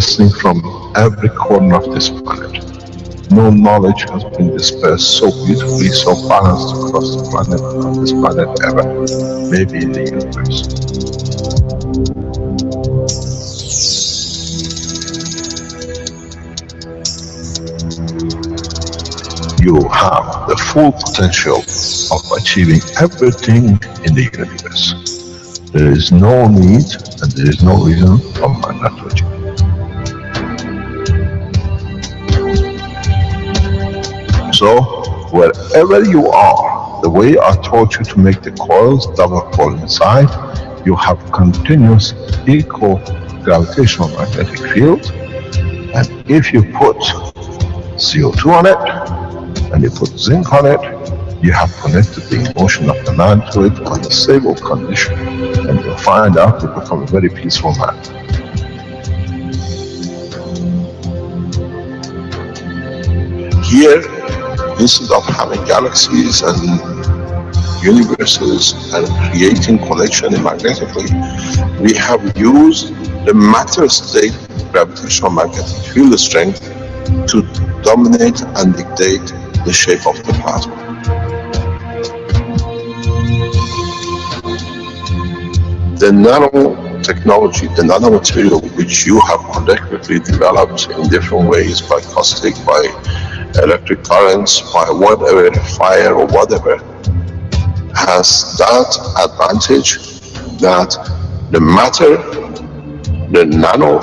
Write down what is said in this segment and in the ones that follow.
listening from every corner of this planet. No knowledge has been dispersed so beautifully, so balanced across the planet, on this planet ever, maybe in the universe. You have the full potential of achieving everything in the universe. There is no need and there is no reason for man not to achieve. So, wherever you are, the way I taught you to make the coils double coil inside, you have continuous equal gravitational magnetic field, and if you put CO2 on it, and you put zinc on it, you have connected the emotion of the man to it on a stable condition, and you'll find out you become a very peaceful man. Here, instead of having galaxies and universes and creating connection magnetically, we have used the matter state gravitational magnetic field strength to dominate and dictate the shape of the plasma. The nanotechnology, the nanomaterial which you have collectively developed in different ways, by caustic, by electric currents, by whatever, fire or whatever, has that advantage that the matter, the nano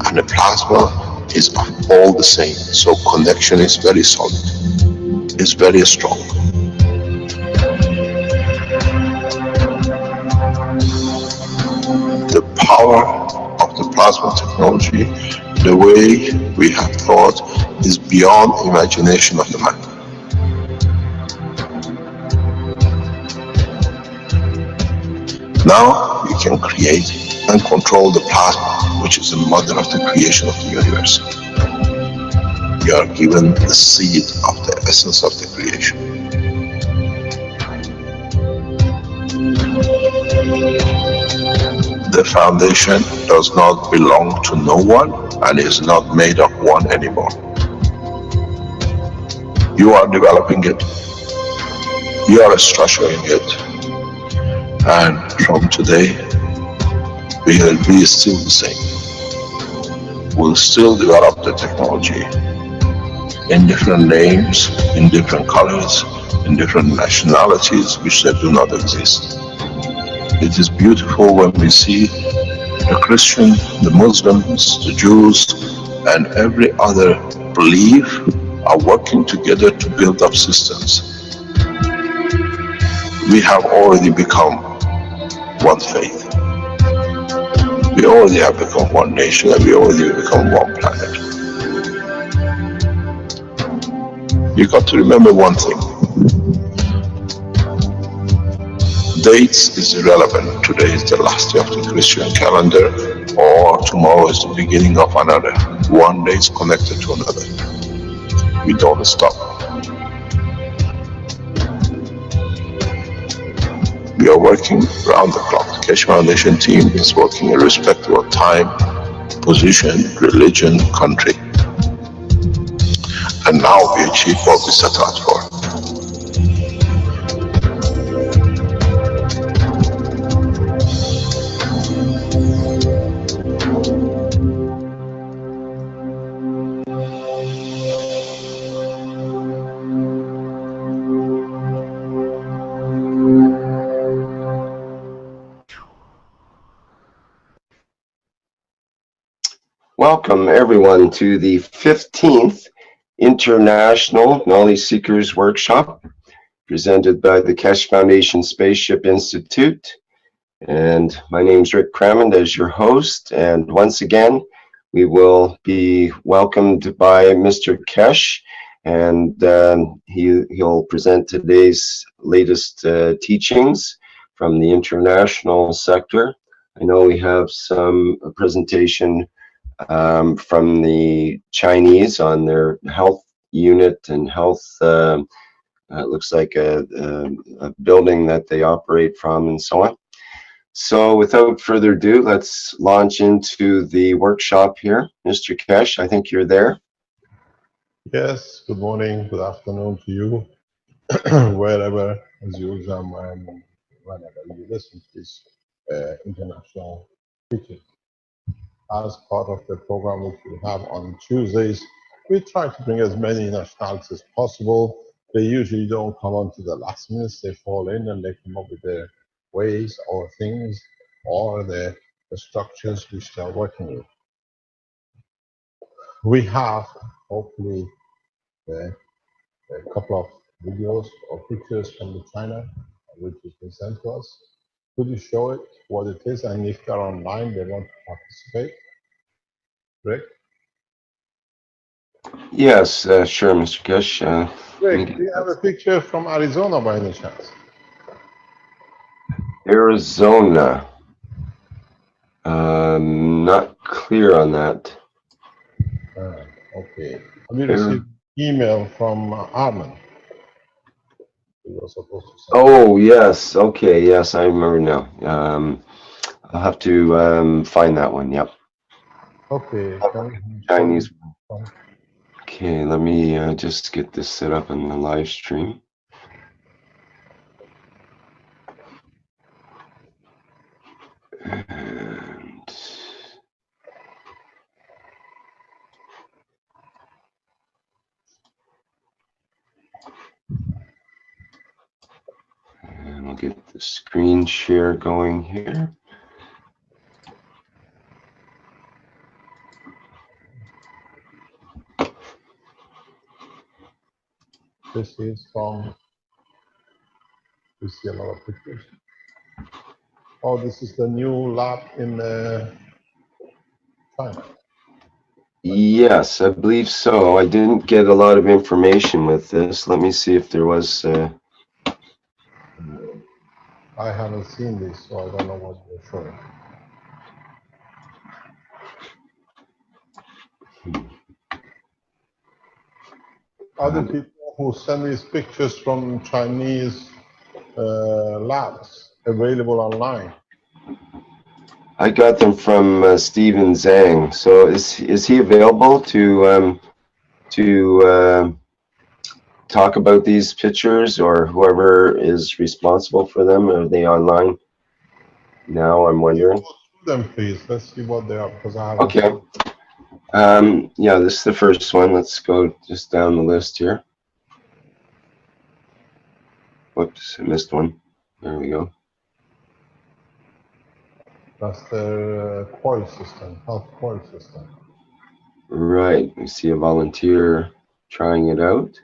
and the plasma is all the same. So connection is very solid, is very strong. The power of the plasma technology, the way we have thought, is beyond imagination of the man. Now you can create and control the plasma, which is the mother of the creation of the universe. You are given the seed of the essence of the creation. The foundation does not belong to no one and is not made of one anymore. You are developing it, you are structuring it, and from today we will be still the same. We'll still develop the technology in different names, in different colors, in different nationalities which they do not exist. It is beautiful when we see the Christian, the Muslims, the Jews, and every other belief are working together to build up systems. We have already become one faith. We already have become one nation, and we already become one planet. You got to remember one thing. Dates is irrelevant. Today is the last day of the Christian calendar, or tomorrow is the beginning of another. One day is connected to another. We don't stop. We are working around the clock. The Keshe Foundation team is working irrespective of time, position, religion, country. And now we achieve what we set out for. Welcome everyone to the 15th International Knowledge Seekers Workshop presented by the Keshe Foundation Spaceship Institute. And my name's Rick Crammond as your host. And once again, we will be welcomed by Mr. Keshe, and he'll present today's latest teachings from the international sector. I know we have some presentation from the Chinese on their health unit and health, it looks like a building that they operate from and so on. So without further ado, let's launch into the workshop here. Mr. Kesh, I think you're there. Yes, good morning, good afternoon to you, wherever, as usual, whenever you listen to this international teaching. As part of the program which we have on Tuesdays, we try to bring as many nationalities as possible. They usually don't come on to the last minute, they fall in and they come up with their ways or things or the structures which they are working with. We have, hopefully, a couple of videos or pictures from the China, which has been sent to us. Could you show it, what it is, and if they're online, they want to participate? Rick? Yes, sure, Mr. Kesh. Rick, do you have a picture from Arizona by any chance? Arizona. Not clear on that. Okay. Have you received email from Armin? He was supposed to send. Oh, yes. Okay, yes, I remember now. I'll have to find that one. Yep. Okay. Can you Chinese. show me? Okay, let me just get this set up in the live stream. And we'll get the screen share going here. This is from, we see a lot of pictures. Oh, this is the new lab in China. Yes, I believe so. I didn't get a lot of information with this. Let me see if there was. I haven't seen this, so I don't know what you're showing. Other people who send these pictures from Chinese labs available online. I got them from Steven Zhang. So is he available to talk about these pictures, or whoever is responsible for them? Are they online now? I'm wondering. Go through them, please. Let's see what they are, because I haven't Okay. seen. Yeah, this is the first one. Let's go just down the list here. Whoops, I missed one. There we go. That's their coil system, health coil system. Right, we see a volunteer trying it out.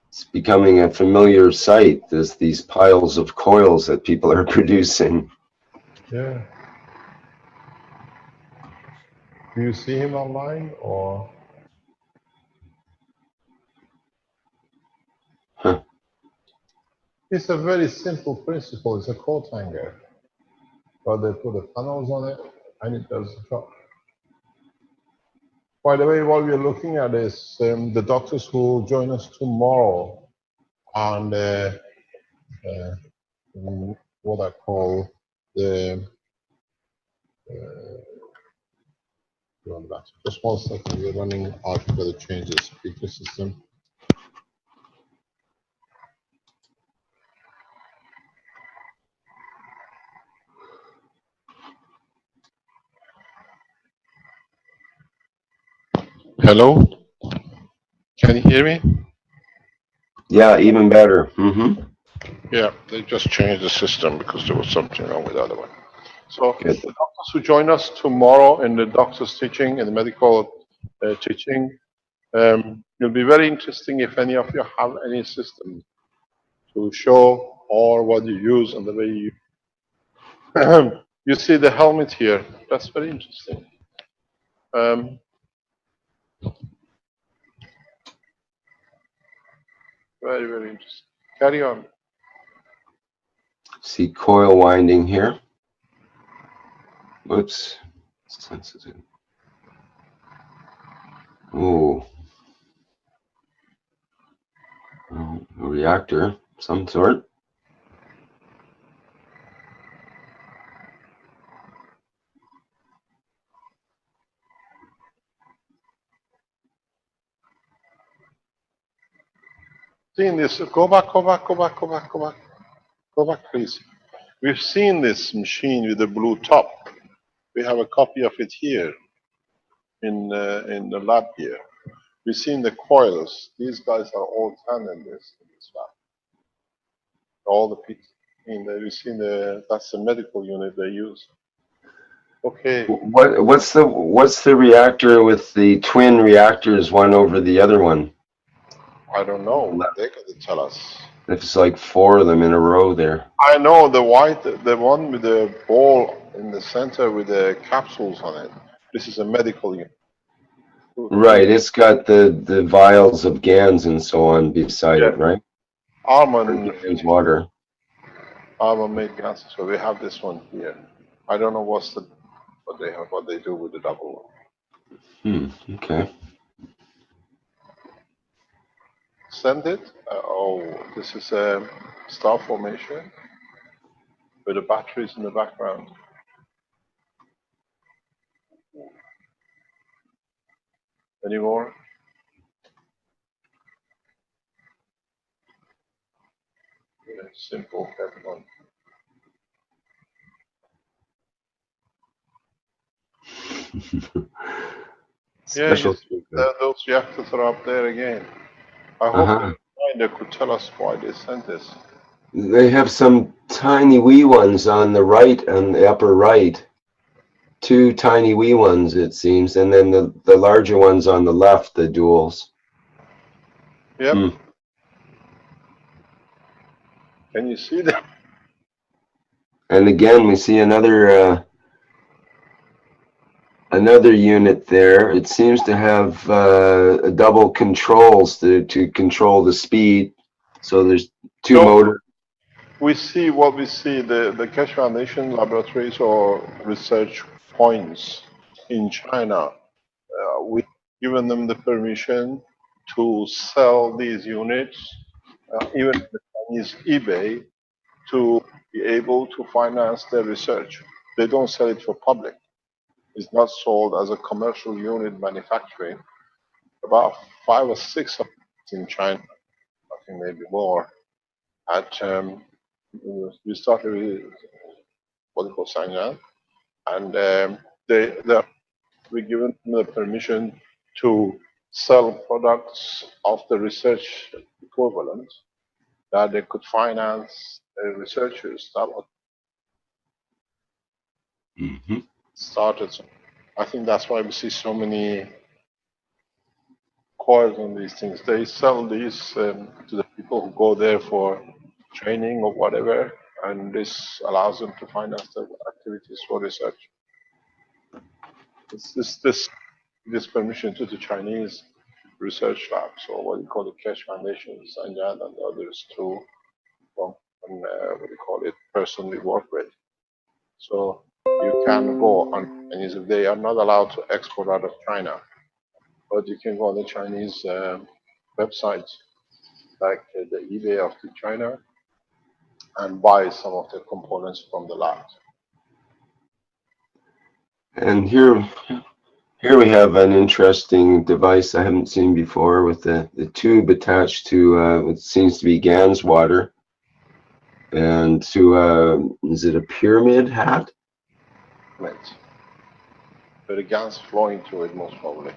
It's becoming a familiar sight. There's these piles of coils that people are producing. Yeah. Do you see him online or? Huh. It's a very simple principle. It's a coat hanger, but they put the panels on it and it does the job. By the way, while we're looking at this, the doctors who join us tomorrow on what I call the just 1 second, we're running out for the change the speaker system. Hello, can you hear me? Yeah, even better. Mm-hmm. Yeah, they just changed the system because there was something wrong with the other one. So Good. the doctors who join us tomorrow in the doctor's teaching, in the medical teaching, it'll be very interesting if any of you have any system to show or what you use and the way you you see the helmet here. That's very interesting. Very, very interesting. Carry on. See coil winding here. Whoops. Sensitive. Oh, reactor of some sort. Seen this? Go back, go back, go back, go back, go back, go back, please. We've seen this machine with the blue top. We have a copy of it here in the lab here. We've seen the coils. These guys are all tandem in this lab. All the pieces. We've seen that's the medical unit they use. Okay. What's the reactor with the twin reactors, one over the other one? I don't know. They got to tell us. It's like 4 of them in a row there. I know the one with the ball in the center with the capsules on it. This is a medical unit. Right, it's got the vials of GANs and so on beside it, right? Armand Water. made gases, so we have this one here. I don't know what they do with the double one. Okay. Send it. This is a star formation with the batteries in the background. Any more? Yeah, simple, everyone. Yeah, those reactors are up there again. I hope they could tell us why they sent this. They have some tiny wee ones on the right, on the upper right. 2 tiny wee ones, it seems, and then the larger ones on the left, the duals. Yep. Can you see them? And again, we see another unit there. It seems to have double controls to control the speed. So there's 2 motors. We see what we see. The Keshe Foundation laboratories or research points in China. We've given them the permission to sell these units, even the Chinese eBay, to be able to finance their research. They don't sell it for public. It's not sold as a commercial unit manufacturing. About 5 or 6 of it in China, I think maybe more. We started with what they call Sanyang, and we given them the permission to sell products of the research equivalent that they could finance researchers. That was started. I think that's why we see so many coils on these things. They sell these to the people who go there for training or whatever, and this allows them to finance their activities for research. This permission to the Chinese research labs, or what you call the Keshe Foundation, Sanyang, and others to personally work with. So you can go on Chinese. They are not allowed to export out of China, but you can go on the Chinese websites, like the eBay of China, and buy some of the components from the labs. And here we have an interesting device I haven't seen before, with the tube attached to what seems to be GANS water, and to is it a pyramid hat? But the GANs flowing through it, most probably.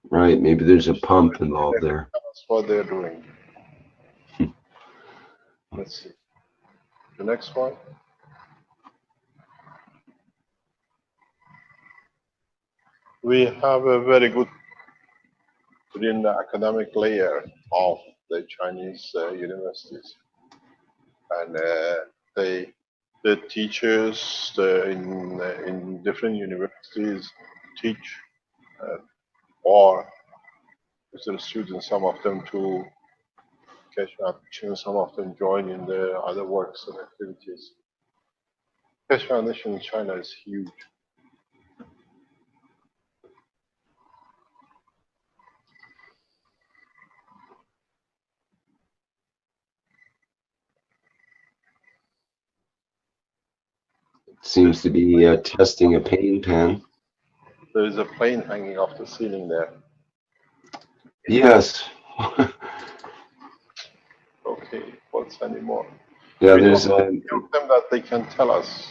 Right, maybe there's a pump involved there. That's what they're doing. Let's see. The next one. We have a very good within the academic layer of the Chinese universities, and the teachers in different universities teach, or the students, some of them to Keshe Foundation, some of them join in the other works and activities. Keshe Foundation in China is huge. Seems to be testing a paint pan. There is a plane hanging off the ceiling there. Yes. Okay, what's anymore? Yeah, We don't there's have any of them that they can tell us.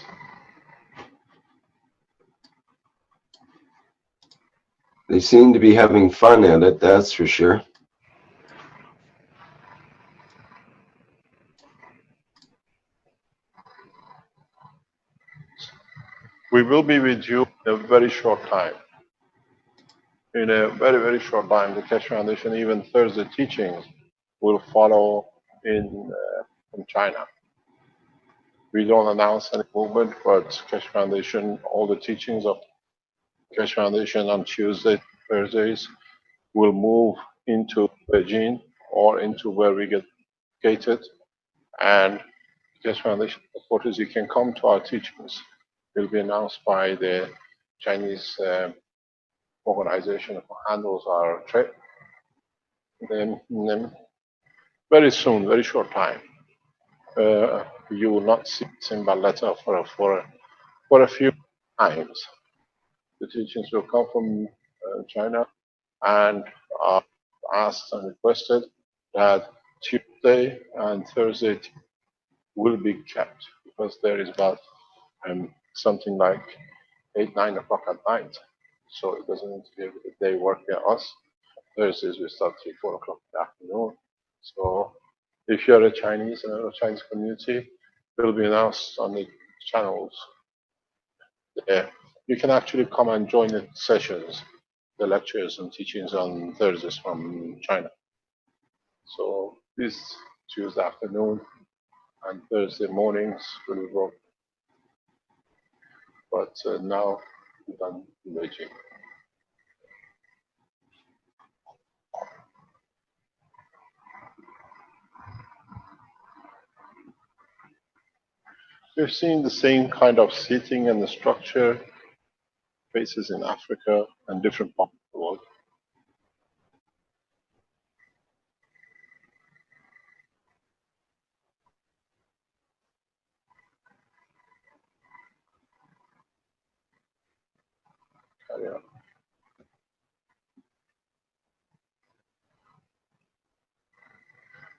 they seem to be having fun at it, that's for sure. We will be with you in a very short time. In a very, very short time, the Keshe Foundation, even Thursday teachings, will follow from China. We don't announce any movement, but Keshe Foundation, all the teachings of Keshe Foundation on Tuesday, Thursdays, will move into Beijing or into where we get located. And Keshe Foundation supporters, you can come to our teachings. It will be announced by the Chinese organization who handles our trade. Then very soon, very short time, you will not see Simba letter for a few times. The teachings will come from China and asked and requested that Tuesday and Thursday will be kept because there is about something like 8, 9 o'clock at night. So it doesn't interfere with the day work for us. Thursdays we start 3, 4 o'clock in the afternoon. So if you're a Chinese and a Chinese community, it will be announced on the channels. You can actually come and join the sessions, the lectures and teachings on Thursdays from China. So this Tuesday afternoon and Thursday mornings will work. But now we're done in Beijing. We've seen the same kind of seating and the structure places in Africa and different parts of the world. Carry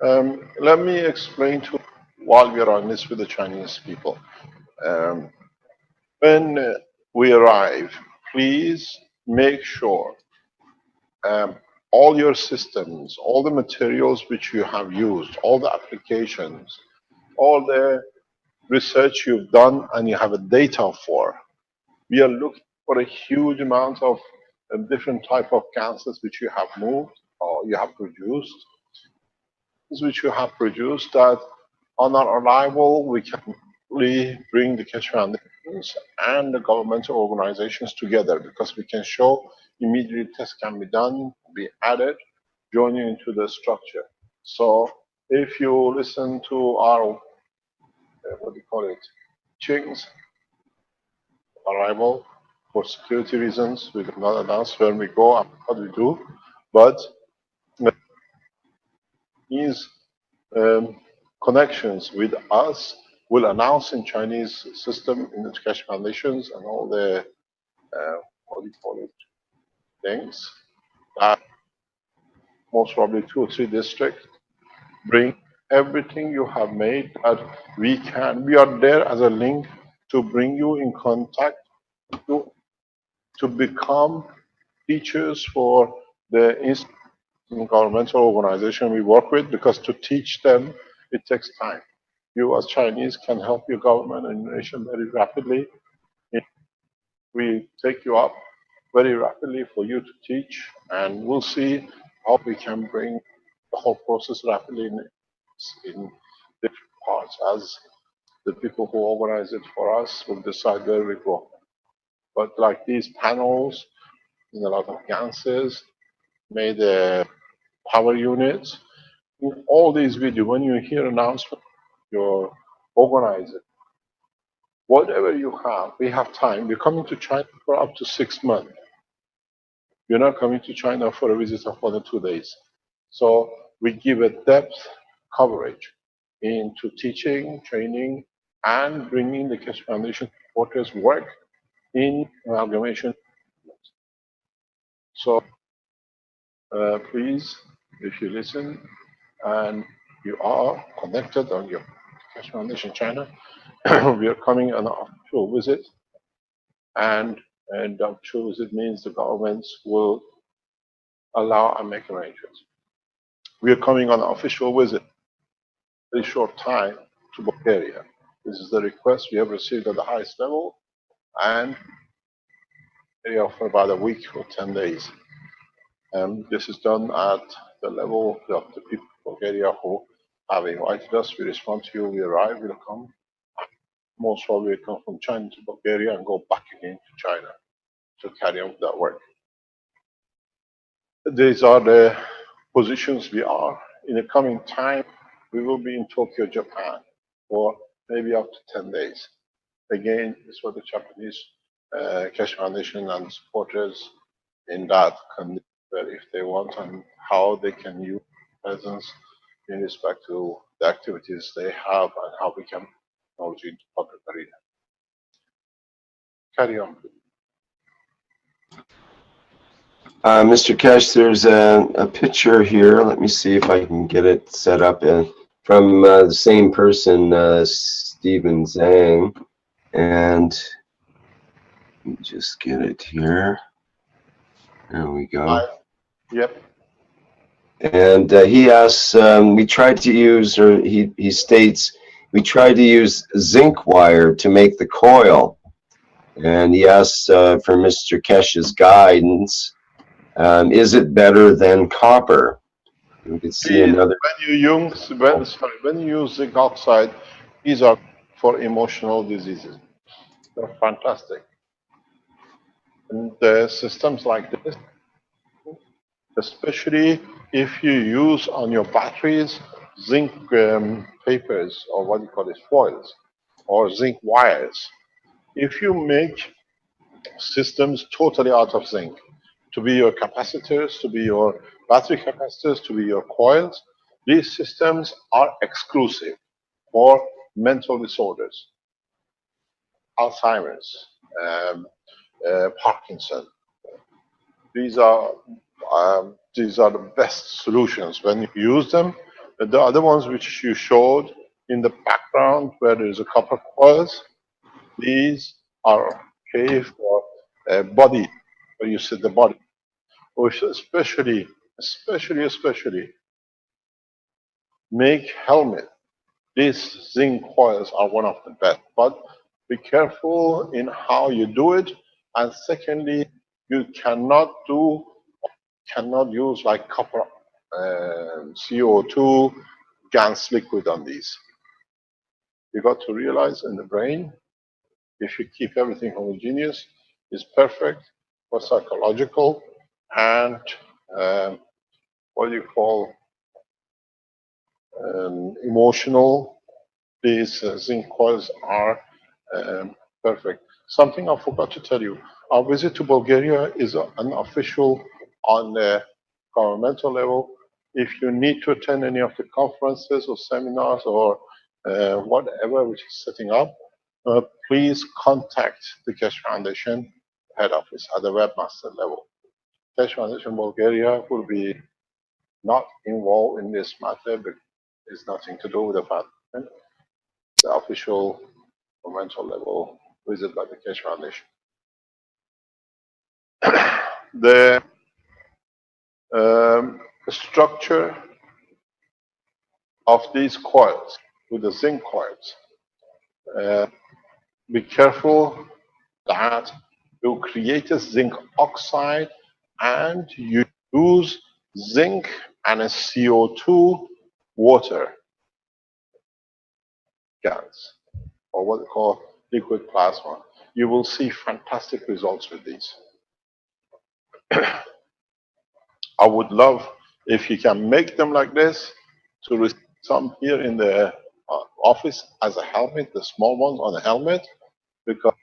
on. Let me explain to while we are on this with the Chinese people. When we arrive, please make sure all your systems, all the materials which you have used, all the applications, all the research you've done and you have a data for. We are looking for a huge amount of different type of cancers which you have moved or you have produced, which you have produced that on our arrival we can really bring the Keshe Foundations and the governmental organizations together because we can show immediately tests can be done, be added, joining into the structure. So if you listen to our, what do you call it, teachings, arrival, for security reasons, we do not announce where we go and what we do, but these connections with us will announce in Chinese system in the Keshe Foundations and all the, what do you call it, things, that most probably 2 or 3 districts bring everything you have made that we are there as a link to bring you in contact to become teachers for the governmental organization we work with, because to teach them, it takes time. You as Chinese can help your government and nation very rapidly. We take you up very rapidly for you to teach, and we'll see how we can bring the whole process rapidly in different parts as the people who organize it for us will decide where we go. But like these panels, in a lot of ganses, made power units, in all these videos, when you hear announcement, you're organizing. Whatever you have, we have time. We're coming to China for up to 6 months. You're not coming to China for a visit of 1 or 2 days. So we give a depth coverage into teaching, training, and bringing the Keshe Foundation supporters work in amalgamation. So please, if you listen and you are connected on your Cash Foundation channel, we are coming on an official visit, and the official visit means the governments will allow and make arrangements. We are coming on an official visit, very short time, to Bulgaria. This is the request we have received at the highest level, and area for about a week or 10 days. This is done at the level of the people of Bulgaria who have invited us. We respond to you, we arrive, we'll come. Most probably we'll come from China to Bulgaria and go back again to China to carry out that work. These are the positions we are. In the coming time, we will be in Tokyo, Japan, for maybe up to 10 days. Again, this is what the Japanese Cash Foundation and supporters in that condition, if they want, and how they can use presence in respect to the activities they have and how we can technology into public arena. Carry on. Mr. Kesh, there's a picture here. Let me see if I can get it set up from the same person, Stephen Zhang. And let me just get it here. There we go. Yep. And he asks, we tried to use, or he states, we tried to use zinc wire to make the coil. And he asks for Mr. Kesh's guidance. Is it better than copper? We can see another. When you use zinc oxide, these are for emotional diseases. They're fantastic. And the systems like this, especially if you use on your batteries zinc papers, or what you call it, foils, or zinc wires. If you make systems totally out of zinc, to be your capacitors, to be your battery capacitors, to be your coils, these systems are exclusive for mental disorders, Alzheimer's, Parkinson. These are the best solutions when you use them. The other ones which you showed in the background, where there is a copper coils, these are okay for body, where you set the body, which especially make helmet. These zinc coils are one of the best, but be careful in how you do it. And secondly, you cannot use like copper CO2 gas liquid on these. You got to realize in the brain, if you keep everything homogeneous, is perfect for psychological and what you call emotional. These zinc coils are perfect. Something I forgot to tell you, our visit to Bulgaria is unofficial on the governmental level. If you need to attend any of the conferences or seminars or whatever which is setting up, please contact the Cash Foundation head office at the webmaster level. Cash Foundation Bulgaria will be not involved in this matter, but it's nothing to do with the foundation. The official governmental level visit by the Cash Foundation. The structure of these coils, with the zinc coils, be careful that you create a zinc oxide and you use zinc and a CO2 water gas, or what they call liquid plasma. You will see fantastic results with these. I would love if you can make them like this, to receive some here in the office as a helmet, the small ones on the helmet, because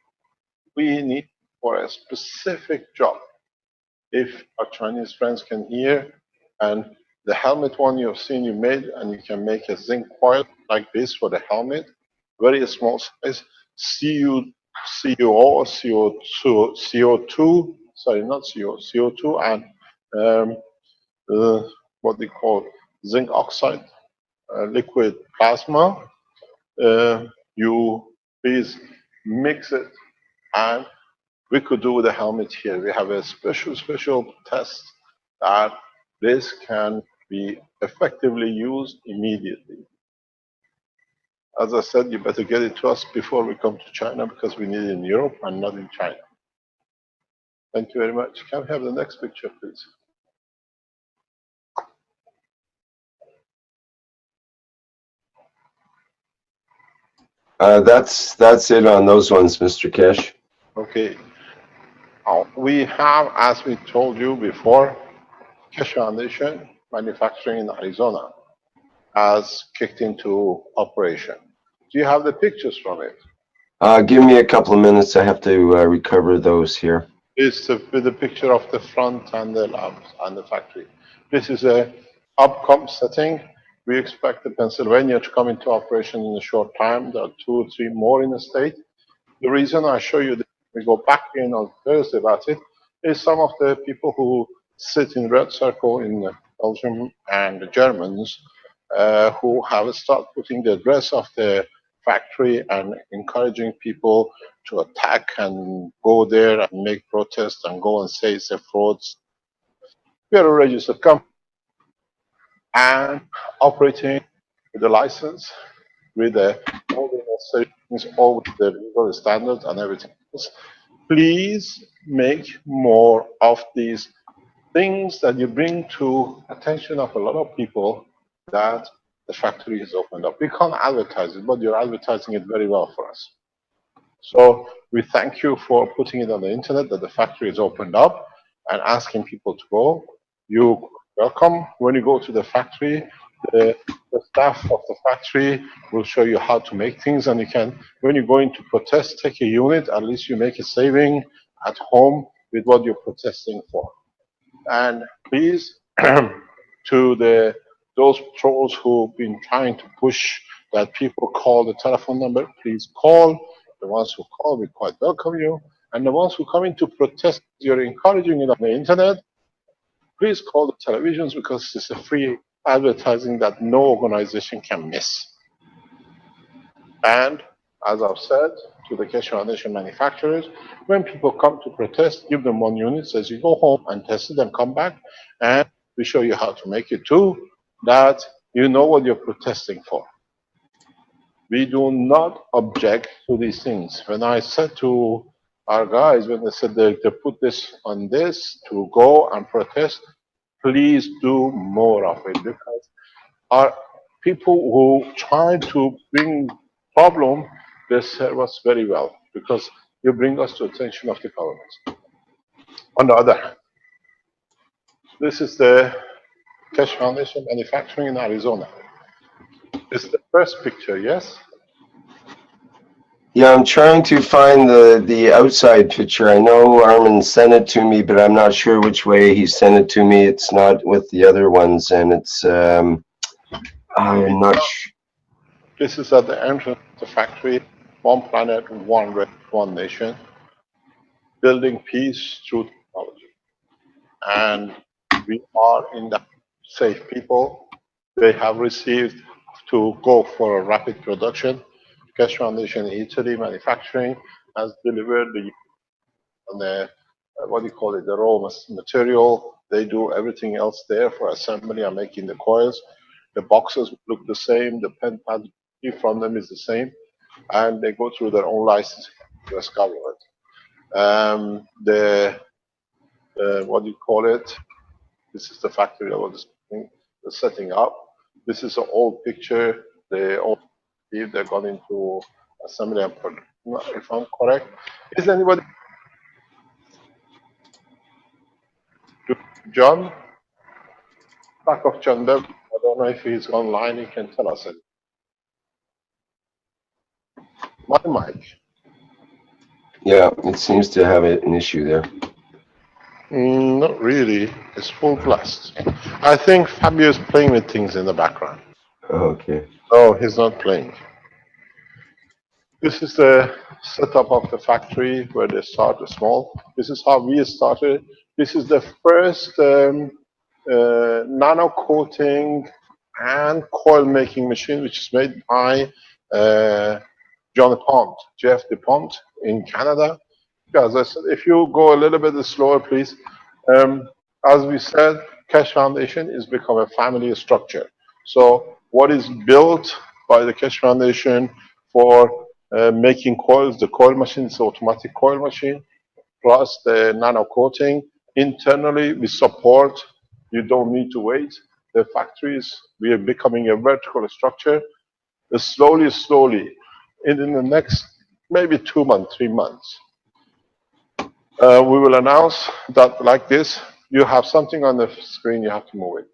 we need for a specific job. If our Chinese friends can hear, and the helmet one you've seen you made, and you can make a zinc coil like this for the helmet, very small size. See you CO, CO2, sorry, not CO, CO2 and what they call zinc oxide, liquid plasma. You please mix it, and we could do the helmet here. We have a special test that this can be effectively used immediately. As I said, you better get it to us before we come to China because we need it in Europe and not in China. Thank you very much. Can we have the next picture, please? That's it on those ones, Mr. Kesh. Okay. We have, as we told you before, Keshe Foundation manufacturing in Arizona has kicked into operation. Do you have the pictures from it? Give me a couple of minutes. I have to recover those here. It's with the picture of the front and the labs and the factory. This is a upcoming setting. We expect the Pennsylvania to come into operation in a short time. There are 2 or 3 more in the state. The reason I show you this, we go back in on Thursday about it, is some of the people who sit in Red Circle in Belgium and the Germans who have started putting the address of the factory and encouraging people to attack and go there and make protests and go and say it's a fraud. We are a registered company and operating with a license, with all the necessary, all with the legal standards and everything else. Please make more of these things that you bring to attention of a lot of people that the factory is opened up. We can't advertise it, but you're advertising it very well for us. So we thank you for putting it on the internet that the factory is opened up and asking people to go. You welcome. When you go to the factory, the staff of the factory will show you how to make things, and you can, when you go into protest, take a unit, at least you make a saving at home with what you're protesting for. And please, to those trolls who've been trying to push that people call the telephone number, please call. The ones who call, we quite welcome you. And the ones who come in to protest, you're encouraging it on the internet, please call the televisions because it's a free advertising that no organization can miss. And as I've said to the Keshe Foundation manufacturers, when people come to protest, give them 1 unit, says you go home and test it and come back, and we show you how to make it too, that you know what you're protesting for. We do not object to these things. When I said to our guys, when they said they put this on this to go and protest, please do more of it, because our people who try to bring problem, they serve us very well, because you bring us to attention of the government. On the other hand, this is the Keshe Foundation manufacturing in Arizona. It's the first picture, yes? Yeah, I'm trying to find the outside picture. I know Armin sent it to me, but I'm not sure which way he sent it to me. It's not with the other ones, and it's I'm not sure. This is at the entrance of the factory. 1 planet, 1 race, 1 nation. Building peace through technology. And we are in the safe people. They have received to go for a rapid production. Keshe Foundation Italy manufacturing has delivered the what do you call it, the raw material. They do everything else there for assembly and making the coils. The boxes look the same. The pen pad from them is the same, and they go through their own licensing with the US government. What do you call it? This is the factory that was setting up. This is an old picture. They've gone into assembly and production, if I'm correct. Is anybody? John? Back of John Bev. I don't know if he's online. He can tell us it. My mic. Yeah, it seems to have an issue there. Not really. It's full blast. I think Fabio's playing with things in the background. Okay. No, he's not playing. This is the setup of the factory where they start small. This is how we started. This is the first nano coating and coil making machine, which is made by John DuPont, Jeff DuPont in Canada. As I said, if you go a little bit slower, please. Um, as we said, Cash Foundation is become a family structure. So what is built by the Cash Foundation for making coils, the coil machine is automatic coil machine, plus the nano coating. Internally, we support, you don't need to wait. The factories, we are becoming a vertical structure. Slowly, in the next maybe 2 months, 3 months, we will announce that like this, you have something on the screen, you have to move it.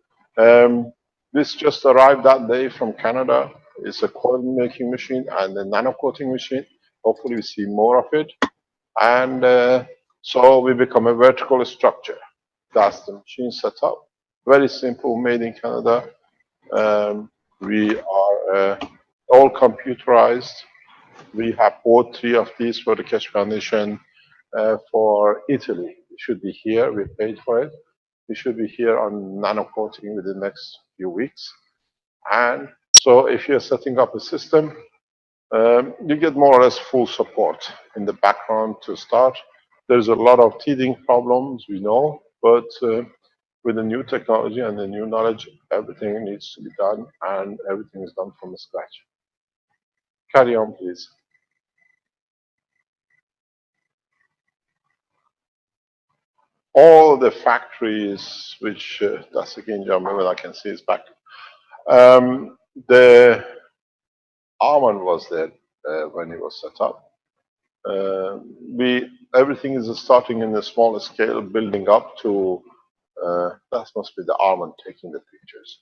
This just arrived that day from Canada. It's a coil making machine and a nano coating machine. Hopefully we see more of it. And so we become a vertical structure. That's the machine setup. Very simple, made in Canada. We are all computerized. We have bought 3 of these for the Cash Foundation for Italy. It should be here. We paid for it. It should be here on nano coating within the next few weeks. And so if you're setting up a system, you get more or less full support in the background to start. There's a lot of teething problems, we know, but with the new technology and the new knowledge, everything needs to be done, and everything is done from scratch. Carry on, please. All the factories, which that's again, John Mehmet, I can see is back. The Armand was there when it was set up. Everything is starting in a smaller scale, building up to that must be the Armand taking the pictures.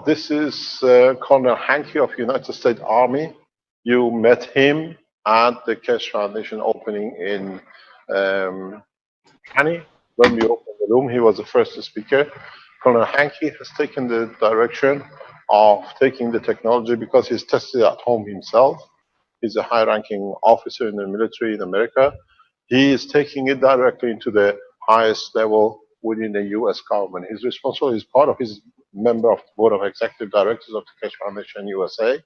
This is Colonel Hankey of United States Army. You met him at the Cash Foundation opening in Cannes. When we opened the room, he was the first speaker. Colonel Hankey has taken the direction of taking the technology because he's tested at home himself. He's a high-ranking officer in the military in America. He is taking it directly into the highest level within the U.S. government. He's responsible. He's part of his member of the board of executive directors of the Cash Foundation USA.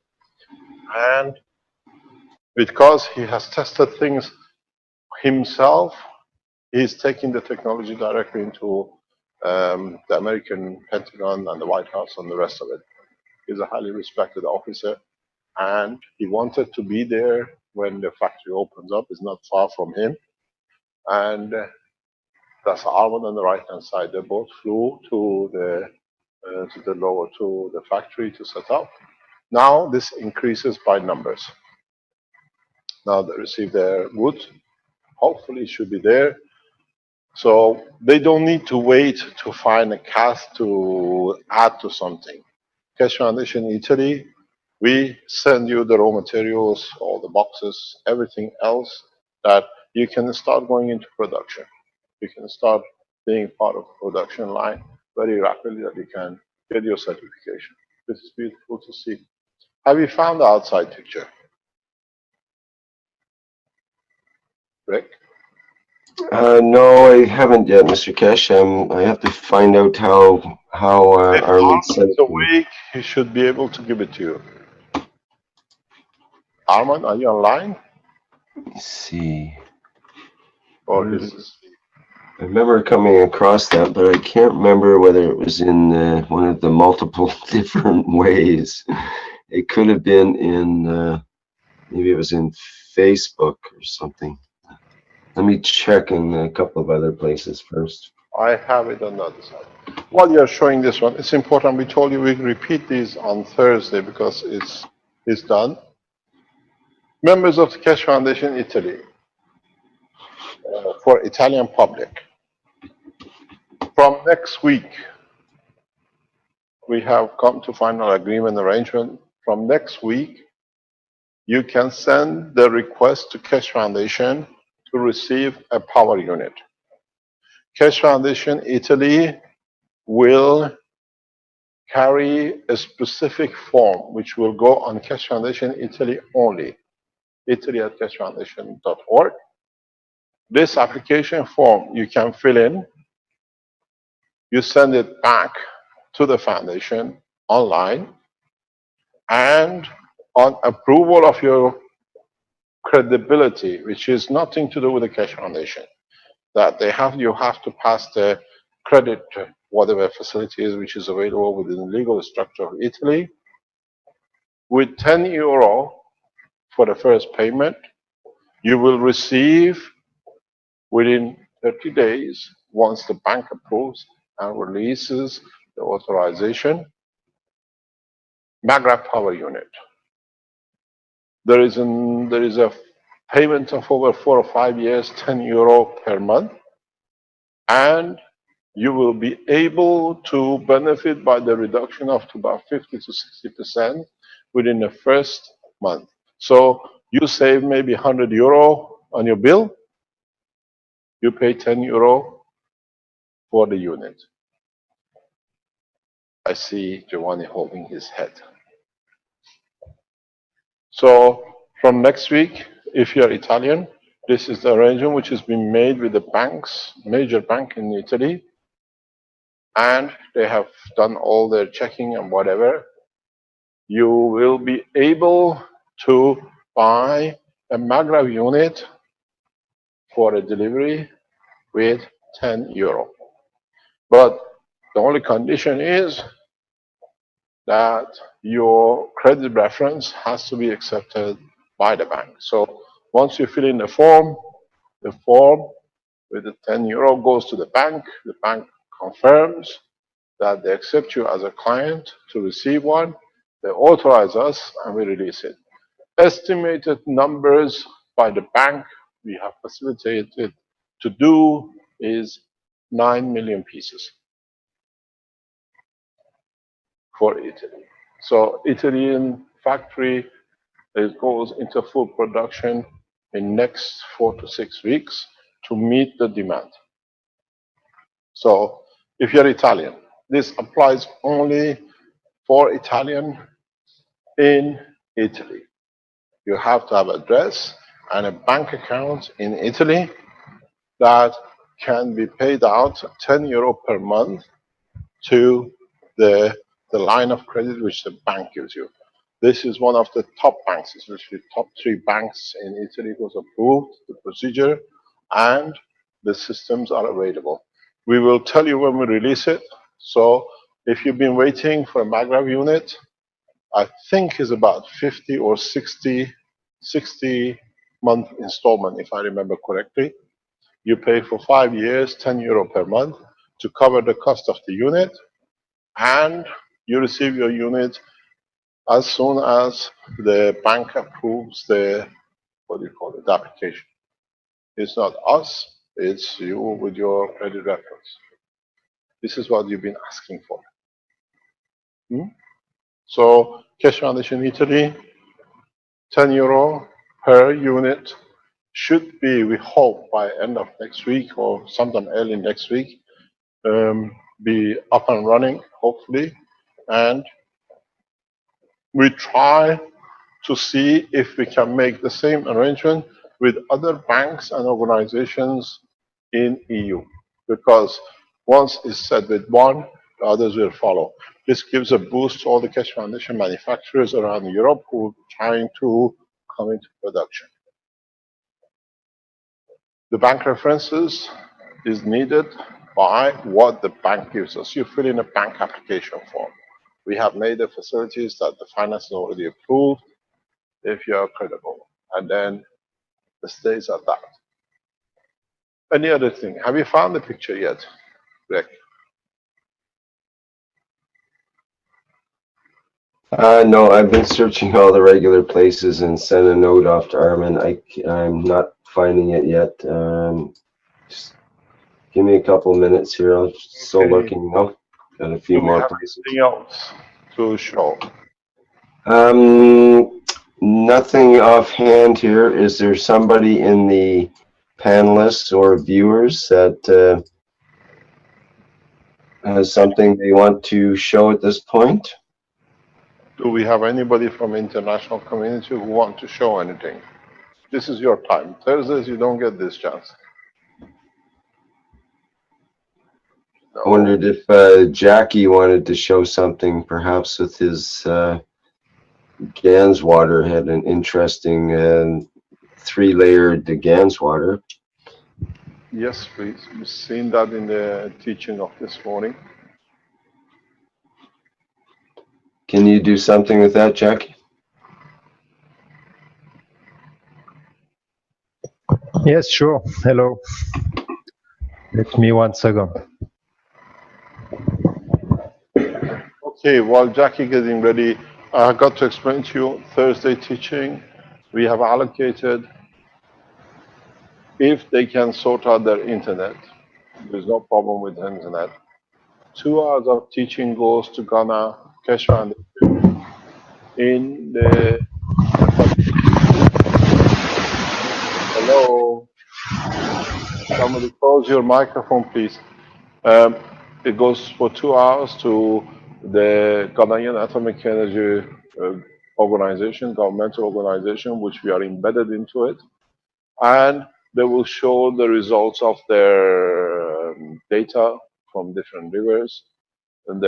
And because he has tested things himself, he's taking the technology directly into the American Pentagon and the White House and the rest of it. He's a highly respected officer, and he wanted to be there when the factory opens up. It's not far from him. And that's Armand on the right-hand side. They both flew to the factory to set up. Now this increases by numbers. Now they receive their wood. Hopefully it should be there. So they don't need to wait to find a cast to add to something. Cash Foundation Italy, we send you the raw materials, all the boxes, everything else that you can start going into production. You can start being part of the production line very rapidly that you can get your certification. This is beautiful to see. Have you found the outside picture? Rick? No, I haven't yet, Mr. Kesh. I have to find out how If Armin Armin sent is it to me. awake, he should be able to give it to you. Armin, are you online? Let's see. Or is this? I remember coming across that, but I can't remember whether it was in one of the multiple different ways. It could have been in, maybe it was in Facebook or something. Let me check in a couple of other places first. I have it on the other side. While you're showing this one, it's important. We told you we repeat these on Thursday because it's done. Members of the Cash Foundation Italy, for Italian public. From next week, we have come to final agreement arrangement. From next week, you can send the request to Cash Foundation to receive a power unit. Cash Foundation Italy will carry a specific form which will go on Cash Foundation Italy only, Italy at cashfoundation.org. This application form you can fill in, you send it back to the foundation online, and on approval of your credibility, which is nothing to do with the Cash Foundation, that you have to pass the credit, whatever facilities which is available within the legal structure of Italy, with 10 euro for the first payment, you will receive within 30 days, once the bank approves and releases the authorization, Maghreb Power Unit. There is a payment of over 4 or 5 years, 10 euro per month, and you will be able to benefit by the reduction of about 50 to 60% within the first month. So you save maybe 100 euro on your bill, you pay 10 euro for the unit. I see Giovanni holding his head. So from next week, if you're Italian, this is the arrangement which has been made with the banks, major bank in Italy, and they have done all their checking and whatever. You will be able to buy a Maghreb unit for a delivery with 10 euro. But the only condition is that your credit reference has to be accepted by the bank. So once you fill in the form with the 10 euro goes to the bank confirms that they accept you as a client to receive one, they authorize us and we release it. Estimated numbers by the bank we have facilitated to do is 9 million pieces for Italy. So Italian factory goes into full production in next 4 to 6 weeks to meet the demand. So if you're Italian, this applies only for Italian in Italy. You have to have address and a bank account in Italy that can be paid out 10 euro per month to the line of credit which the bank gives you. This is one of the top banks, especially top 3 banks in Italy was approved, the procedure, and the systems are available. We will tell you when we release it. So if you've been waiting for a Maghreb unit, I think is about 50 or 60 month installment, if I remember correctly. You pay for 5 years, 10 euro per month to cover the cost of the unit, and you receive your unit as soon as the bank approves the, the application. It's not us, it's you with your credit reference. This is what you've been asking for. So Cash Foundation Italy, 10 euro per unit should be, we hope, by end of next week or sometime early next week, be up and running, hopefully. And we try to see if we can make the same arrangement with other banks and organizations in EU. Because once it's set with one, the others will follow. This gives a boost to all the Cash Foundation manufacturers around Europe who are trying to come into production. The bank references is needed by what the bank gives us. You fill in a bank application form. We have made the facilities that the finance is already approved if you are credible. And then the stays at that. Any other thing? Have you found the picture yet, Rick? No, I've been searching all the regular places and sent a note off to Armin. I'm not finding it yet. Just give me a couple minutes here. I'm still looking now. Got a few more places. Anything else to show? Nothing offhand here. Is there somebody in the panelists or viewers that has something they want to show at this point? Do we have anybody from international community who want to show anything? This is your time. Thursdays, you don't get this chance. I No. wondered if Jackie wanted to show something, perhaps with his Ganswater had an interesting three-layered Ganswater. Yes, please. You've seen that in the teaching of this morning. Can you do something with that, Jackie? Yes, sure. Hello. Let me 1 second. Okay, while Jackie getting ready, I got to explain to you Thursday teaching. We have allocated, if they can sort out their internet, there's no problem with the internet. 2 hours of teaching goes to Ghana Cash Foundation in the. Hello, somebody close your microphone, please. It goes for 2 hours to the Ghanaian Atomic Energy organization, governmental organization, which we are embedded into it. And they will show the results of their data from different rivers and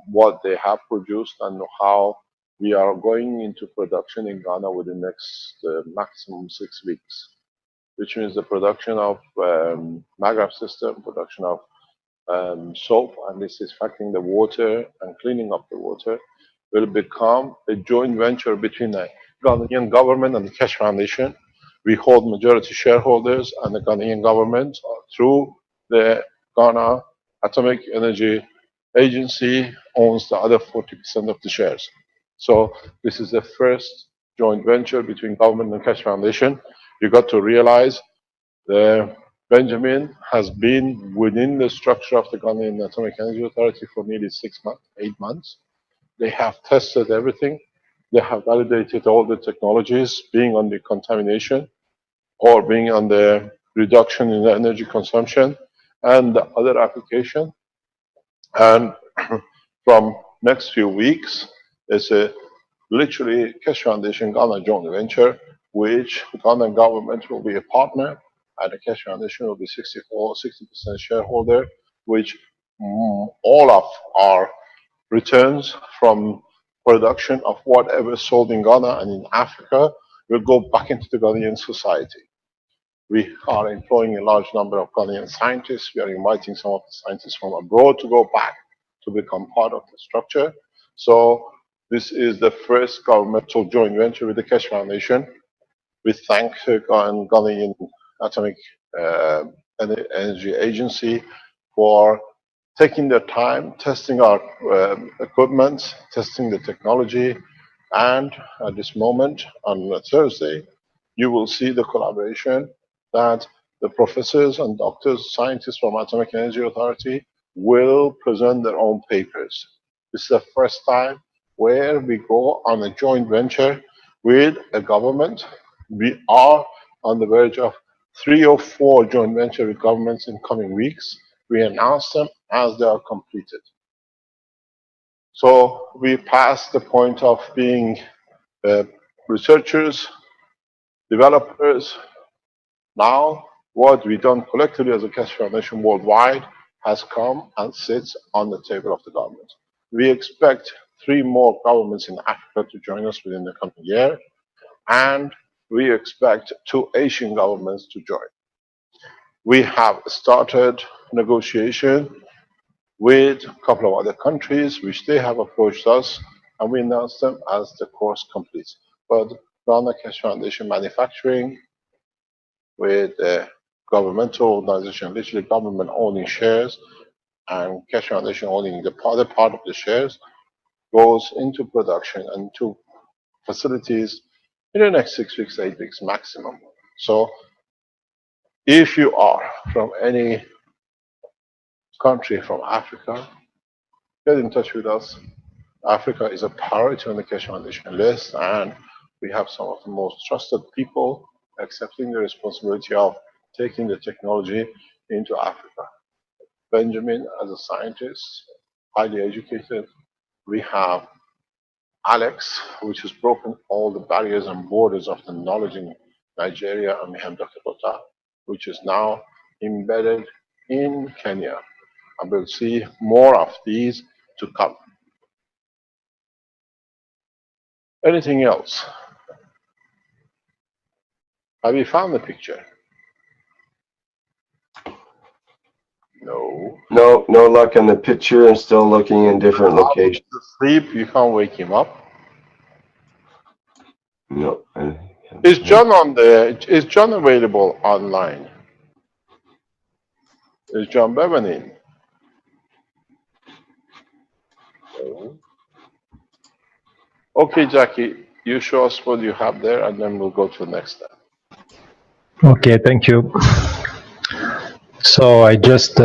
what they have produced and how we are going into production in Ghana within the next maximum 6 weeks, which means the production of Maghreb system, production of soap and disinfecting the water and cleaning up the water will become a joint venture between the Ghanaian government and the Cash Foundation. We hold majority shareholders, and the Ghanaian government through the Ghana Atomic Energy Agency owns the other 40% of the shares. So this is the first joint venture between government and Cash Foundation. You got to realize the Benjamin has been within the structure of the Ghanaian Atomic Energy Authority for nearly 6 months, 8 months. They have tested everything. They have validated all the technologies, being on the contamination or being on the reduction in the energy consumption and the other application. And from next few weeks, it's a literally Cash Foundation Ghana joint venture, which the Ghana government will be a partner, and the Cash Foundation will be 60% shareholder, which all of our returns from production of whatever sold in Ghana and in Africa will go back into the Ghanaian society. We are employing a large number of Ghanaian scientists. We are inviting some of the scientists from abroad to go back to become part of the structure. So this is the first governmental joint venture with the Cash Foundation. We thank the Ghanaian Atomic Energy Agency for taking their time, testing our equipment, testing the technology, and at this moment, on Thursday, you will see the collaboration that the professors and doctors, scientists from Atomic Energy Authority will present their own papers. This is the first time where we go on a joint venture with a government. We are on the verge of 3 or 4 joint venture with governments in coming weeks. We announce them as they are completed. So we passed the point of being researchers, developers. Now, what we've done collectively as a Cash Foundation worldwide has come and sits on the table of the government. We expect 3 more governments in Africa to join us within the coming year, and we expect 2 Asian governments to join. We have started negotiation with a couple of other countries, which they have approached us, and we announce them as the course completes. But Ghana Cash Foundation Manufacturing, with a governmental organization, literally government owning shares, and Cash Foundation owning the other part of the shares, goes into production and to facilities in the next 6 weeks, 8 weeks maximum. So if you are from any country from Africa, get in touch with us. Africa is a priority on the Cash Foundation list, and we have some of the most trusted people accepting the responsibility of taking the technology into Africa. Benjamin as a scientist, highly educated. We have Alex, which has broken all the barriers and borders of the knowledge in Nigeria, and we have Dr. Bota, which is now embedded in Kenya. And we'll see more of these to come. Anything else? Have you found the picture? No. No, no luck on the picture, and still looking in different locations. Sleep, you can't wake him up. No. Is John available online? Is John Bevan in? No. Okay, Jackie, you show us what you have there, and then we'll go to the next step. Okay, thank you. So I just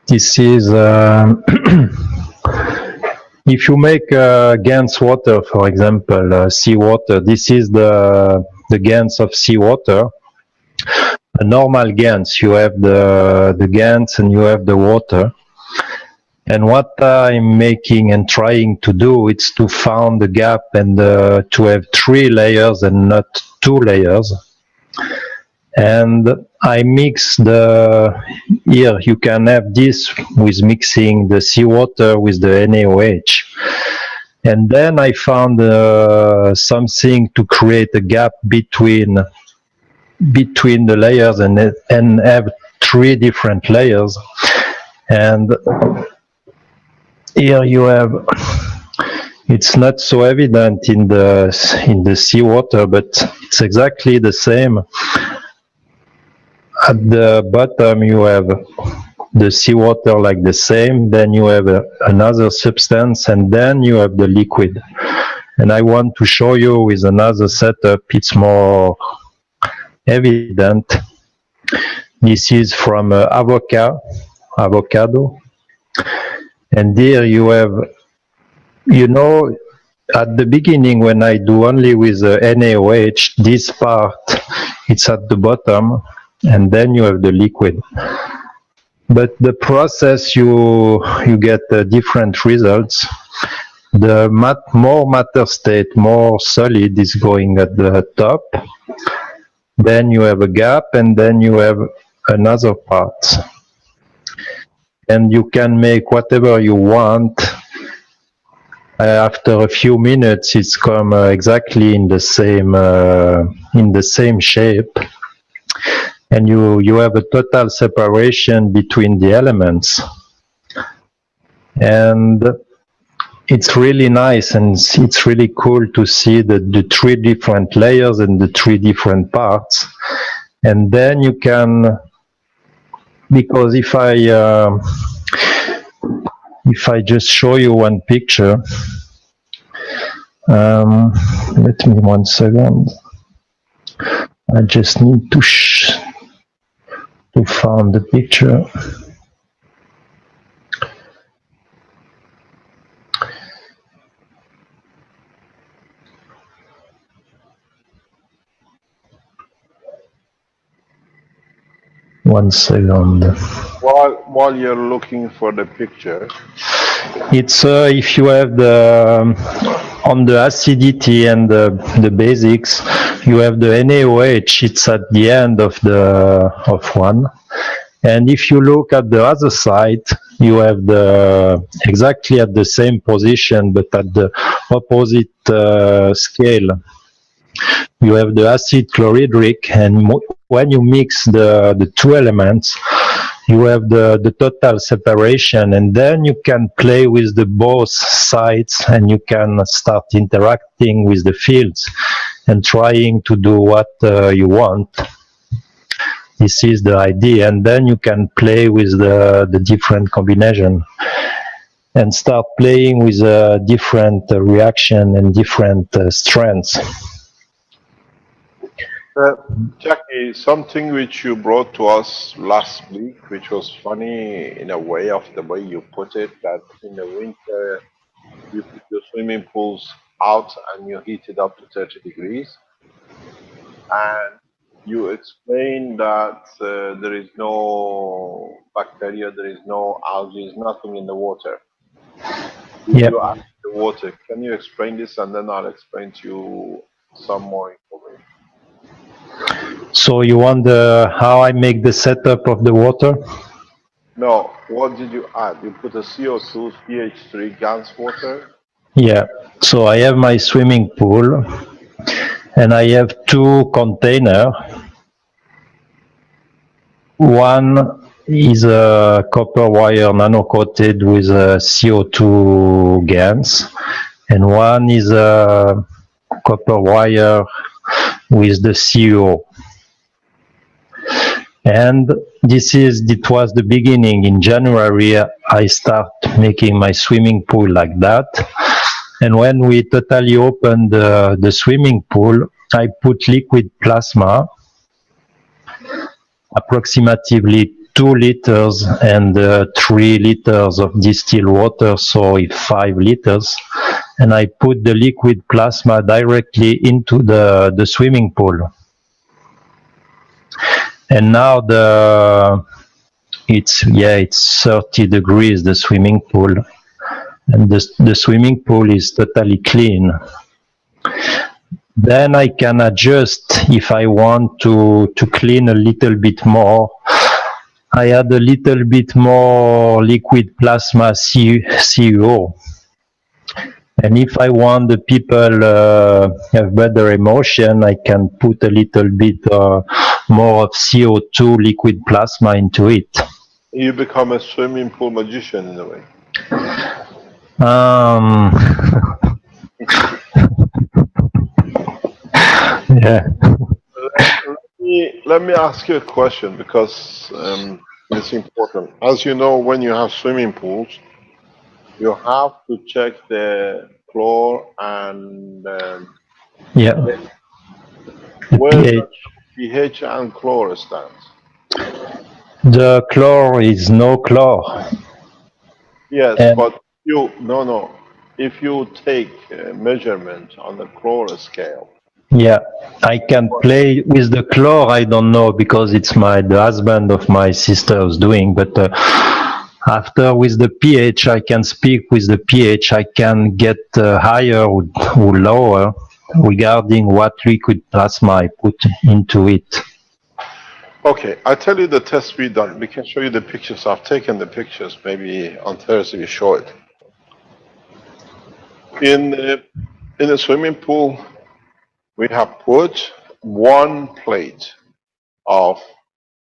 this is if you make GANs water, for example, seawater. This is the GANs of seawater. A normal GANs, you have the GANs and you have the water. And what I'm making and trying to do is to find the gap and to have 3 layers and not 2 layers. And I mix here you can have this with mixing the seawater with the NaOH. And then I found something to create a gap between the layers and have 3 different layers. And here you have, it's not so evident in the seawater, but it's exactly the same. At the bottom you have the seawater like the same, then you have another substance, and then you have the liquid. And I want to show you with another setup, it's more evident. This is from avocado. And here you have, you know, at the beginning when I do only with NaOH, this part, it's at the bottom, and then you have the liquid. But the process, you get different results. The more matter state, more solid is going at the top. Then you have a gap, and then you have another part. And you can make whatever you want. After a few minutes, it's come exactly in the same shape. And you have a total separation between the elements. And it's really nice, and it's really cool to see the 3 different layers and the 3 different parts. And then you can, because if I just show you one picture, let me 1 second. I just need to find the picture. One second. While you're looking for the picture, it's if you have on the acidity and the basics, you have the NaOH. It's at the end of one. And if you look at the other side, you have exactly at the same position, but at the opposite scale. You have the acid chlorhydric, and when you mix the 2 elements, you have the total separation, and then you can play with the both sides, and you can start interacting with the fields and trying to do what you want. This is the idea, and then you can play with the different combination and start playing with different reaction and different strengths. Jackie, something which you brought to us last week, which was funny in a way of the way you put it, that in the winter you put your swimming pools out and you heat it up to 30 degrees. and you explained that there is no bacteria, there is no algae, nothing in the water. Did Yep. you add the water? Can you explain this, and then I'll explain to you some more information. So you wonder how I make the setup of the water? No, what did you add? You put a CO2, pH 3 GANS water. Yeah. So I have my swimming pool, and I have two containers. One is a copper wire nano-coated with a CO2 GANs, and one is a copper wire with the CO. And it was the beginning. In January, I start making my swimming pool like that. And when we totally opened the swimming pool, I put liquid plasma, approximately 2 liters and 3 liters of distilled water, so 5 liters. And I put the liquid plasma directly into the swimming pool. And now it's 30 degrees, the swimming pool, and the swimming pool is totally clean. Then I can adjust if I want to clean a little bit more. I add a little bit more liquid plasma CO. And if I want the people have better emotion, I can put a little bit more of CO2 liquid plasma into it. You become a swimming pool magician in a way. Yeah. Let me ask you a question, because it's important. As you know, when you have swimming pools, you have to check the chlor and Yeah. where pH. does pH and chlor stands? The chlor is no chlor. Yes, And but no. If you take a measurement on the chlor scale, yeah, I can play with the chlor. I don't know, because it's the husband of my sister's doing. But after with the pH, I can speak with the pH. I can get higher or lower regarding what liquid plasma I put into it. okay, I tell you the test we done. We can show you the pictures. I've taken the pictures. Maybe on Thursday we show it. In a swimming pool, we have put one plate of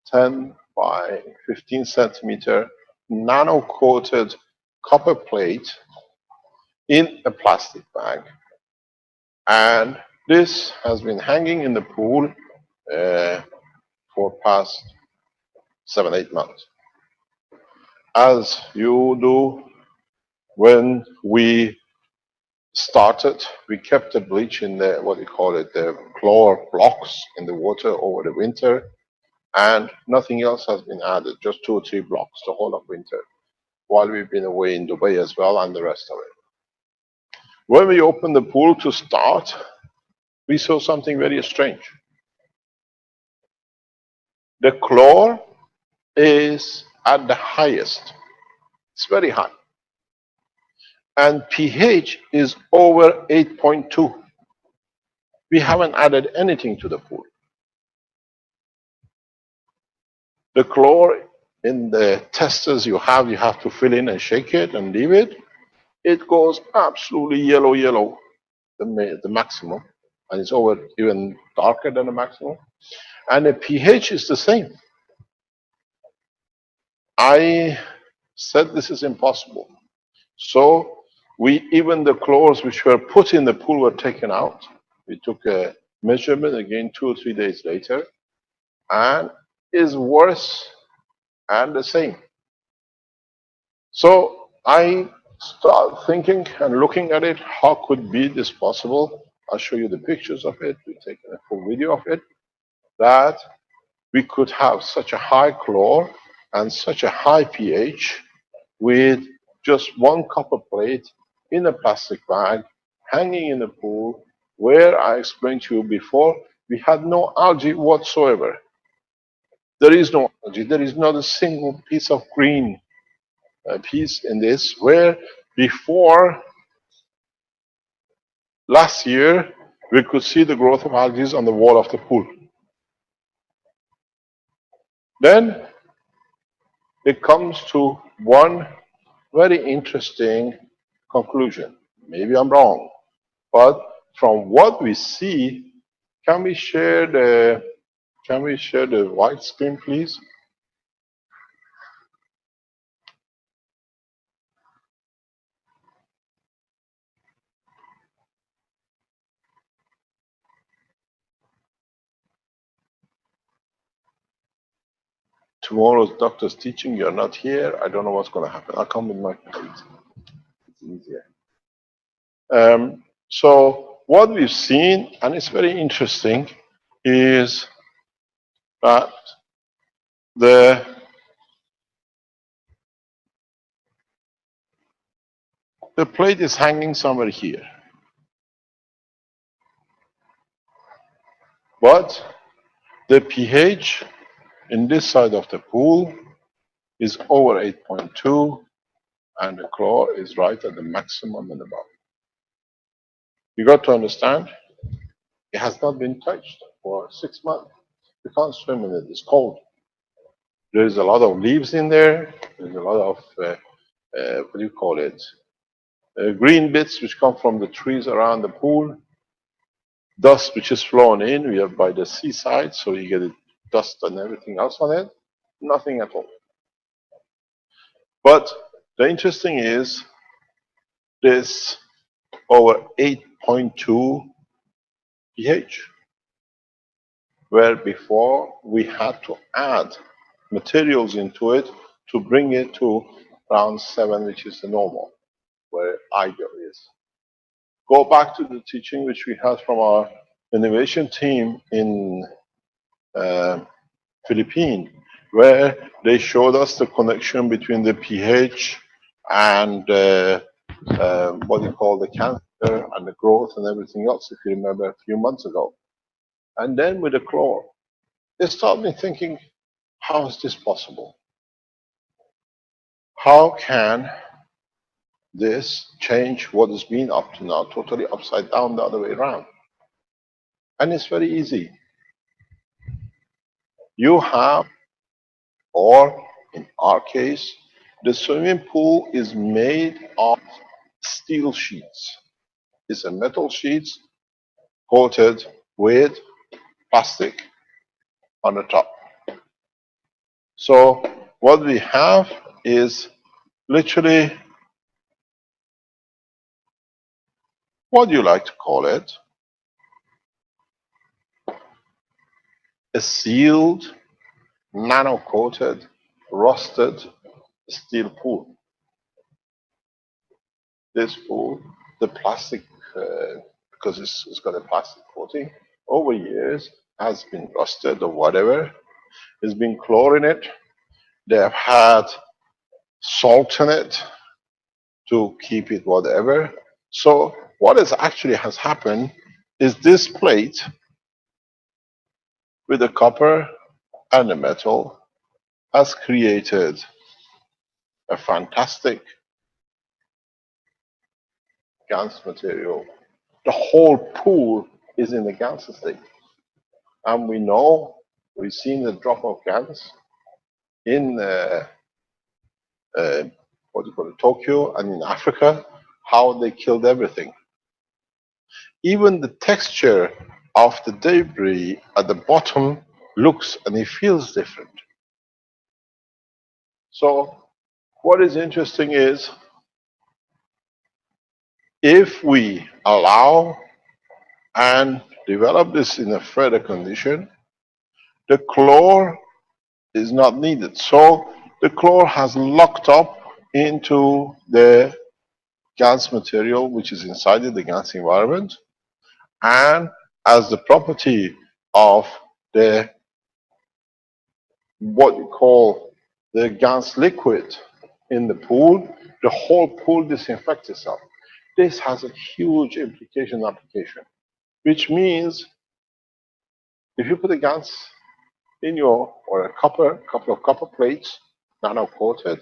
10 by 15 centimeter nano-coated copper plate in a plastic bag. And this has been hanging in the pool for past 7-8 months. As you do, when we started, we kept the bleach in the, what we call it, the chlor blocks in the water over the winter, and nothing else has been added, just 2 or 3 blocks the whole of winter, while we've been away in Dubai as well and the rest of it. When we opened the pool to start, we saw something very strange. The chlor is at the highest. It's very high. And pH is over 8.2. We haven't added anything to the pool. The chlor in the testers you have to fill in and shake it and leave it. It goes absolutely yellow, the maximum, and it's over even darker than the maximum. And the pH is the same. I said this is impossible. So even the chlors which were put in the pool were taken out. We took a measurement again 2 or 3 days later, and is worse and the same. So I start thinking and looking at it, how could be this possible? I'll show you the pictures of it. We've taken a full video of it, that we could have such a high chlor and such a high pH with just one copper plate in a plastic bag hanging in the pool, where I explained to you before, we had no algae whatsoever. There is no algae. There is not a single piece of green piece in this, where before last year, we could see the growth of algae on the wall of the pool. Then it comes to one very interesting conclusion. Maybe I'm wrong, but from what we see, can we share the white screen, please? Tomorrow's doctor's teaching. You're not here. I don't know what's going to happen. I'll come with my colleagues. It's easier. So what we've seen, and it's very interesting, is that the plate is hanging somewhere here. But the pH in this side of the pool is over 8.2, and the chlor is right at the maximum and above. You got to understand, it has not been touched for 6 months. You can't swim in it, it's cold. There's a lot of leaves in there, there's a lot of, what do you call it, green bits which come from the trees around the pool, dust which is flown in. We are by the seaside, so you get dust and everything else on it. Nothing at all. But the interesting is this over 8.2 pH, where before we had to add materials into it to bring it to around 7, which is the normal, where ideal is. Go back to the teaching which we had from our innovation team in Philippines, where they showed us the connection between the pH and what you call the cancer and the growth and everything else, if you remember a few months ago. And then with the chlor, it started me thinking, how is this possible? How can this change what has been up to now totally upside down the other way around? And it's very easy. You have, or in our case, the swimming pool is made of steel sheets. It's a metal sheets coated with plastic on the top. So what we have is literally, what do you like to call it? A sealed, nano-coated, rusted steel pool. This pool, the plastic, because it's got a plastic coating, over years has been rusted or whatever. There's been chlor in it. They have had salt in it to keep it whatever. So what has happened is this plate with the copper and the metal has created a fantastic GaNs material. The whole pool is in the GaNs state. And we know, we've seen the drop of GaNs in Tokyo and in Africa, how they killed everything. Even the texture of the debris at the bottom looks and it feels different. So what is interesting is, if we allow and develop this in a further condition, the chlor is not needed. So the chlor has locked up into the GaNs material, which is inside the GaNs environment, and as the property of the what you call the GaNs liquid in the pool, the whole pool disinfects itself. This has a huge implication application, which means If you put a GANs in your, or a couple of copper plates, nano coated,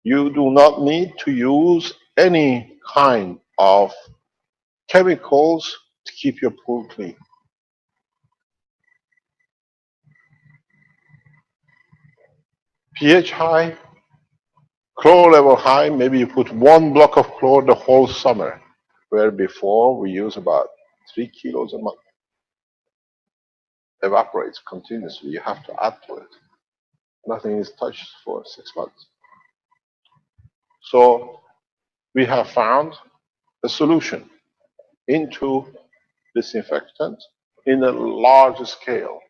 you do not need to use any kind of chemicals to keep your pool clean. pH high, chlor level high, maybe you put 1 block of chlor the whole summer, where before we use about 3 kilos a month. Evaporates continuously, you have to add to it. Nothing is touched for 6 months. So we have found a solution into disinfectant in a large scale.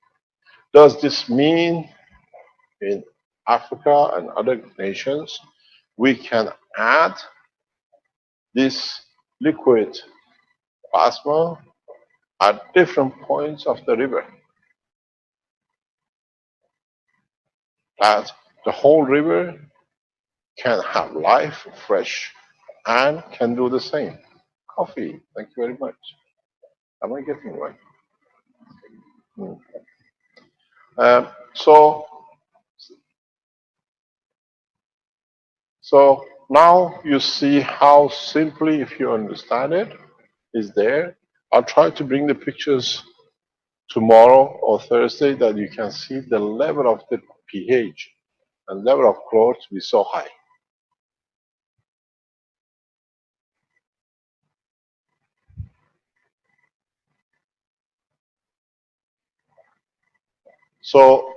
Does this mean in Africa and other nations we can add this liquid plasma at different points of the river? That the whole river can have life, fresh, and can do the same. Coffee, thank you very much. Am I getting it right? So now you see how simply, if you understand it, is there. I'll try to bring the pictures tomorrow or Thursday that you can see the level of the pH and level of chlor to be so high. So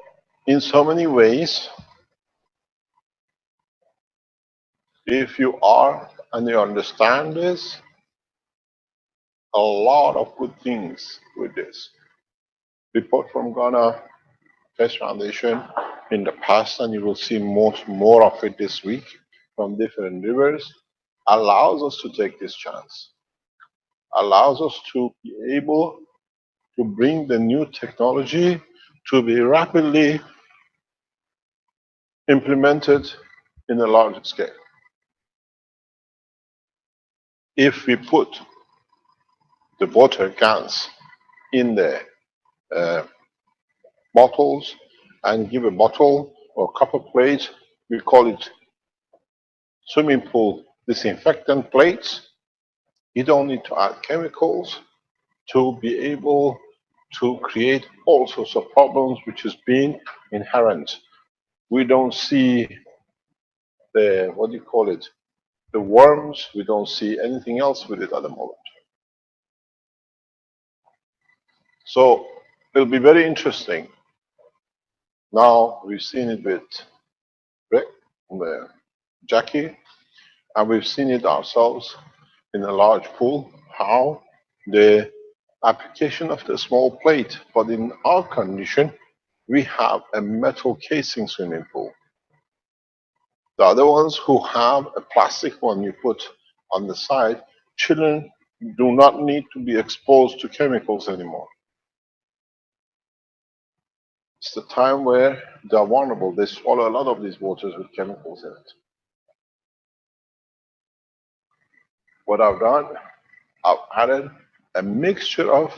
in so many ways, if you are and you understand this, a lot of good things with this. Report from Ghana Test Foundation in the past, and you will see more of it this week from different rivers, allows us to take this chance, allows us to be able to bring the new technology to be rapidly implemented in a large scale. If we put the water cans in the bottles and give a bottle or copper plate, we call it swimming pool disinfectant plates. You don't need to add chemicals to be able to create all sorts of problems which has been inherent. We don't see the, what do you call it, the worms, we don't see anything else with it at the moment. So it'll be very interesting. Now we've seen it with Rick, Jackie, and we've seen it ourselves in a large pool, how the application of the small plate, but in our condition, we have a metal casing swimming pool. The other ones who have a plastic one you put on the side, children do not need to be exposed to chemicals anymore. It's the time where they're vulnerable. They swallow a lot of these waters with chemicals in it. What I've done, I've added a mixture of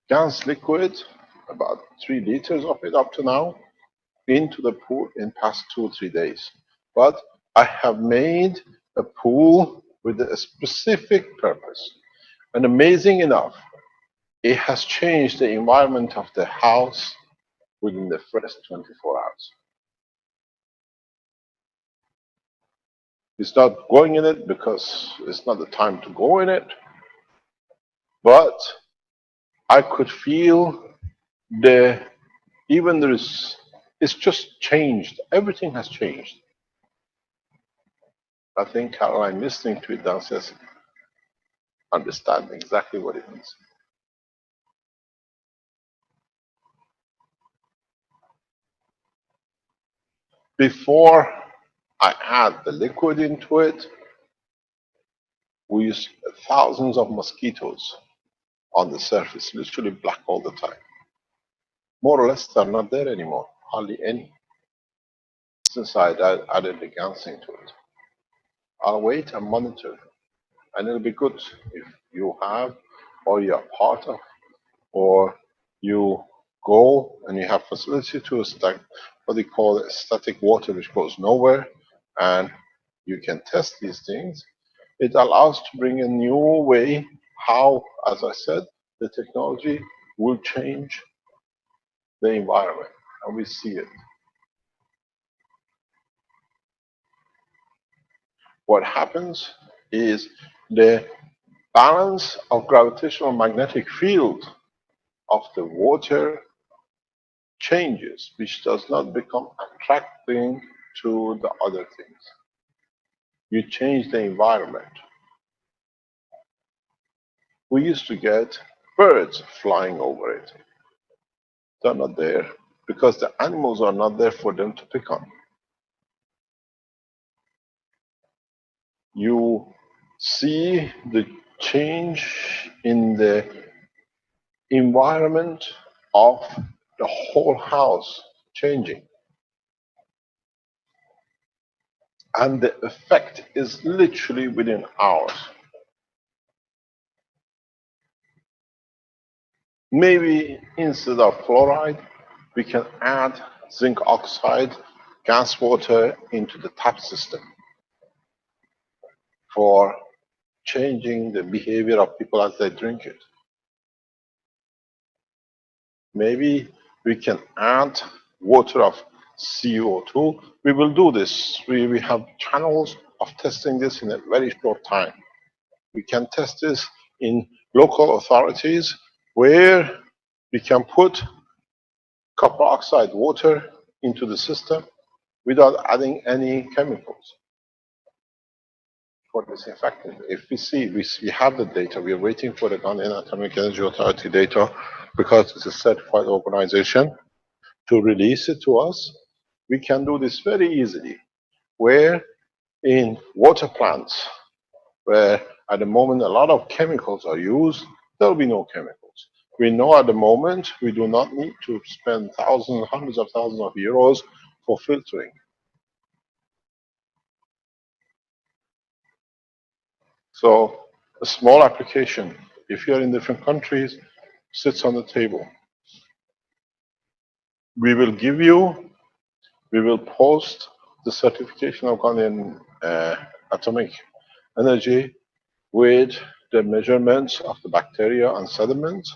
GANs liquid, about 3 liters of it up to now, into the pool in past 2 or 3 days. But I have made a pool with a specific purpose. And amazing enough, it has changed the environment of the house within the first 24 hours. It's not going in it because it's not the time to go in it, but I could feel it's just changed. Everything has changed. I think Caroline listening to it downstairs understand exactly what it means. Before I add the liquid into it, we use thousands of mosquitoes on the surface, literally black all the time. More or less, they're not there anymore, hardly any. Since I added the GANs into it, I'll wait and monitor, and it'll be good if you have, or you're part of, or you go and you have facility to stack what they call static water, which goes nowhere, and you can test these things. It allows to bring a new way how, as I said, the technology will change the environment, and we see it. What happens is the balance of gravitational magnetic field of the water changes, which does not become attracting to the other things. You change the environment. We used to get birds flying over it. They're not there because the animals are not there for them to pick on. You see the change in the environment of the whole house changing. And the effect is literally within hours. Maybe instead of fluoride, we can add zinc oxide, gas water into the tap system for changing the behavior of people as they drink it. Maybe we can add water of CO2. We will do this. We have channels of testing this in a very short time. We can test this in local authorities where we can put copper oxide water into the system without adding any chemicals for disinfectant. If we see, we have the data, we are waiting for the Ghanaian Atomic Energy Authority data because it's a certified organization to release it to us. We can do this very easily, where in water plants, where at the moment a lot of chemicals are used, there will be no chemicals. We know at the moment we do not need to spend thousands, hundreds of thousands of euros for filtering. So a small application, if you're in different countries, sits on the table. We will give you, we will post the certification of Ghanaian atomic energy with the measurements of the bacteria and sediments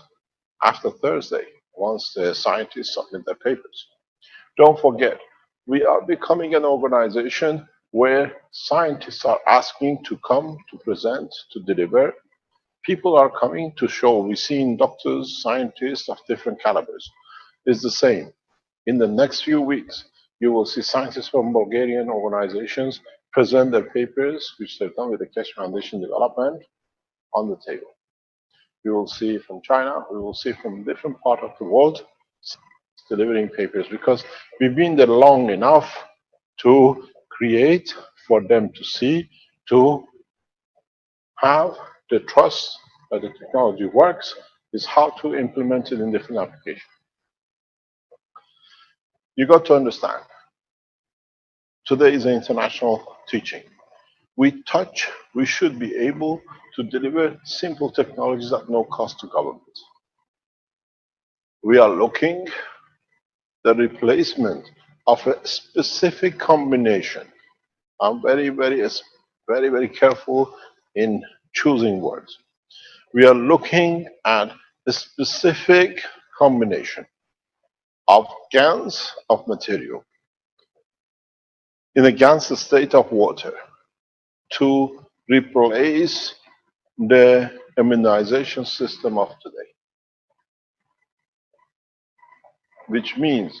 after Thursday, once the scientists submit their papers. Don't forget, we are becoming an organization where scientists are asking to come, to present, to deliver. People are coming to show. We've seen doctors, scientists of different calibers. It's the same. In the next few weeks, you will see scientists from Bulgarian organizations present their papers, which they've done with the Keshe Foundation development, on the table. We will see from China, we will see from different parts of the world delivering papers, because we've been there long enough to create for them to see, to have the trust that the technology works, is how to implement it in different applications. You got to understand, today is an international teaching. We should be able to deliver simple technologies at no cost to government. We are looking the replacement of a specific combination. I'm very careful in choosing words. We are looking at a specific combination of GANs of material in a GANs state of water to replace the immunization system of today. Which means,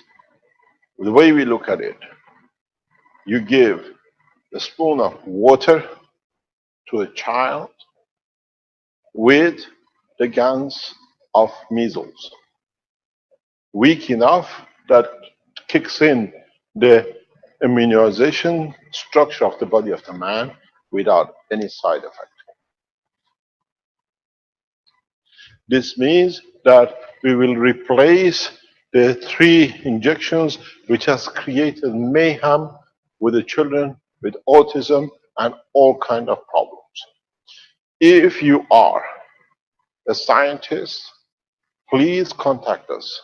the way we look at it, you give a spoon of water to a child with the GANs of measles, weak enough that kicks in the immunization structure of the body of the man without any side effect. This means that we will replace the 3 injections which has created mayhem with the children with autism and all kinds of problems. If you are a scientist, please contact us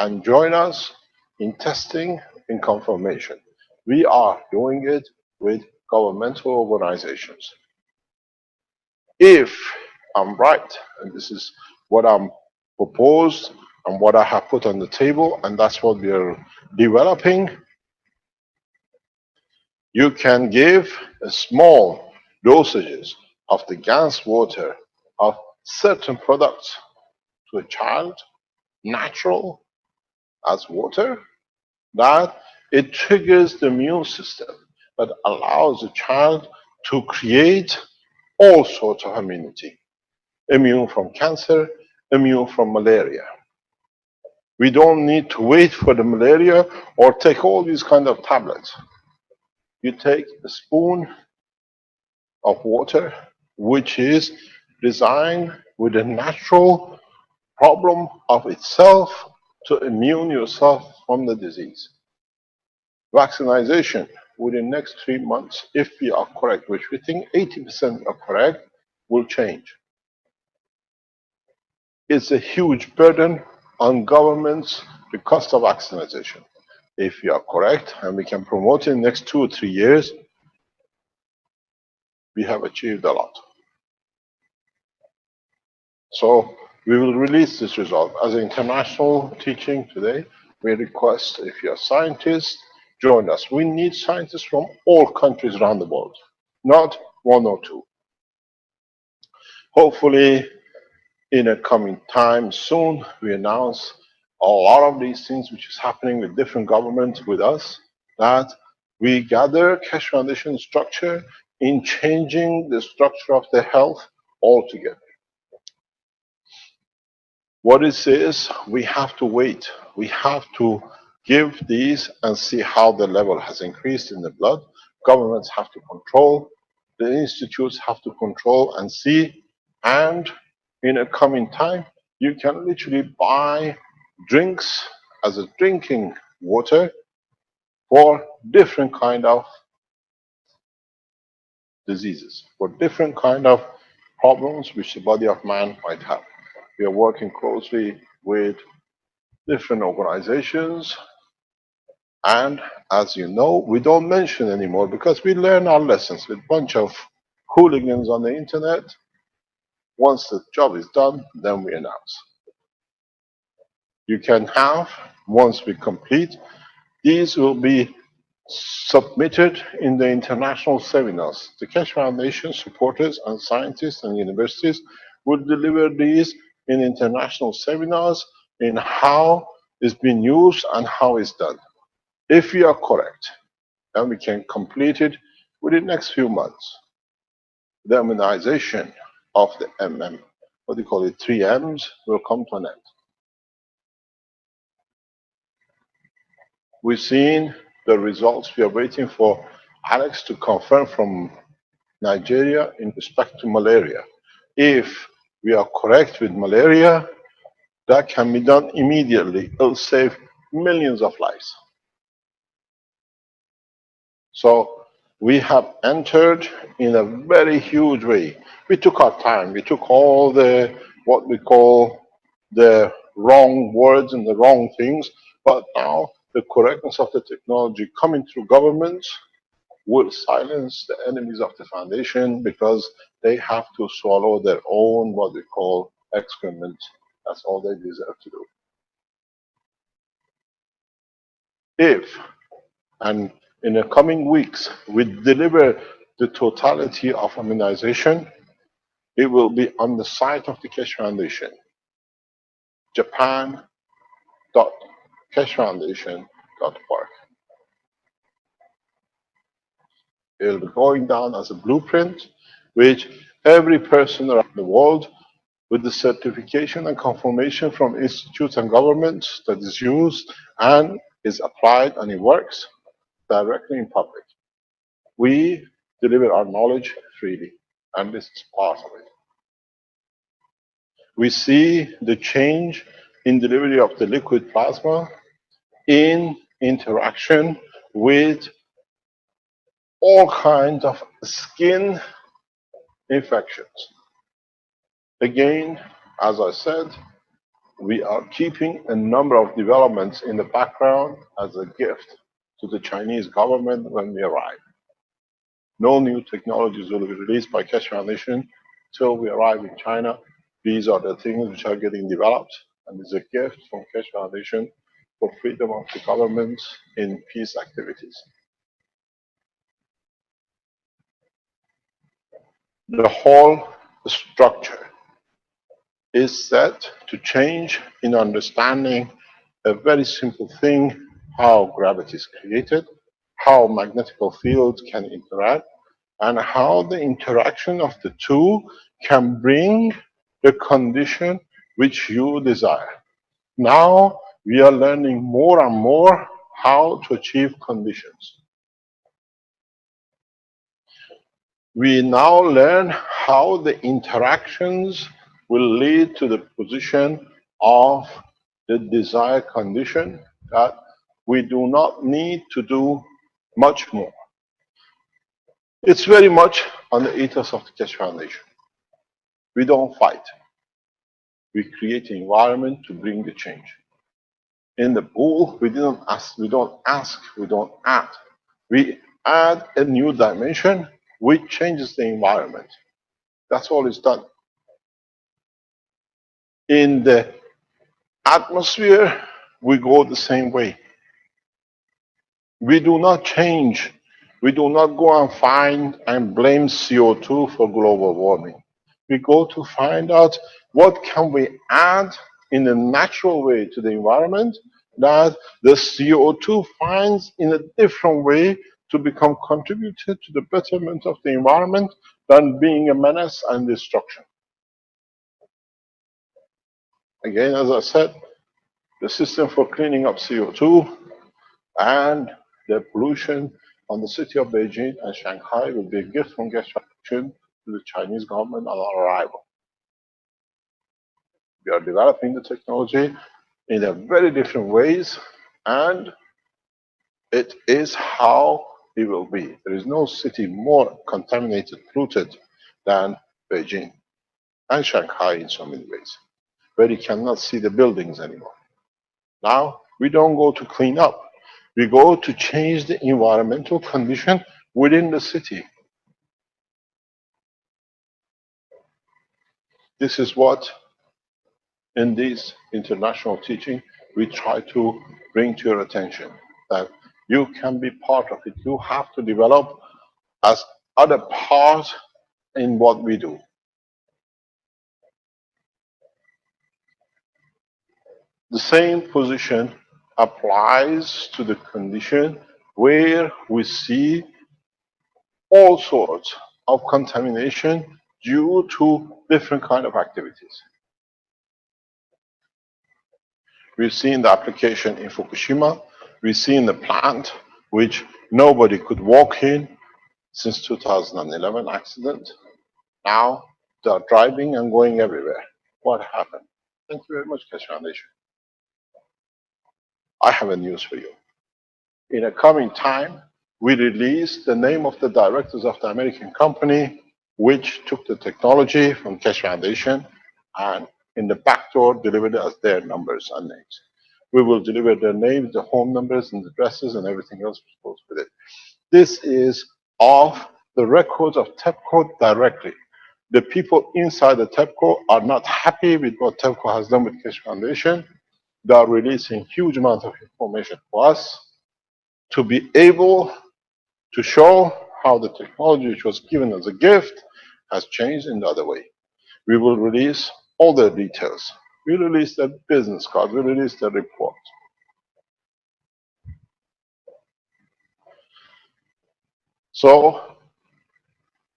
and join us in testing and confirmation. We are doing it with governmental organizations. If I'm right, and this is what I'm proposed and what I have put on the table, and that's what we are developing, you can give a small dosages of the gas water of certain products to a child, natural as water, that it triggers the immune system that allows the child to create all sorts of immunity. Immune from cancer, immune from malaria. We don't need to wait for the malaria or take all these kind of tablets. You take a spoon of water, which is designed with a natural problem of itself to immune yourself from the disease. Vaccination within the next 3 months, if we are correct, which we think 80% are correct, will change. It's a huge burden on governments, the cost of vaccination. If we are correct and we can promote it in the next 2 or 3 years, we have achieved a lot. So we will release this result. As an international teaching today, we request if you're scientists, join us. We need scientists from all countries around the world, not 1 or 2. Hopefully, in a coming time soon, we announce a lot of these things which is happening with different governments with us, that we gather Keshe Foundation structure in changing the structure of the health altogether. What it says, we have to wait. We have to give these and see how the level has increased in the blood. Governments have to control. The institutes have to control and see. And in a coming time, you can literally buy drinks as a drinking water for different kind of diseases, for different kind of problems which the body of man might have. We are working closely with different organizations, and as you know, we don't mention anymore because we learn our lessons with a bunch of hooligans on the internet. Once the job is done, then we announce. You can have, once we complete, these will be submitted in the international seminars. The Keshe Foundation supporters and scientists and universities will deliver these in international seminars in how it's been used and how it's done. If we are correct, then we can complete it within the next few months. The immunization of the what do you call it, 3 M's, will come to an end. We've seen the results. We are waiting for Alex to confirm from Nigeria in respect to malaria. If we are correct with malaria, that can be done immediately. It will save millions of lives. So we have entered in a very huge way. We took our time. We took all the, what we call the wrong words and the wrong things, but now the correctness of the technology coming through governments will silence the enemies of the foundation because they have to swallow their own, what we call, excrement. That's all they deserve to do. If, and in the coming weeks, we deliver the totality of immunization, it will be on the site of the Keshe Foundation, japan.keshefoundation.org. It will be going down as a blueprint, which every person around the world with the certification and confirmation from institutes and governments that is used and is applied and it works directly in public. We deliver our knowledge freely, and this is part of it. We see the change in delivery of the liquid plasma in interaction with all kinds of skin infections. Again, as I said, we are keeping a number of developments in the background as a gift to the Chinese government when we arrive. No new technologies will be released by Keshe Foundation till we arrive in China. These are the things which are getting developed, and it's a gift from Keshe Foundation for freedom of the government in peace activities. The whole structure is set to change in understanding a very simple thing, how gravity is created, how magnetical fields can interact, and how the interaction of the two can bring the condition which you desire. Now we are learning more and more how to achieve conditions. We now learn how the interactions will lead to the position of the desired condition, that we do not need to do much more. It's very much on the ethos of the Keshe Foundation. We don't fight. We create an environment to bring the change. In the pool, we don't ask, we don't add. We add a new dimension which changes the environment. That's all it's done. In the atmosphere, we go the same way. We do not change. We do not go and find and blame CO2 for global warming. We go to find out what can we add in a natural way to the environment that the CO2 finds in a different way to become contributed to the betterment of the environment than being a menace and destruction. Again, as I said, the system for cleaning up CO2 and the pollution on the city of Beijing and Shanghai will be a gift from Keshe Foundation to the Chinese government on our arrival. We are developing the technology in a very different ways, and it is how it will be. There is no city more contaminated, polluted than Beijing and Shanghai in so many ways, where you cannot see the buildings anymore. Now, we don't go to clean up. We go to change the environmental condition within the city. This is what, in this international teaching, we try to bring to your attention, that you can be part of it. You have to develop as other parts in what we do. The same position applies to the condition where we see all sorts of contamination due to different kind of activities. We've seen the application in Fukushima. We've seen the plant which nobody could walk in since 2011 accident. Now they are driving and going everywhere. What happened? Thank you very much, Keshe Foundation. I have a news for you. In a coming time, we release the name of the directors of the American company which took the technology from Keshe Foundation and in the back door delivered it as their numbers and names. We will deliver their names, the home numbers and the addresses and everything else which goes with it. This is of the records of TEPCO directly. The people inside the TEPCO are not happy with what TEPCO has done with Keshe Foundation. They are releasing huge amounts of information to us to be able to show how the technology which was given as a gift has changed in the other way. We will release all the details. We release the business card, we release the report. So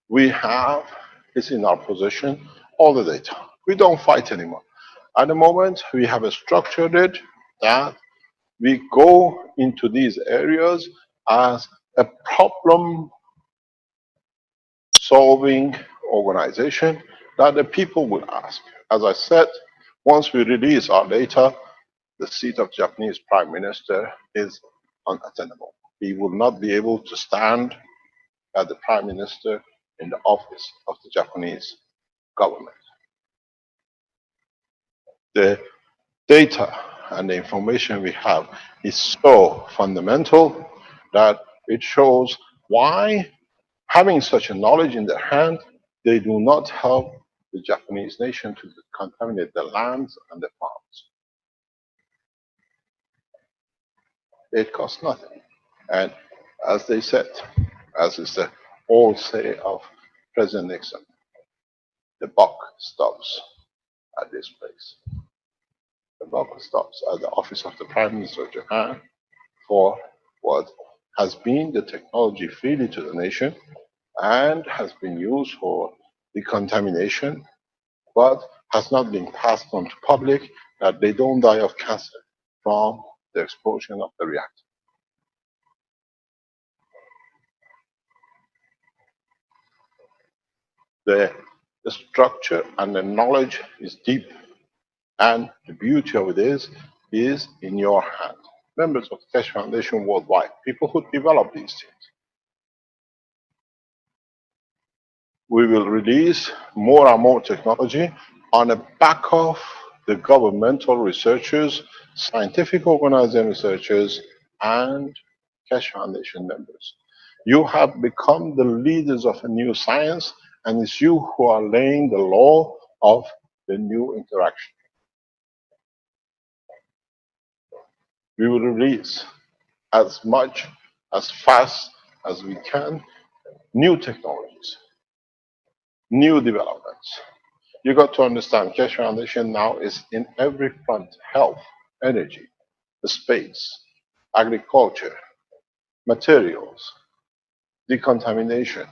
we have, it's in our possession, all the data. We don't fight anymore. At the moment, we have structured it that we go into these areas as a problem solving organization that the people will ask. As I said, once we release our data, the seat of Japanese Prime Minister is unattainable. He will not be able to stand as the Prime Minister in the office of the Japanese government. The data and the information we have is so fundamental that it shows why, having such a knowledge in their hand, they do not help the Japanese nation to contaminate the lands and the farms. It costs nothing. And as they said, as is the old say of President Nixon, the buck stops at this place. The buck stops at the office of the Prime Minister of Japan for what has been the technology freely to the nation and has been used for decontamination, but has not been passed on to public that they don't die of cancer from the explosion of the reactor. The structure and the knowledge is deep, and the beauty of it is in your hand. Members of the Keshe Foundation worldwide, people who develop these things. We will release more and more technology on the back of the governmental researchers, scientific organizing researchers, and Keshe Foundation members. You have become the leaders of a new science, and it's you who are laying the law of the new interaction. We will release as much, as fast as we can, new technologies, new developments. You got to understand, Keshe Foundation now is in every front: health, energy, space, agriculture, materials, decontamination.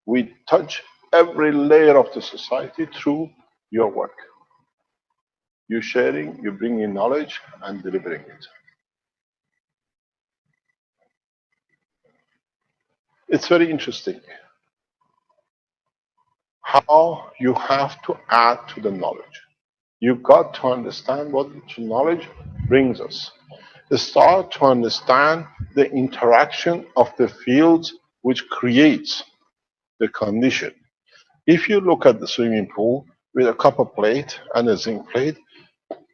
We touch every layer of the society through your work. You're sharing, you're bringing knowledge and delivering it. It's very interesting how you have to add to the knowledge. You've got to understand what knowledge brings us. Start to understand the interaction of the fields which creates the condition. If you look at the swimming pool with a copper plate and a zinc plate,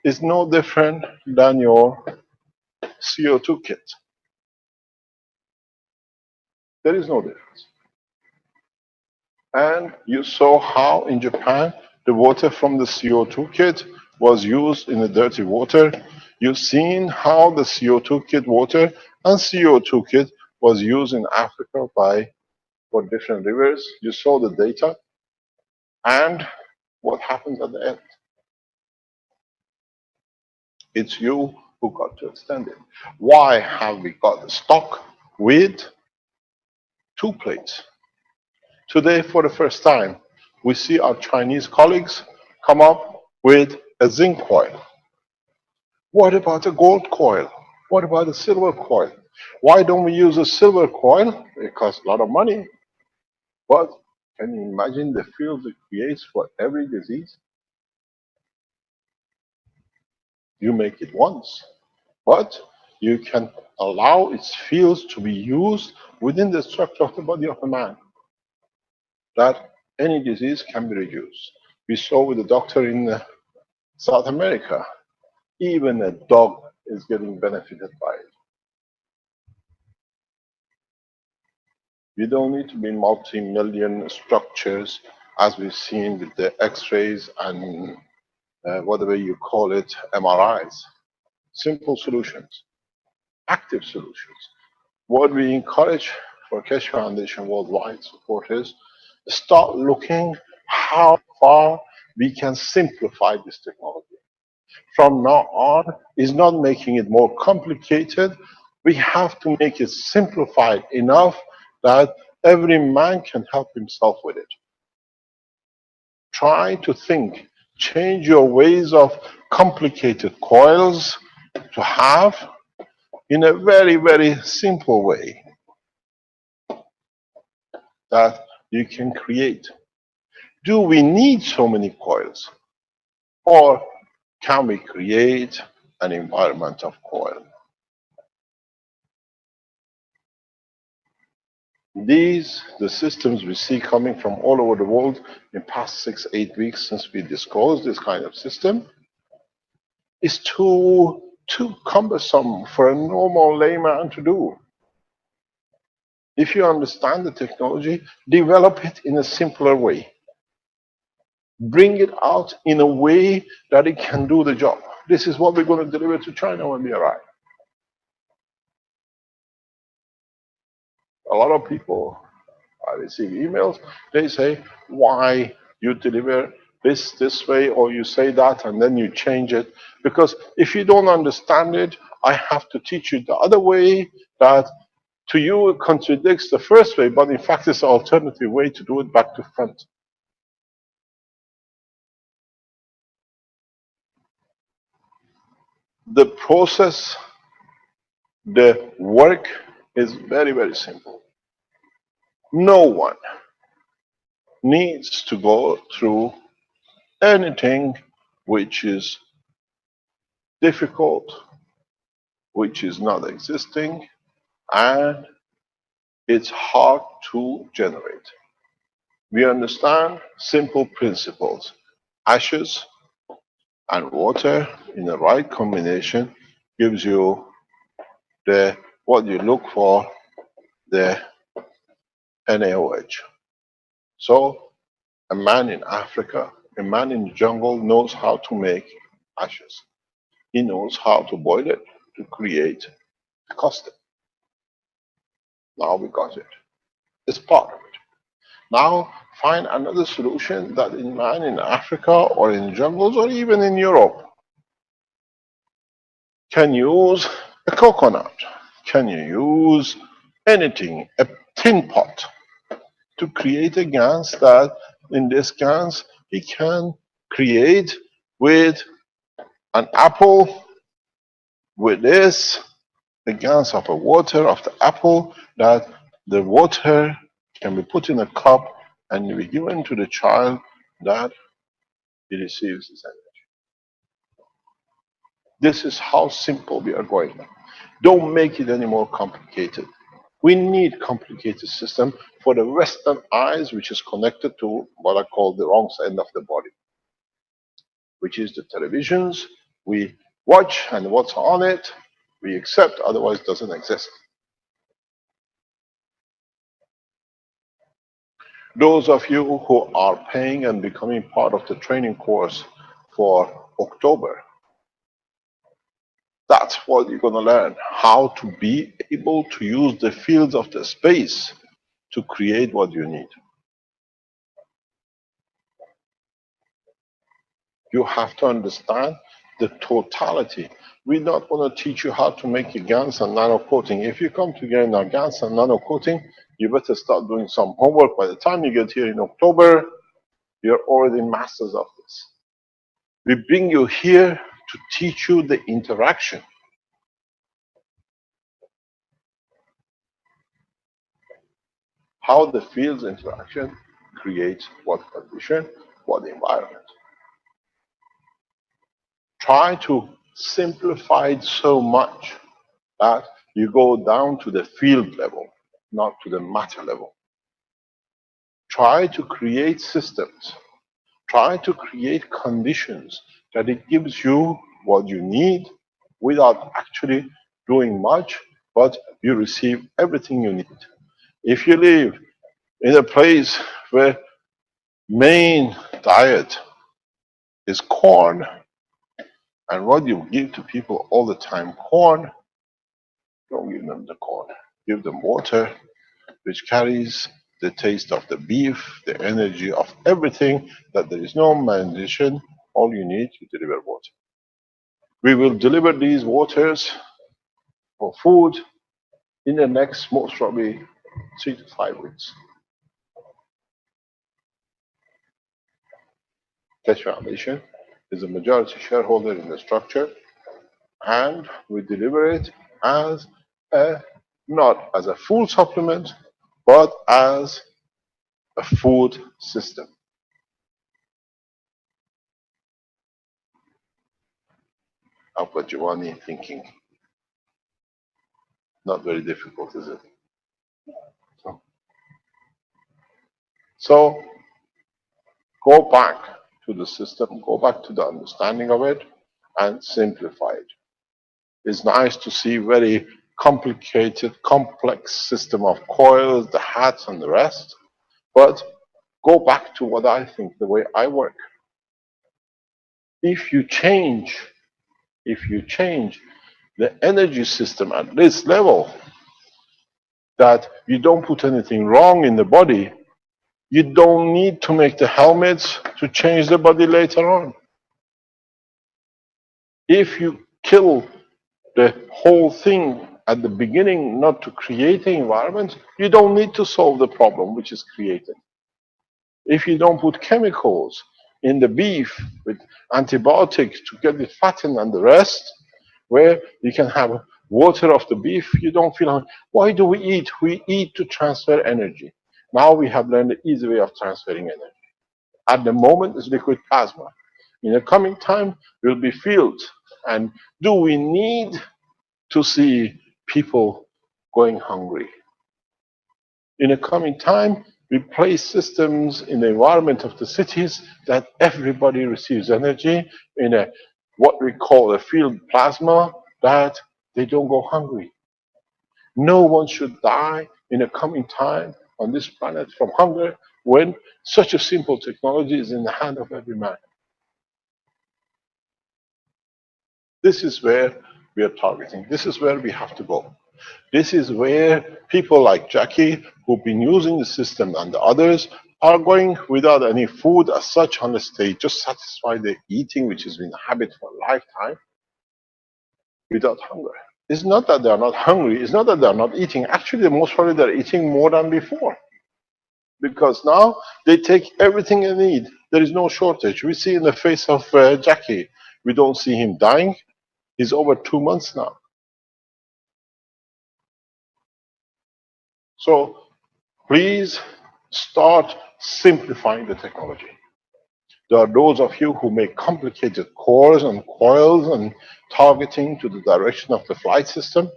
it's no different than your CO2 kit. There is no difference. And you saw how in Japan the water from the CO2 kit was used in the dirty water. You've seen how the CO2 kit water and CO2 kit was used in Africa for different rivers. You saw the data and what happens at the end. It's you who got to extend it. Why have we got stuck with two plates? Today, for the first time, we see our Chinese colleagues come up with a zinc coil. What about a gold coil? What about a silver coil? Why don't we use a silver coil? It costs a lot of money. But can you imagine the fields it creates for every disease? You make it once, but you can allow its fields to be used within the structure of the body of a man, that any disease can be reduced. We saw with the doctor in South America, even a dog is getting benefited by it. You don't need to be multi-million structures as we've seen with the X-rays and whatever you call it, MRIs. Simple solutions, active solutions. What we encourage for Keshe Foundation worldwide supporters, start looking how far we can simplify this technology. From now on, is not making it more complicated. We have to make it simplified enough that every man can help himself with it. Try to think, change your ways of complicated coils to have in a very, very simple way that you can create. Do we need so many coils? Or can we create an environment of coil? These, the systems we see coming from all over the world in past 6-8 weeks since we disclosed this kind of system, is too cumbersome for a normal layman to do. If you understand the technology, develop it in a simpler way. Bring it out in a way that it can do the job. This is what we're going to deliver to China when we arrive. A lot of people, I receive emails, they say, why you deliver this way, or you say that and then you change it. Because if you don't understand it, I have to teach you the other way that to you it contradicts the first way, but in fact it's an alternative way to do it back to front. The process, the work is very, very simple. No one needs to go through anything which is difficult, which is not existing, and it's hard to generate. We understand simple principles. Ashes and water in the right combination gives you what you look for, the NaOH. So a man in Africa, a man in the jungle knows how to make ashes. He knows how to boil it to create the custard. Now we got it. It's part of it. Now find another solution that in man in Africa or in jungles or even in Europe can use a coconut. Can you use anything, a tin pot, to create a gas that in this gas he can create with an apple, with this, the gas of the water of the apple, that the water can be put in a cup and be given to the child that he receives his energy. This is how simple we are going. Don't make it any more complicated. We need complicated system for the Western eyes, which is connected to what I call the wrong end of the body, which is the televisions. We watch and what's on it, we accept, otherwise it doesn't exist. Those of you who are paying and becoming part of the training course for October, that's what you're going to learn, how to be able to use the fields of the space to create what you need. You have to understand the totality. We're not going to teach you how to make a GANs and nano coating. If you come to gain a GANs and nano coating, you better start doing some homework. By the time you get here in October, you're already masters of this. We bring you here to teach you the interaction. How the fields interaction creates what condition, what environment. Try to simplify it so much that you go down to the field level, not to the matter level. Try to create systems. Try to create conditions that it gives you what you need without actually doing much, but you receive everything you need. If you live in a place where main diet is corn, and what you give to people all the time, corn, don't give them the corn. Give them water, which carries the taste of the beef, the energy of everything, that there is no malnutrition. All you need to deliver water. We will deliver these waters for food in the next, most probably, 3 to 5 weeks. Keshe Foundation is a majority shareholder in the structure, and we deliver it as not as a food supplement, but as a food system. I've got Giovanni thinking. Not very difficult, is it? So go back to the system, go back to the understanding of it, and simplify it. It's nice to see very complicated, complex system of coils, the hats and the rest, but go back to what I think, the way I work. If you change the energy system at this level, that you don't put anything wrong in the body, you don't need to make the helmets to change the body later on. If you kill the whole thing at the beginning, not to create the environment, you don't need to solve the problem which is created. If you don't put chemicals in the beef with antibiotics to get it fattened and the rest, where you can have water of the beef, you don't feel hungry. Why do we eat? We eat to transfer energy. Now we have learned the easy way of transferring energy. At the moment, it's liquid plasma. In the coming time, will be fields. And do we need to see people going hungry? In the coming time, we place systems in the environment of the cities that everybody receives energy in a what we call a field plasma, that they don't go hungry. No one should die in the coming time on this planet from hunger when such a simple technology is in the hand of every man. This is where we are targeting. This is where we have to go. This is where people like Jackie, who've been using the system, and the others are going without any food as such unless they just satisfy their eating, which has been a habit for a lifetime, without hunger. It's not that they are not hungry. It's not that they are not eating. Actually, most probably they're eating more than before. Because now they take everything they need. There is no shortage. We see in the face of Jackie, we don't see him dying. He's over 2 months now. So please start simplifying the technology. There are those of you who make complicated cores and coils and targeting to the direction of the flight system.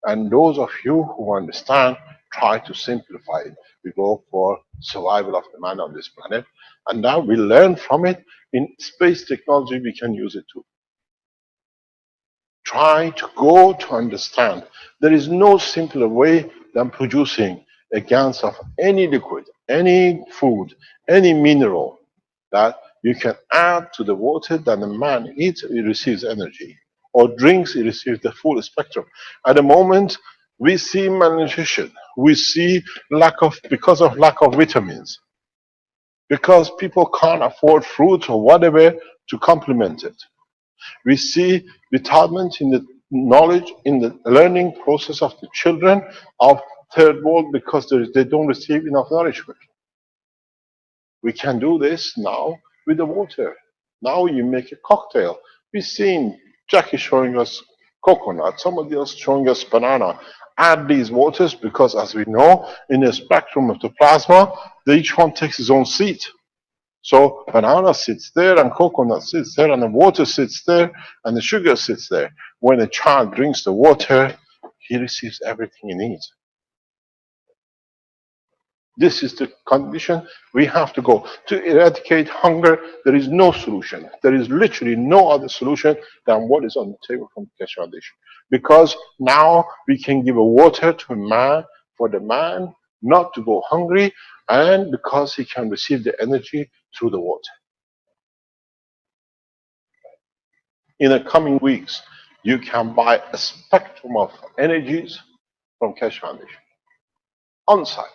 And those of you who understand, try to simplify it. We go for survival of the man on this planet. And now we learn from it. In space technology, we can use it too. Try to go to understand. There is no simpler way than producing a gas of any liquid, any food, any mineral that you can add to the water that the man eats, he receives energy. Or drinks, he receives the full spectrum. At the moment, we see malnutrition. We see because of lack of vitamins. Because people can't afford fruit or whatever to complement it. We see retardment in the knowledge, in the learning process of the children of third world because they don't receive enough nourishment. We can do this now with the water. Now you make a cocktail. We've seen Jackie showing us coconut, somebody else showing us banana. Add these waters because, as we know, in the spectrum of the plasma, each one takes its own seat. So banana sits there, and coconut sits there, and the water sits there, and the sugar sits there. When a child drinks the water, he receives everything he needs. This is the condition we have to go. To eradicate hunger, there is no solution. There is literally no other solution than what is on the table from the Keshe Foundation. Because now we can give a water to a man, for the man not to go hungry, and because he can receive the energy through the water. In the coming weeks, you can buy a spectrum of energies from Keshe Foundation on site.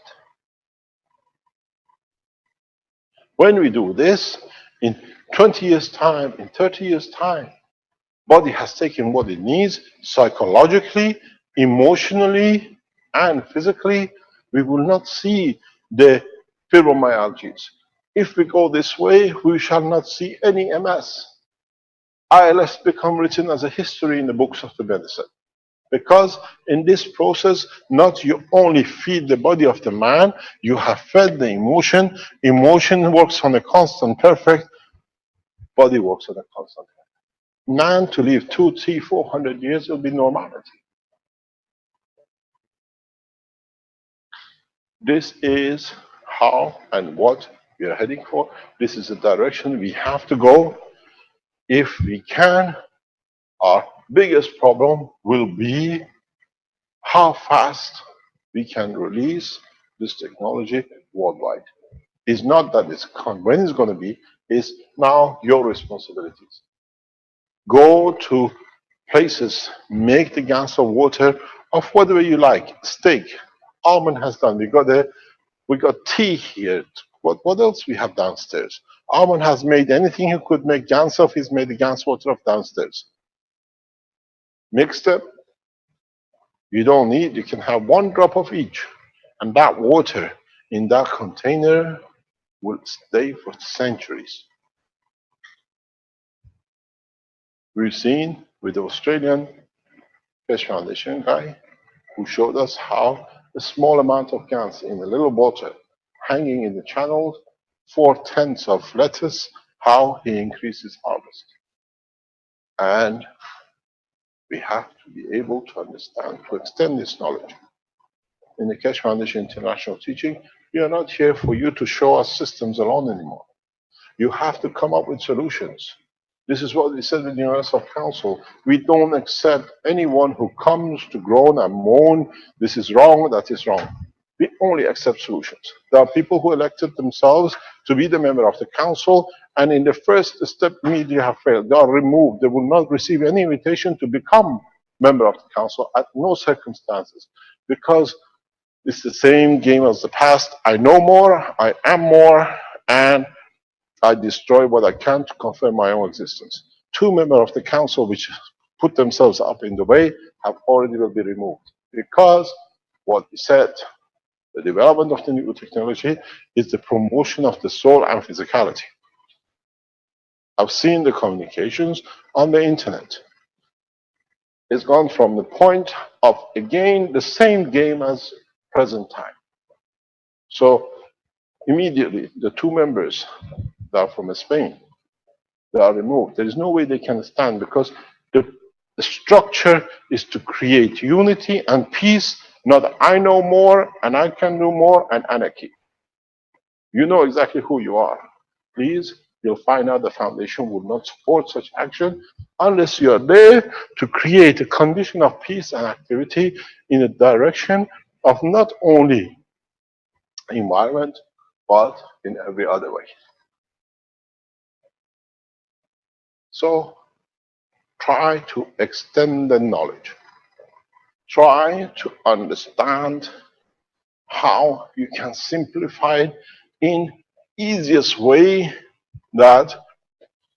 When we do this, in 20 years' time, in 30 years' time, body has taken what it needs psychologically, emotionally, and physically. We will not see the fibromyalgias. If we go this way, we shall not see any MS. ILS become written as a history in the books of the medicine. Because in this process, not you only feed the body of the man, you have fed the emotion. Emotion works on a constant perfect, body works on a constant perfect. Man to live 200, 300, 400 years will be normality. This is how and what we are heading for. This is the direction we have to go. If we can, our biggest problem will be how fast we can release this technology worldwide. It's not that when it's going to be, it's now your responsibilities. Go to places, make the gallons of water of whatever you like. Steak, Almond has done. We got tea here. What else we have downstairs? Almond has made anything he could make gallons of. He's made the gallons water of downstairs. Mixed up. You don't need. You can have one drop of each, and that water in that container will stay for centuries. We've seen with the Australian Fish Foundation guy who showed us how a small amount of gas in a little bottle hanging in the channel, 4/10 of lettuce, how he increases harvest. And we have to be able to understand, to extend this knowledge. In the Keshe Foundation International Teaching, we are not here for you to show us systems alone anymore. You have to come up with solutions. This is what we said in the Universal Council. We don't accept anyone who comes to groan and moan, this is wrong, that is wrong. We only accept solutions. There are people who elected themselves to be the member of the council, and in the first step immediately have failed. They are removed. They will not receive any invitation to become member of the council at no circumstances, because it's the same game as the past. I know more, I am more, and I destroy what I can to confirm my own existence. 2 members of the council which put themselves up in the way have already will be removed, because what we said, the development of the new technology is the promotion of the soul and physicality. I've seen the communications on the internet. It's gone from the point of, again, the same game as present time. So immediately, the 2 members that are from Spain, they are removed. There is no way they can stand, because the structure is to create unity and peace, not I know more and I can do more and anarchy. You know exactly who you are. Please, you'll find out the foundation will not support such action unless you are there to create a condition of peace and activity in a direction of not only environment, but in every other way. So try to extend the knowledge. Try to understand how you can simplify it in easiest way that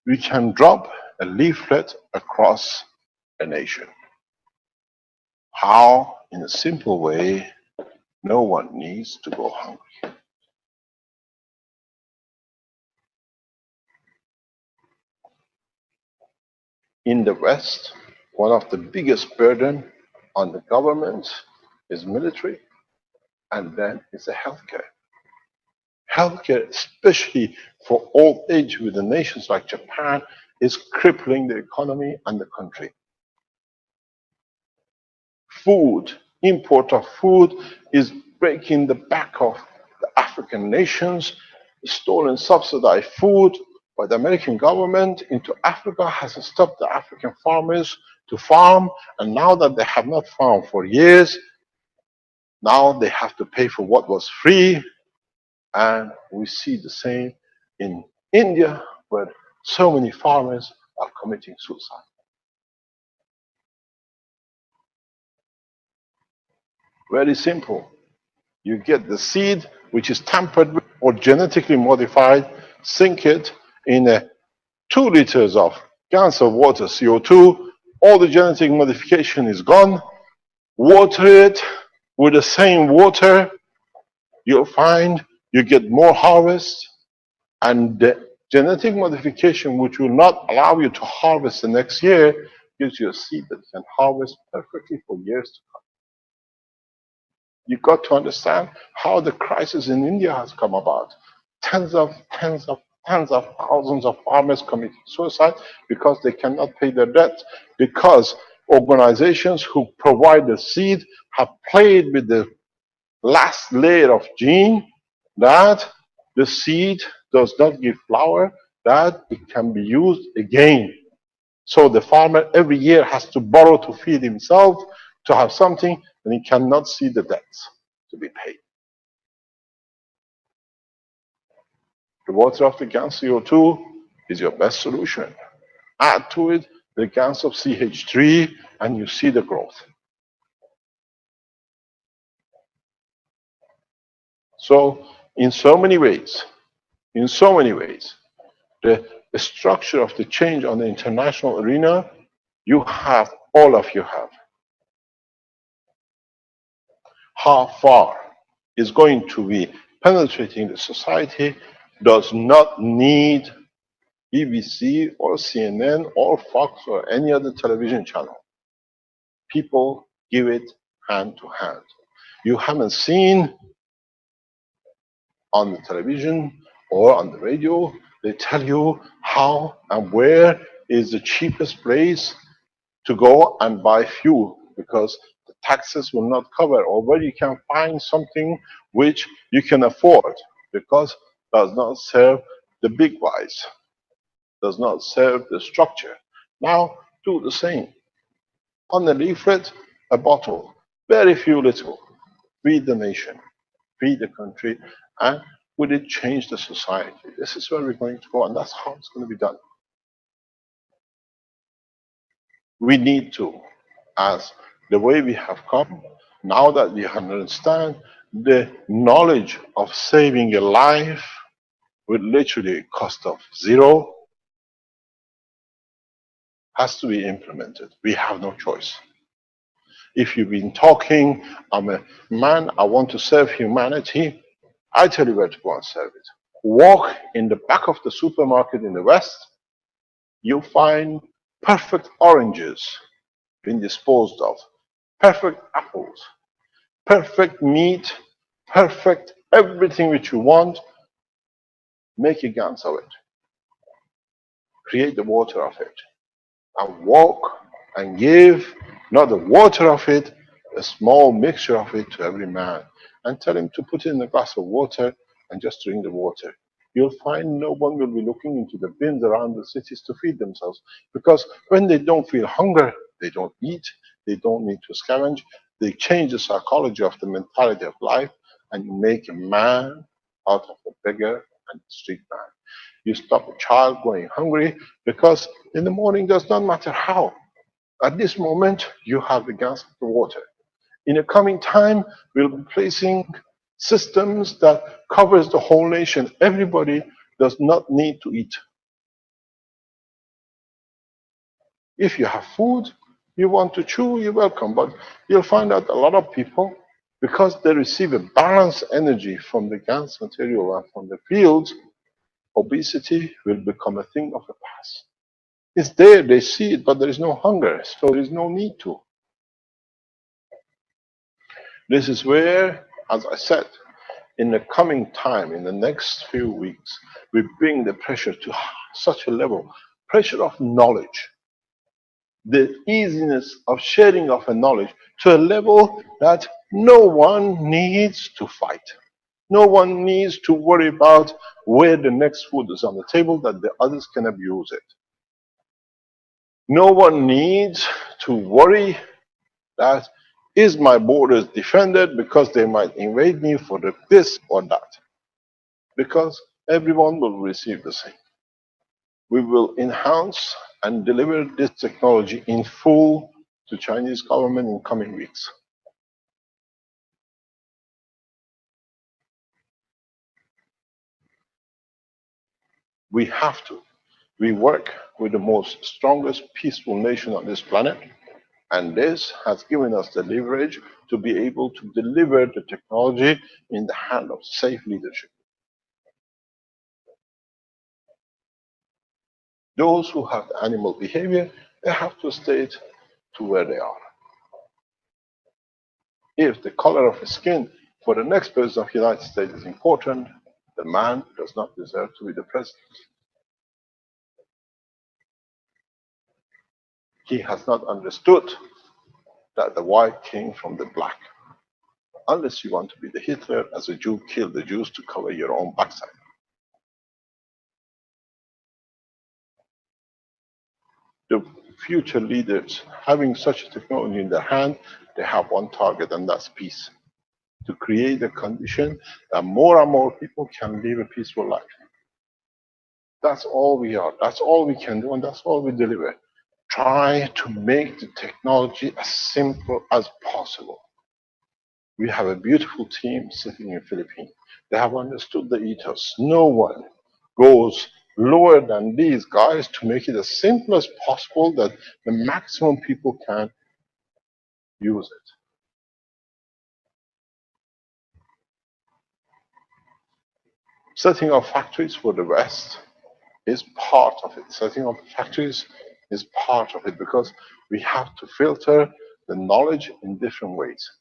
we can drop a leaflet across a nation. How, in a simple way, no one needs to go hungry. In the West, one of the biggest burden on the government is military, and then it's the healthcare. Healthcare, especially for old age with the nations like Japan, is crippling the economy and the country. Food, import of food is breaking the back of the African nations. Stolen subsidized food by the American government into Africa has stopped the African farmers to farm, and now that they have not farmed for years, now they have to pay for what was free. And we see the same in India, where so many farmers are committing suicide. Very simple. You get the seed which is tampered with or genetically modified, sink it in 2 liters of gallons of water, CO2, all the genetic modification is gone, water it with the same water, you'll find you get more harvest, and the genetic modification which will not allow you to harvest the next year gives you a seed that you can harvest perfectly for years to come. You've got to understand how the crisis in India has come about. Tens of thousands of farmers committing suicide because they cannot pay their debt, because organizations who provide the seed have played with the last layer of gene that the seed does not give flower, that it can be used again. So the farmer every year has to borrow to feed himself, to have something, and he cannot see the debts to be paid. The water of the GAN CO2 is your best solution. Add to it the GANs of CH3, and you see the growth. So in so many ways, the structure of the change on the international arena, all of you have. How far is going to be penetrating the society does not need BBC or CNN or Fox or any other television channel. People give it hand to hand. You haven't seen on the television or on the radio, they tell you how and where is the cheapest place to go and buy fuel, because the taxes will not cover, or where you can find something which you can afford, because it does not serve the big wise, does not serve the structure. Now do the same. On the leaflet, a bottle, very few little. Feed the nation, feed the country, and will it change the society? This is where we're going to go, and that's how it's going to be done. We need to, as the way we have come, now that we understand the knowledge of saving a life with literally a cost of zero, has to be implemented. We have no choice. If you've been talking, I'm a man, I want to serve humanity, I tell you where to go and serve it. Walk in the back of the supermarket in the West, you'll find perfect oranges being disposed of, perfect apples, perfect meat, perfect everything which you want. Make a gans of it. Create the water of it. And walk and give, not the water of it, a small mixture of it to every man. And tell him to put it in a glass of water and just drink the water. You'll find no one will be looking into the bins around the cities to feed themselves. Because when they don't feel hunger, they don't eat, they don't need to scavenge. They change the psychology of the mentality of life, and you make a man out of a beggar and a street man. You stop a child going hungry, because in the morning does not matter how. At this moment, you have the gas of the water. In a coming time, we'll be placing systems that covers the whole nation. Everybody does not need to eat. If you have food, you want to chew, you're welcome. But you'll find out a lot of people, because they receive a balanced energy from the gas material and from the fields, obesity will become a thing of the past. It's there, they see it, but there is no hunger, so there is no need to. This is where, as I said, in the coming time, in the next few weeks, we bring the pressure to such a level, pressure of knowledge, the easiness of sharing of a knowledge to a level that no one needs to fight. No one needs to worry about where the next food is on the table, that the others can abuse it. No one needs to worry that is my borders defended because they might invade me for this or that. Because everyone will receive the same. We will enhance and deliver this technology in full to Chinese government in coming weeks. We have to. We work with the most strongest peaceful nation on this planet, and this has given us the leverage to be able to deliver the technology in the hand of safe leadership. Those who have the animal behavior, they have to stay to where they are. If the color of the skin for the next president of the United States is important, the man does not deserve to be the president. He has not understood that the white came from the black. Unless you want to be the Hitler, as a Jew killed the Jews to cover your own backside. The future leaders, having such a technology in their hand, they have one target, and that's peace. To create a condition that more and more people can live a peaceful life. That's all we are. That's all we can do, and that's all we deliver. Try to make the technology as simple as possible. We have a beautiful team sitting in Philippines. They have understood the ethos. No one goes lower than these guys to make it as simple as possible that the maximum people can use it. Setting up factories for the West is part of it. Setting up factories is part of it because we have to filter the knowledge in different ways.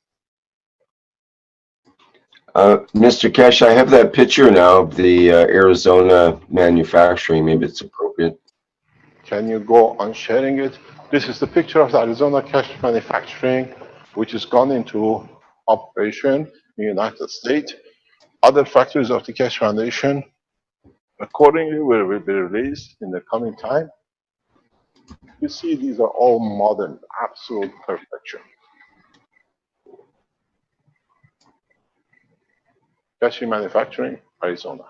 Mr. Kesh, I have that picture now of the Arizona manufacturing. Maybe it's appropriate. Can you go on sharing it? This is the picture of the Arizona cash manufacturing, which has gone into operation in the United States. Other factories of the Cash Foundation accordingly will be released in the coming time. You see, these are all modern, absolute perfection. Cashew manufacturing, Arizona.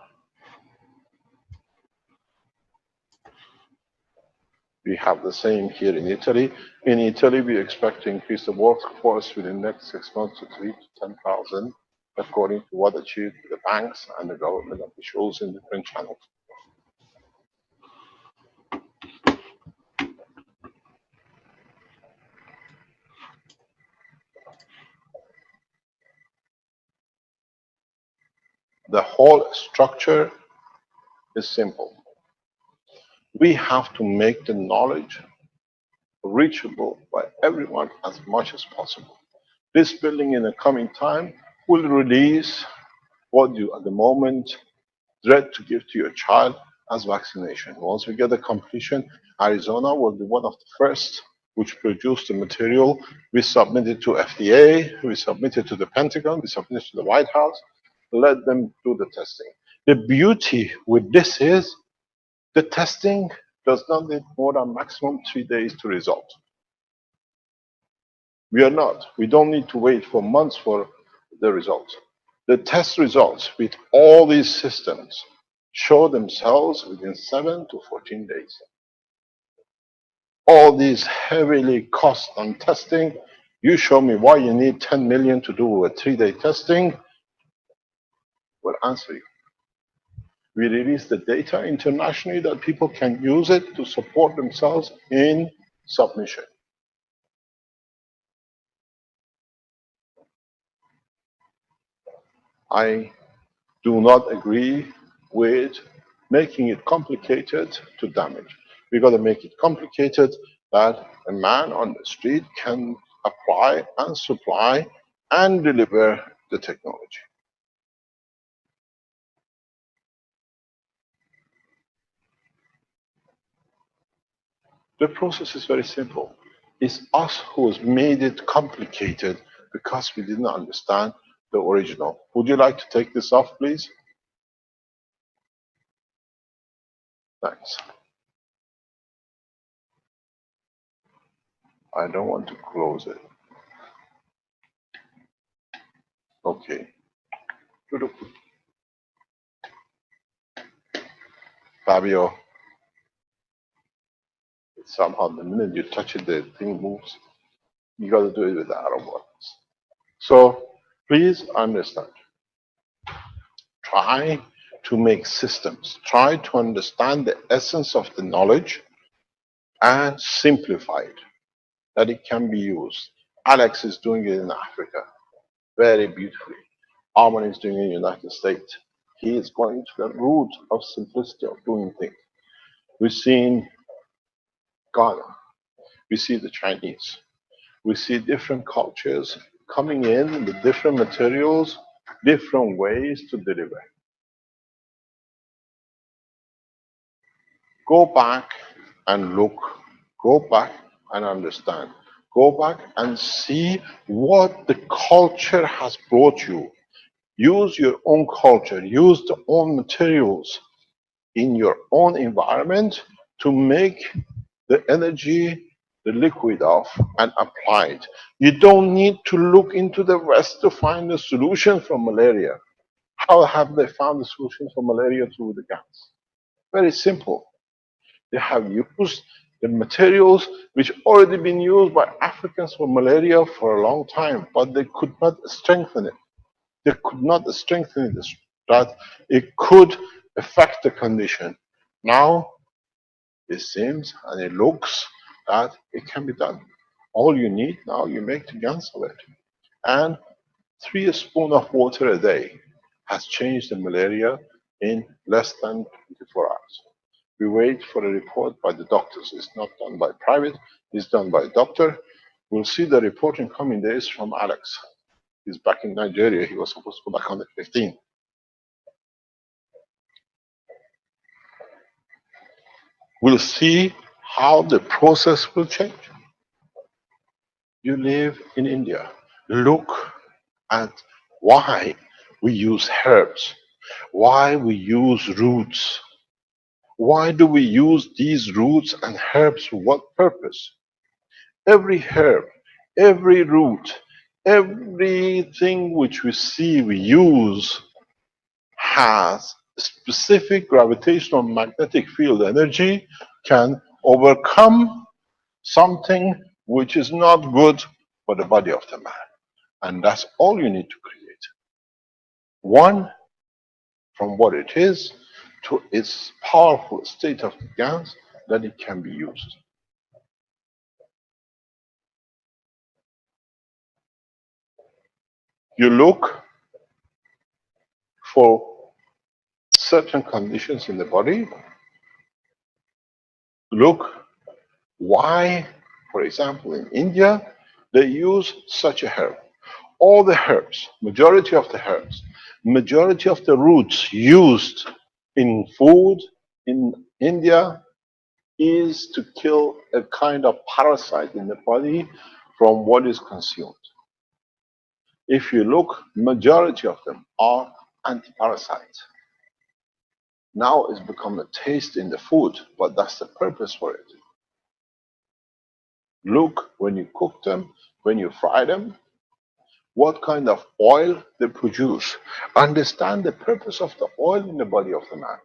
We have the same here in Italy. In Italy, we expect to increase the workforce within the next 6 months to 3,000 to 10,000, according to what achieved with the banks and the government officials in different channels. The whole structure is simple. We have to make the knowledge reachable by everyone as much as possible. This building in the coming time will release what you at the moment dread to give to your child as vaccination. Once we get the completion, Arizona will be one of the first which produce the material. We submit it to FDA, we submit it to the Pentagon, we submit it to the White House, let them do the testing. The beauty with this is the testing does not need more than maximum 3 days to result. We don't need to wait for months for the results. The test results with all these systems show themselves within 7 to 14 days. All these heavily cost on testing, you show me why you need 10 million to do a 3-day testing, we'll answer you. We release the data internationally that people can use it to support themselves in submission. I do not agree with making it complicated to damage. We got to make it complicated that a man on the street can apply and supply and deliver the technology. The process is very simple. It's us who has made it complicated because we didn't understand the original. Would you like to take this off, please? Thanks. I don't want to close it. Okay. Fabio, somehow the minute you touch it, the thing moves. You got to do it with the arrow buttons. So please understand. Try to make systems. Try to understand the essence of the knowledge and simplify it, that it can be used. Alex is doing it in Africa very beautifully. Arman is doing it in the United States. He is going to the root of simplicity of doing things. We've seen Ghana. We see the Chinese. We see different cultures coming in with different materials, different ways to deliver. Go back and look. Go back and understand. Go back and see what the culture has brought you. Use your own culture. Use the own materials in your own environment to make the energy, the liquid off, and apply it. You don't need to look into the West to find a solution for malaria. How have they found the solution for malaria through the gans? Very simple. They have used the materials which already been used by Africans for malaria for a long time, but they could not strengthen it. They could not strengthen it that it could affect the condition. Now it seems and it looks that it can be done. All you need now, you make the gans of it. And 3 spoons of water a day has changed the malaria in less than 24 hours. We wait for a report by the doctors. It's not done by private, it's done by a doctor. We'll see the report in coming days from Alex. He's back in Nigeria. He was supposed to go back on the 15th. We'll see how the process will change. You live in India. Look at why we use herbs, why we use roots. Why do we use these roots and herbs for what purpose? Every herb, every root, everything which we see we use has specific gravitational magnetic field energy, can overcome something which is not good for the body of the man. And that's all you need to create. One, from what it is to its powerful state of the gans, that it can be used. You look for certain conditions in the body. Look why, for example, in India, they use such a herb. All the herbs, majority of the herbs, majority of the roots used in food in India is to kill a kind of parasite in the body from what is consumed. If you look, majority of them are anti-parasites. Now it's become a taste in the food, but that's the purpose for it. Look, when you cook them, when you fry them, what kind of oil they produce. Understand the purpose of the oil in the body of the man.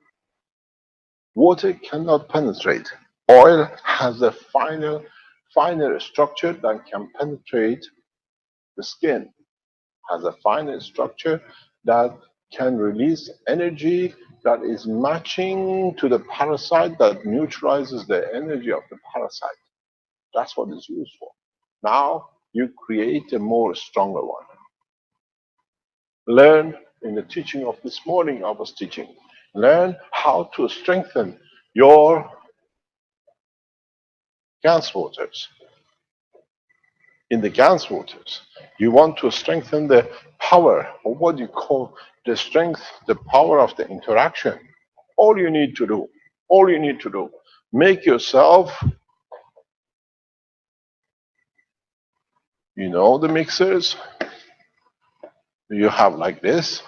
Water cannot penetrate. Oil has a finer structure that can penetrate the skin, has a finer structure that can release energy that is matching to the parasite, that neutralizes the energy of the parasite. That's what it's used for. Now you create a more stronger one. Learn in the teaching of this morning, I was teaching. Learn how to strengthen your gans waters. In the gans waters, you want to strengthen the power, or what you call the strength, the power of the interaction. All you need to do, make yourself, you know, the mixers you have like this,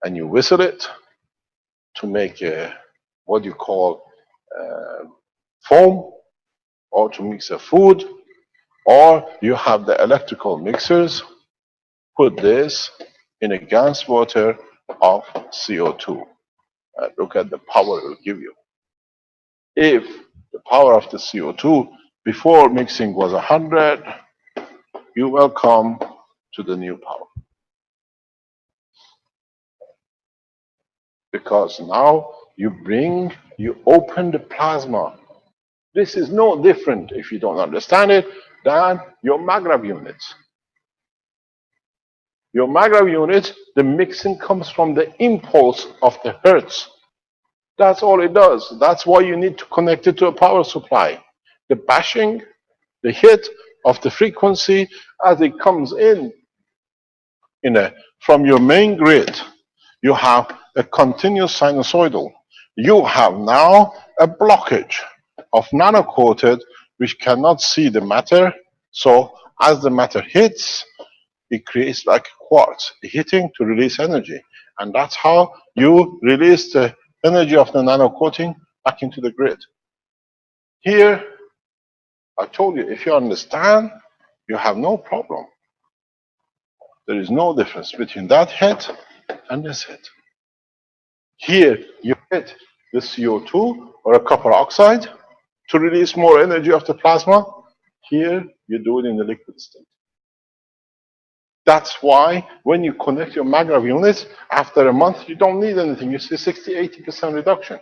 and you whistle it to make a, what you call foam, or to mix a food, or you have the electrical mixers. Put this in a gans water of CO2. Look at the power it will give you. If the power of the CO2 before mixing was 100, you welcome to the new power. Because now you open the plasma. This is no different, if you don't understand it, than your maggrav units. Your maggrav units, the mixing comes from the impulse of the hertz. That's all it does. That's why you need to connect it to a power supply. The bashing, the hit of the frequency as it comes in from your main grid, you have a continuous sinusoidal. You have now a blockage of nanocoated which cannot see the matter. So as the matter hits, it creates like quartz, hitting to release energy. And that's how you release the energy of the nanocoating back into the grid. Here, I told you, if you understand, you have no problem. There is no difference between that head and this head. Here, you hit the CO2 or a copper oxide to release more energy of the plasma. Here, you do it in the liquid state. That's why when you connect your maggrav units, after a month, you don't need anything. You see 60–80% reduction.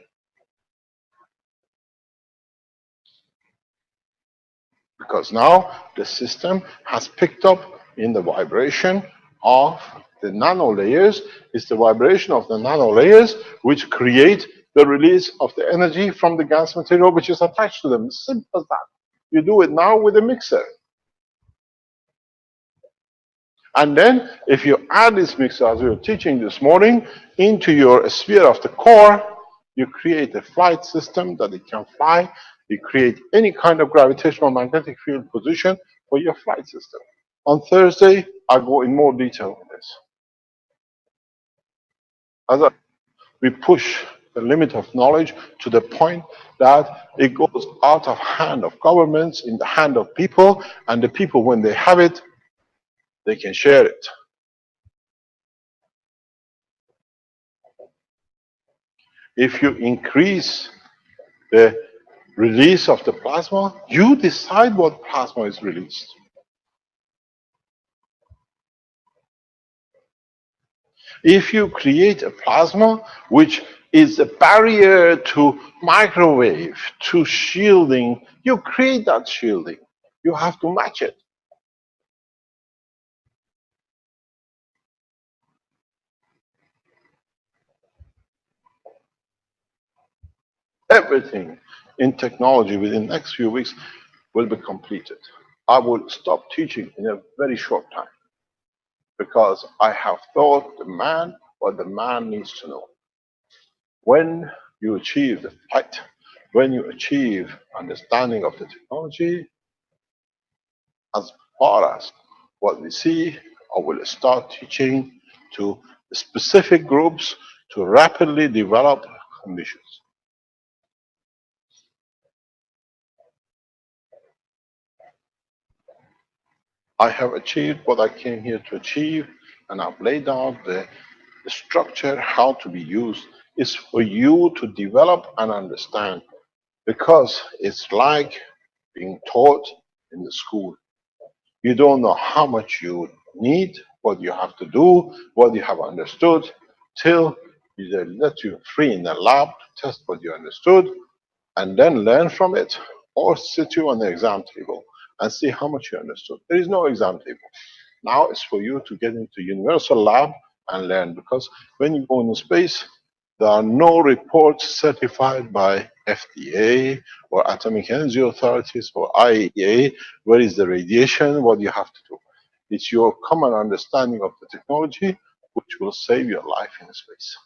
Because now the system has picked up in the vibration of the nano layers. It's the vibration of the nano layers which create the release of the energy from the gas material which is attached to them. It's simple as that. You do it now with a mixer. And then if you add this mixer, as we were teaching this morning, into your sphere of the core, you create a flight system that it can fly. You create any kind of gravitational magnetic field position for your flight system. On Thursday, I'll go in more detail on this. We push the limit of knowledge to the point that it goes out of hand of governments, in the hand of people, and the people, when they have it, they can share it. If you increase the release of the plasma, you decide what plasma is released. If you create a plasma which is a barrier to microwave, to shielding, you create that shielding. You have to match it. Everything in technology within the next few weeks will be completed. I will stop teaching in a very short time because I have taught the man what the man needs to know. When you achieve the flight, when you achieve understanding of the technology, as far as what we see, I will start teaching to specific groups to rapidly develop conditions. I have achieved what I came here to achieve, and I've laid out the structure, how to be used. Is for you to develop and understand, because it's like being taught in the school. You don't know how much you need, what you have to do, what you have understood, till they let you free in the lab to test what you understood, and then learn from it, or sit you on the exam table and see how much you understood. There is no exam table. Now it's for you to get into universal lab and learn, because when you go into space, there are no reports certified by FDA or Atomic Energy Authorities or IAEA. Where is the radiation? What you have to do? It's your common understanding of the technology which will save your life in space.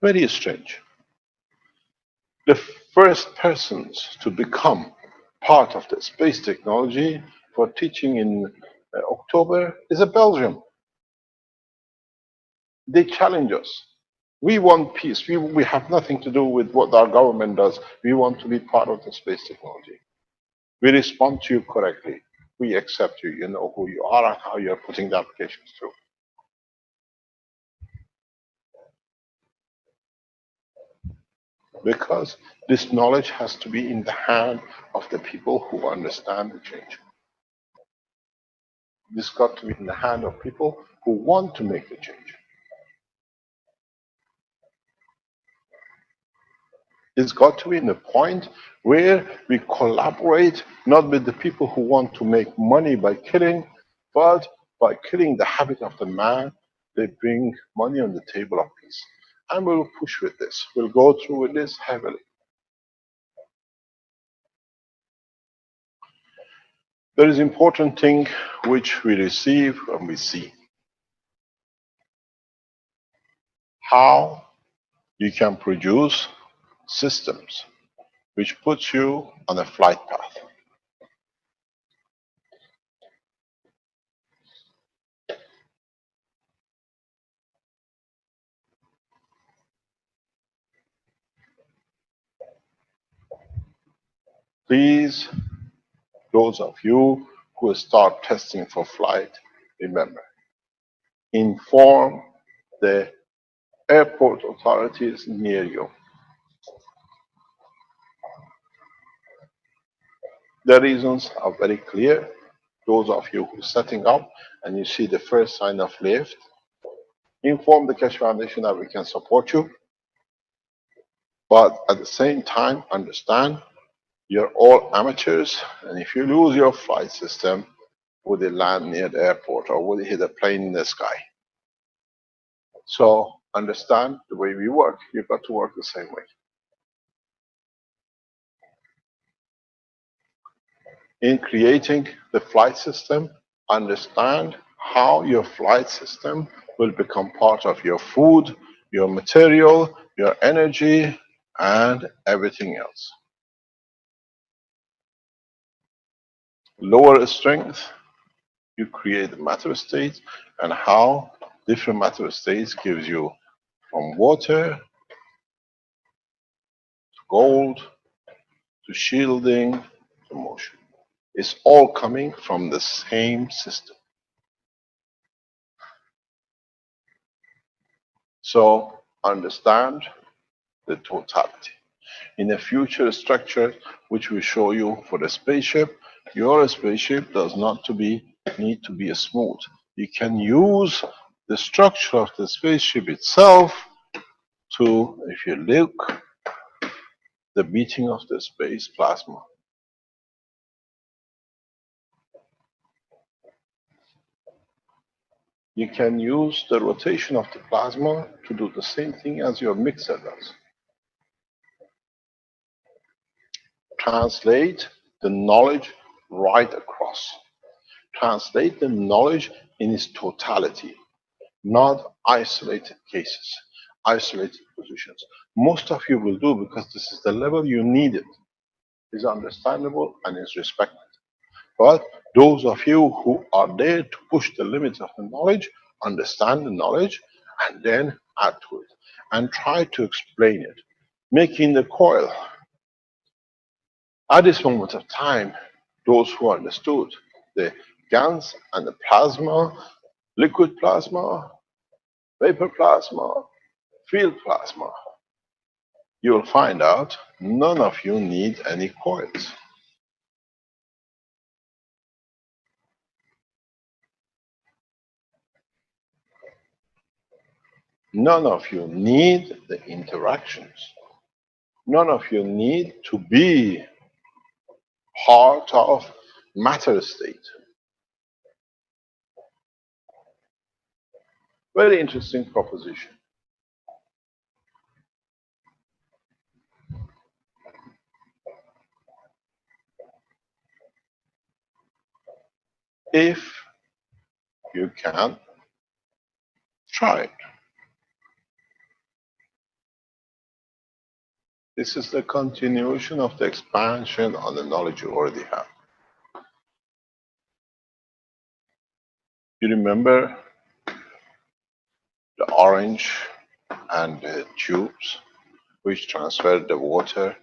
Very strange. The first persons to become part of the space technology for teaching in October is a Belgium. They challenge us. We want peace. We have nothing to do with what our government does. We want to be part of the space technology. We respond to you correctly. We accept you. You know who you are and how you're putting the applications through. Because this knowledge has to be in the hand of the people who understand the change. This got to be in the hand of people who want to make the change. It's got to be in the point where we collaborate, not with the people who want to make money by killing, but by killing the habit of the man, they bring money on the table of peace. And we'll push with this. We'll go through with this heavily. There is important thing which we receive and we see. How you can produce systems which puts you on a flight path. Please, those of you who start testing for flight, remember, inform the airport authorities near you. The reasons are very clear. Those of you who are setting up and you see the first sign of lift, inform the Keshe Foundation that we can support you. But at the same time, understand you're all amateurs, and if you lose your flight system, would it land near the airport or would it hit a plane in the sky? So understand the way we work. You've got to work the same way. In creating the flight system, understand how your flight system will become part of your food, your material, your energy, and everything else. Lower strength, you create the matter states, and how different matter states gives you from water to gold to shielding to motion. It's all coming from the same system. So understand the totality. In a future structure, which we show you for the spaceship, your spaceship does not need to be smooth. You can use the structure of the spaceship itself to, if you look, the beating of the space plasma. You can use the rotation of the plasma to do the same thing as your mixer does. Translate the knowledge right across. Translate the knowledge in its totality, not isolated cases, isolated positions. Most of you will do because this is the level you need it. It's understandable and is respected. But those of you who are there to push the limits of the knowledge, understand the knowledge, and then add to it. And try to explain it. Making the coil. At this moment of time, those who understood the GANs and the plasma, liquid plasma, vapor plasma, field plasma, you will find out none of you need any coils. None of you need the interactions. None of you need to be part of matter state. Very interesting proposition. If you can, try it. This is the continuation of the expansion on the knowledge you already have. You remember the orange and the tubes which transfer the water,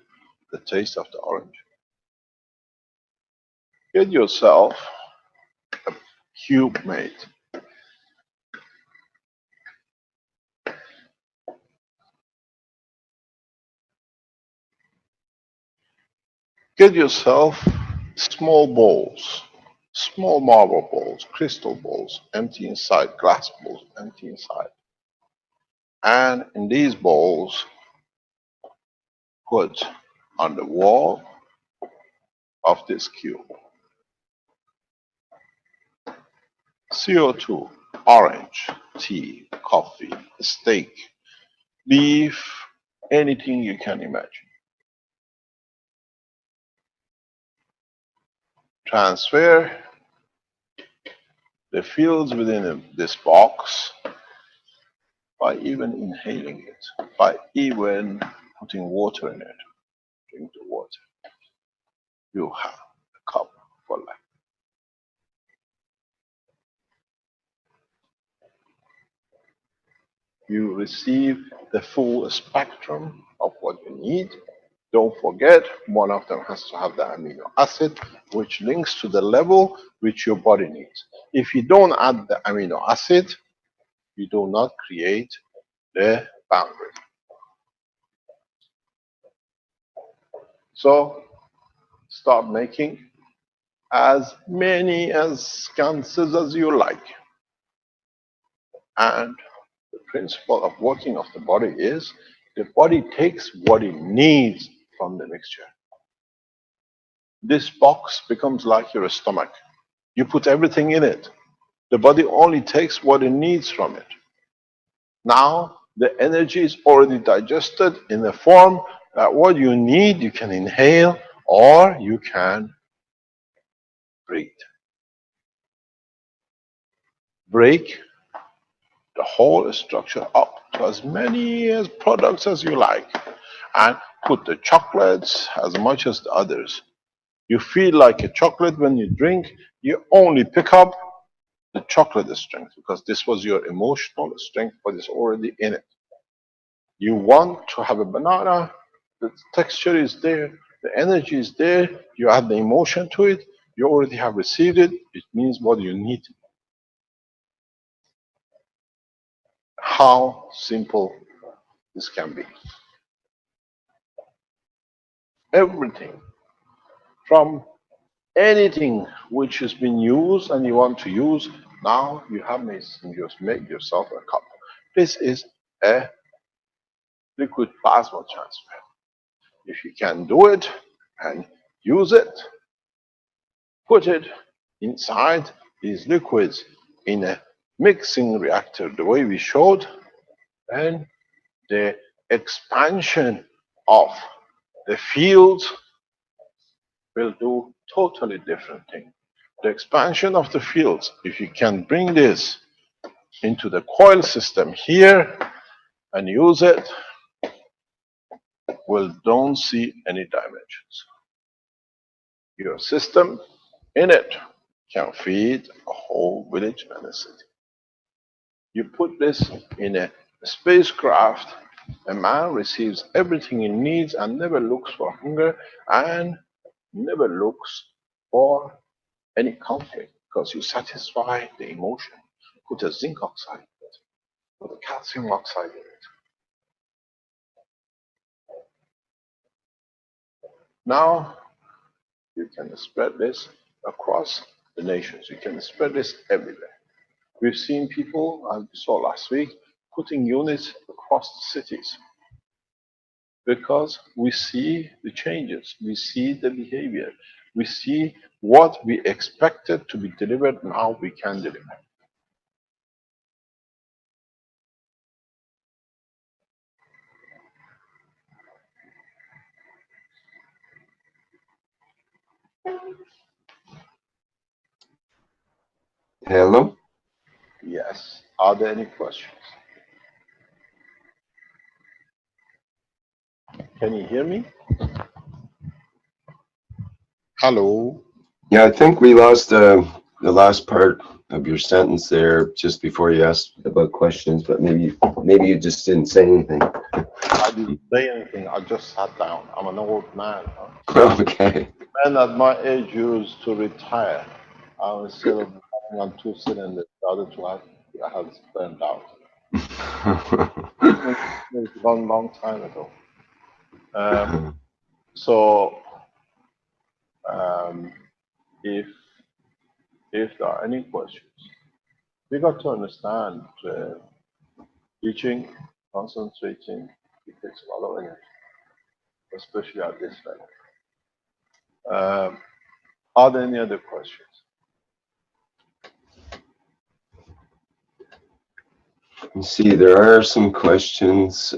the taste of the orange? Get yourself a cube made. Get yourself small bowls, small marble bowls, crystal bowls, empty inside, glass bowls, empty inside. And in these bowls, put on the wall of this cube CO2, orange, tea, coffee, steak, beef, anything you can imagine. Transfer the fields within this box by even inhaling it, by even putting water in it. Drink the water. You have a cup for life. You receive the full spectrum of what you need. Don't forget, one of them has to have the amino acid, which links to the level which your body needs. If you don't add the amino acid, you do not create the boundary. So start making as many sconces as you like. And the principle of working of the body is the body takes what it needs from the mixture. This box becomes like your stomach. You put everything in it. The body only takes what it needs from it. Now, the energy is already digested in a form that what you need, you can inhale or you can breathe. Break the whole structure up to as many as products as you like and put the chocolates as much as the others. You feel like a chocolate when you drink, you only pick up the chocolate strength because this was your emotional strength, but it's already in it. You want to have a banana, the texture is there, the energy is there, you add the emotion to it, you already have received it, it means what you need. How simple this can be. Everything from anything which has been used and you want to use, now you have just made yourself a cup. This is a liquid plasma transfer. If you can do it and use it, put it inside these liquids in a mixing reactor the way we showed, and the expansion of the fields will do totally different thing. The expansion of the fields, if you can bring this into the coil system here and use it, will don't see any dimensions. Your system in it can feed a whole village and a city. You put this in a spacecraft, a man receives everything he needs and never looks for hunger and never looks for any conflict because you satisfy the emotion. Put a zinc oxide in it, put a calcium oxide in it. Now you can spread this across the nations. You can spread this everywhere. We've seen people, as we saw last week, putting units across the cities because we see the changes, we see the behavior, we see what we expected to be delivered, now we can deliver. Hello? Yes. Are there any questions? Can you hear me? Hello? Yeah, I think we lost the last part of your sentence there just before you asked about questions, but maybe you just didn't say anything. I didn't say anything. I just sat down. I'm an old man. Huh? Okay. Men at my age used to retire. Instead of running on two cylinders, the other two has burned out. It's a long, long time ago. So, if there are any questions, we got to understand teaching, concentrating, it takes a lot of energy, especially at this level. Are there any other questions? Let's see, there are some questions.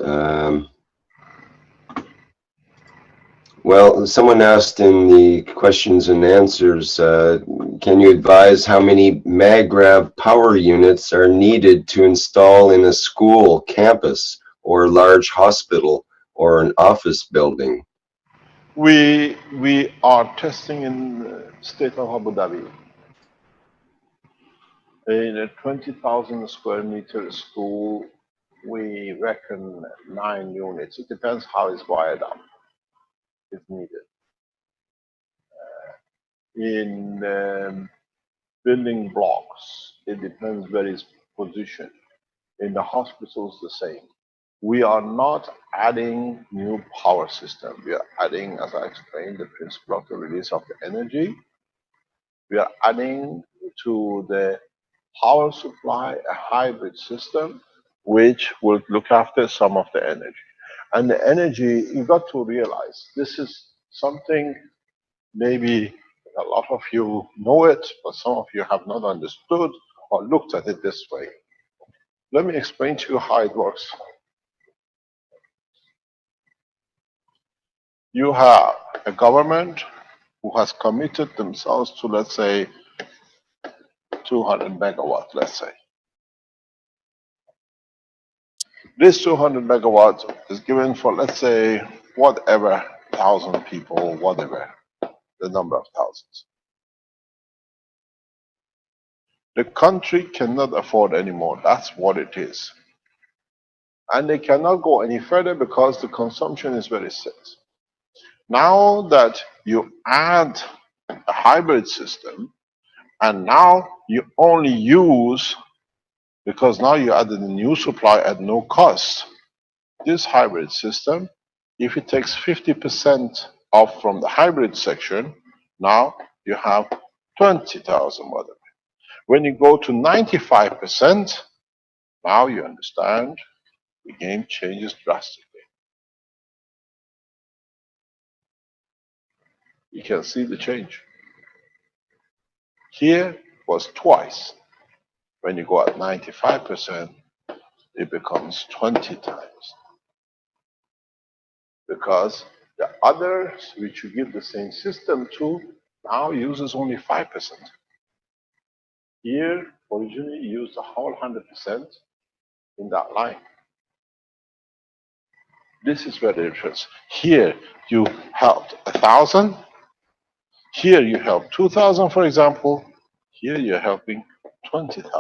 Well, someone asked in the questions and answers, can you advise how many MagRav power units are needed to install in a school, campus, or large hospital, or an office building? We are testing in the state of Abu Dhabi. In a 20,000 square meter school, we reckon 9 units. It depends how it's wired up. is needed. In building blocks, it depends where it's positioned. In the hospitals, the same. We are not adding new power system. We are adding, as I explained, the principle of the release of the energy. We are adding to the power supply a hybrid system which will look after some of the energy. And the energy, you got to realize, this is something maybe a lot of you know it, but some of you have not understood or looked at it this way. Let me explain to you how it works. You have a government who has committed themselves to, let's say, 200 megawatts, let's say. This 200 megawatts is given for, let's say, whatever, 1,000 people, whatever, the number of thousands. The country cannot afford anymore. That's what it is. And they cannot go any further because the consumption is very set. Now that you add a hybrid system, and now you only use, because now you added a new supply at no cost, this hybrid system, if it takes 50% off from the hybrid section, now you have 20,000 watt. When you go to 95%, now you understand the game changes drastically. You can see the change. Here was twice. When you go at 95%, it becomes 20 times. Because the others, which you give the same system to, now uses only 5%. Here, originally, you used the whole 100% in that line. This is where the difference. Here, you helped 1,000. Here, you help 2,000, for example. Here, you're helping 20,000.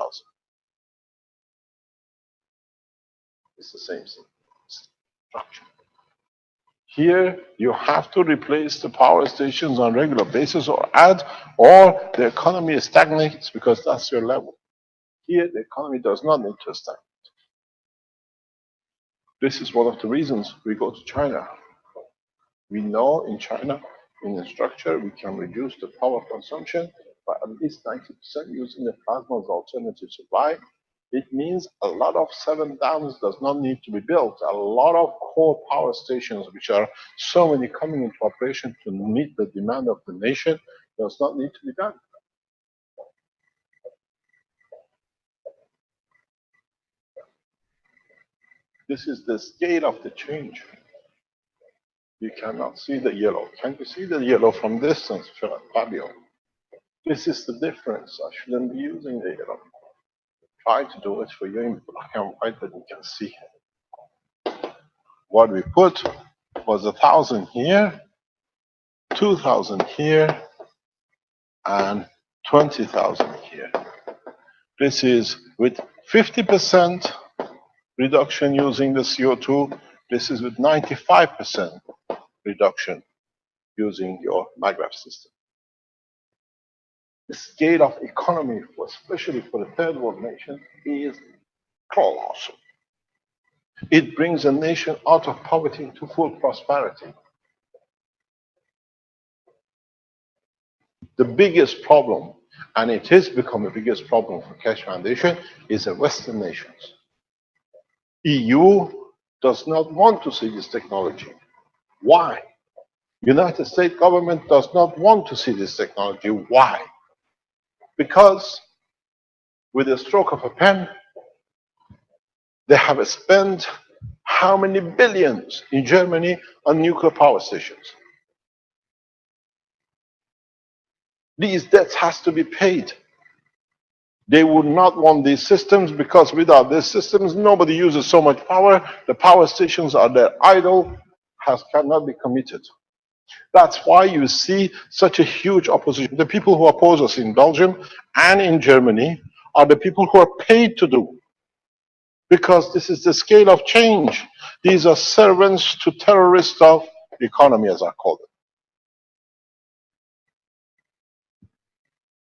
It's the same structure. Here, you have to replace the power stations on a regular basis or add, or the economy stagnates because that's your level. Here, the economy does not need to stagnate. This is one of the reasons we go to China. We know in China, in the structure, we can reduce the power consumption by at least 90% using the plasma as alternative supply. It means a lot of 7 dams does not need to be built. A lot of coal power stations, which are so many coming into operation to meet the demand of the nation, does not need to be done. This is the scale of the change. You cannot see the yellow. Can you see the yellow from distance, Fabio? This is the difference. I shouldn't be using the yellow. Try to do it for you in black and white that you can see. What we put was 1,000 here, 2,000 here, and 20,000 here. This is with 50% reduction using the CO2. This is with 95% reduction using your maglev system. The scale of economy, especially for the third world nation, is colossal. It brings a nation out of poverty into full prosperity. The biggest problem, and it has become the biggest problem for Keshe Foundation, is the Western nations. EU does not want to see this technology. Why? United States government does not want to see this technology. Why? Because with a stroke of a pen, they have spent how many billions in Germany on nuclear power stations? These debts has to be paid. They would not want these systems because without these systems, nobody uses so much power. The power stations are there idle, cannot be committed. That's why you see such a huge opposition. The people who oppose us in Belgium and in Germany are the people who are paid to do. Because this is the scale of change. These are servants to terrorists of economy, as I call it.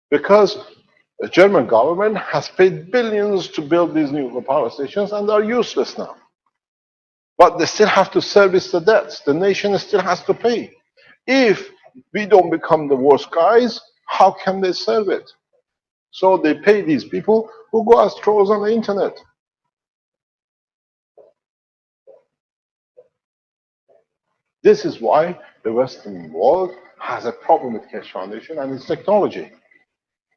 Because the German government has paid billions to build these nuclear power stations, and they're useless now. But they still have to service the debts. The nation still has to pay. If we don't become the worst guys, how can they serve it? So they pay these people who go as trolls on the internet. This is why the Western world has a problem with Keshe Foundation and its technology.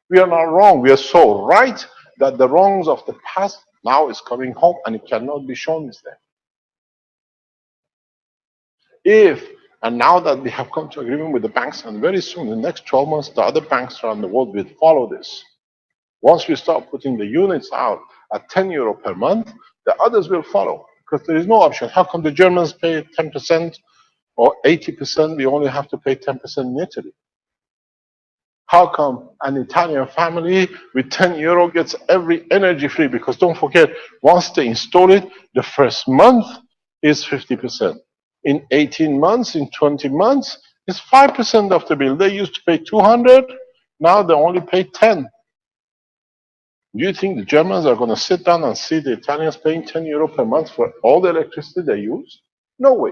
We are not wrong. We are so right that the wrongs of the past now is coming home and it cannot be shown is there. And now that we have come to agreement with the banks, and very soon, in the next 12 months, the other banks around the world will follow this. Once we start putting the units out at 10 euro per month, the others will follow, because there is no option. How come the Germans pay 10% or 80%? We only have to pay 10% in Italy. How come an Italian family with 10 euro gets every energy free? Because don't forget, once they install it, the first month is 50%. In 18 months, in 20 months, it's 5% of the bill. They used to pay 200, now they only pay 10. Do you think the Germans are going to sit down and see the Italians paying 10 euro per month for all the electricity they use? No way.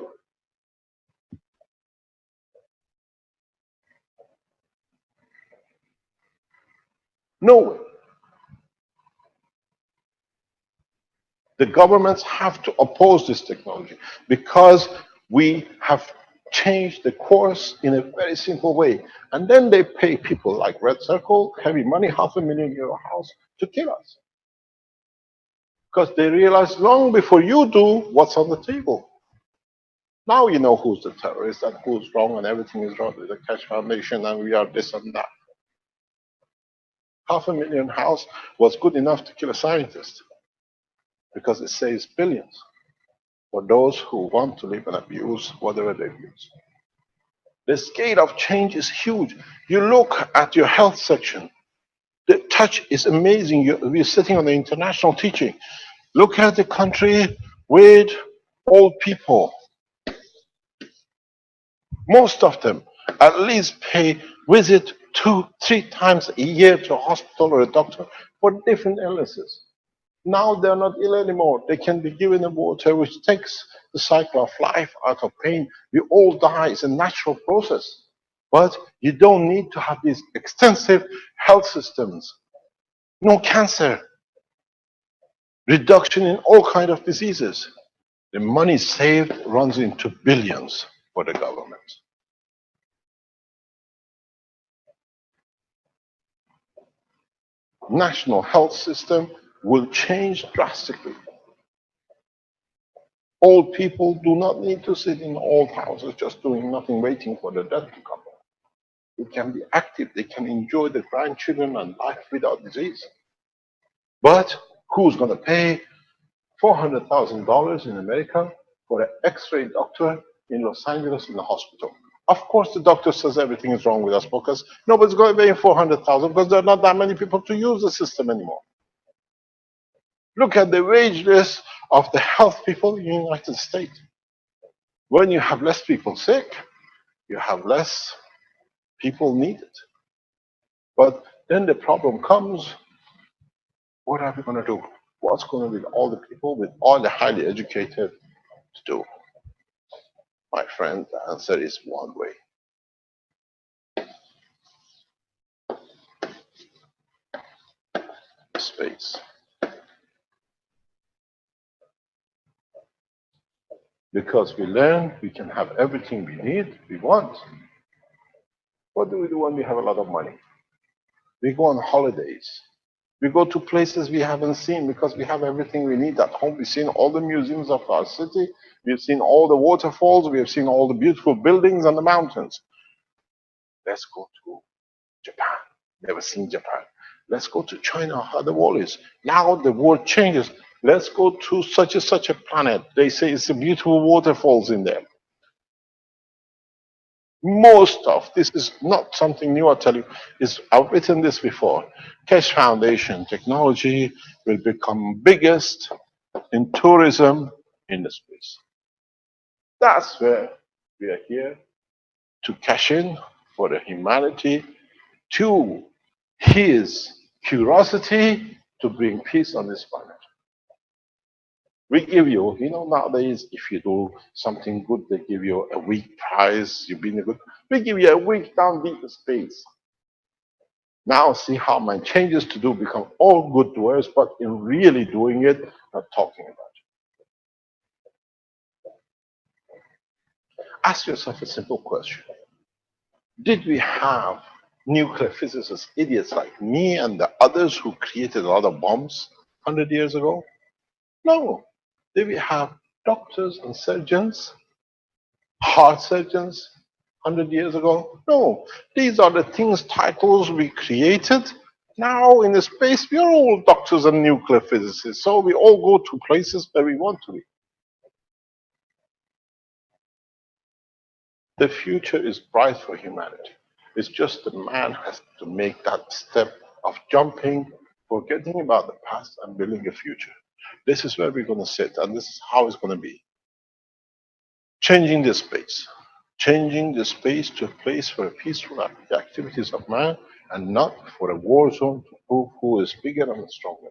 No way. The governments have to oppose this technology because we have changed the course in a very simple way. And then they pay people like Red Circle heavy money, €500,000 house, to kill us. Because they realize long before you do what's on the table. Now you know who's the terrorist and who's wrong and everything is wrong with the Keshe Foundation and we are this and that. $500,000 house was good enough to kill a scientist because it saves billions for those who want to live and abuse whatever they use. The scale of change is huge. You look at your health section. The touch is amazing. We're sitting on the international teaching. Look at the country with old people. Most of them at least visit 2-3 times a year to a hospital or a doctor for different illnesses. Now they're not ill anymore. They can be given a water which takes the cycle of life out of pain. We all die. It's a natural process. But you don't need to have these extensive health systems. No cancer. Reduction in all kinds of diseases. The money saved runs into billions for the government. National health system will change drastically. Old people do not need to sit in old houses just doing nothing, waiting for the death to come. They can be active, they can enjoy the grandchildren and life without disease. But who's going to pay $400,000 in America for an X-ray doctor in Los Angeles in the hospital? Of course, the doctor says everything is wrong with us because nobody's going to pay $400,000 because there are not that many people to use the system anymore. Look at the wage list of the health people in the United States. When you have less people sick, you have less people needed. But then the problem comes, what are we going to do? What's going to be all the people with all the highly educated to do? My friend, the answer is one way. Space. Because we learn we can have everything we need, we want. What do we do when we have a lot of money? We go on holidays. We go to places we haven't seen because we have everything we need at home. We've seen all the museums of our city. We've seen all the waterfalls. We have seen all the beautiful buildings and the mountains. Let's go to Japan. Never seen Japan. Let's go to China, how the world is. Now the world changes. Let's go to such and such a planet. They say it's a beautiful waterfalls in there. Most of this is not something new, I tell you. I've written this before. Keshe Foundation technology will become biggest in tourism industries. That's where We are here to cash in for the humanity, to his curiosity to bring peace on this planet. We give you, nowadays, if you do something good, they give you a week prize. You've been a good. We give you a week down deep space. Now see how my changes to do become all good words, but in really doing it, not talking about it. Ask yourself a simple question. Did we have nuclear physicists, idiots like me and the others who created a lot of bombs 100 years ago? No. Did we have doctors and surgeons, heart surgeons 100 years ago? No. These are the things, titles we created. Now in the space, we are all doctors and nuclear physicists, so we all go to places where we want to be. The future is bright for humanity. It's just the man has to make that step of jumping, forgetting about the past and building a future. This is where we're going to sit, and this is how it's going to be. Changing the space. Changing the space to a place for peaceful activities of man and not for a war zone to prove who is bigger and stronger.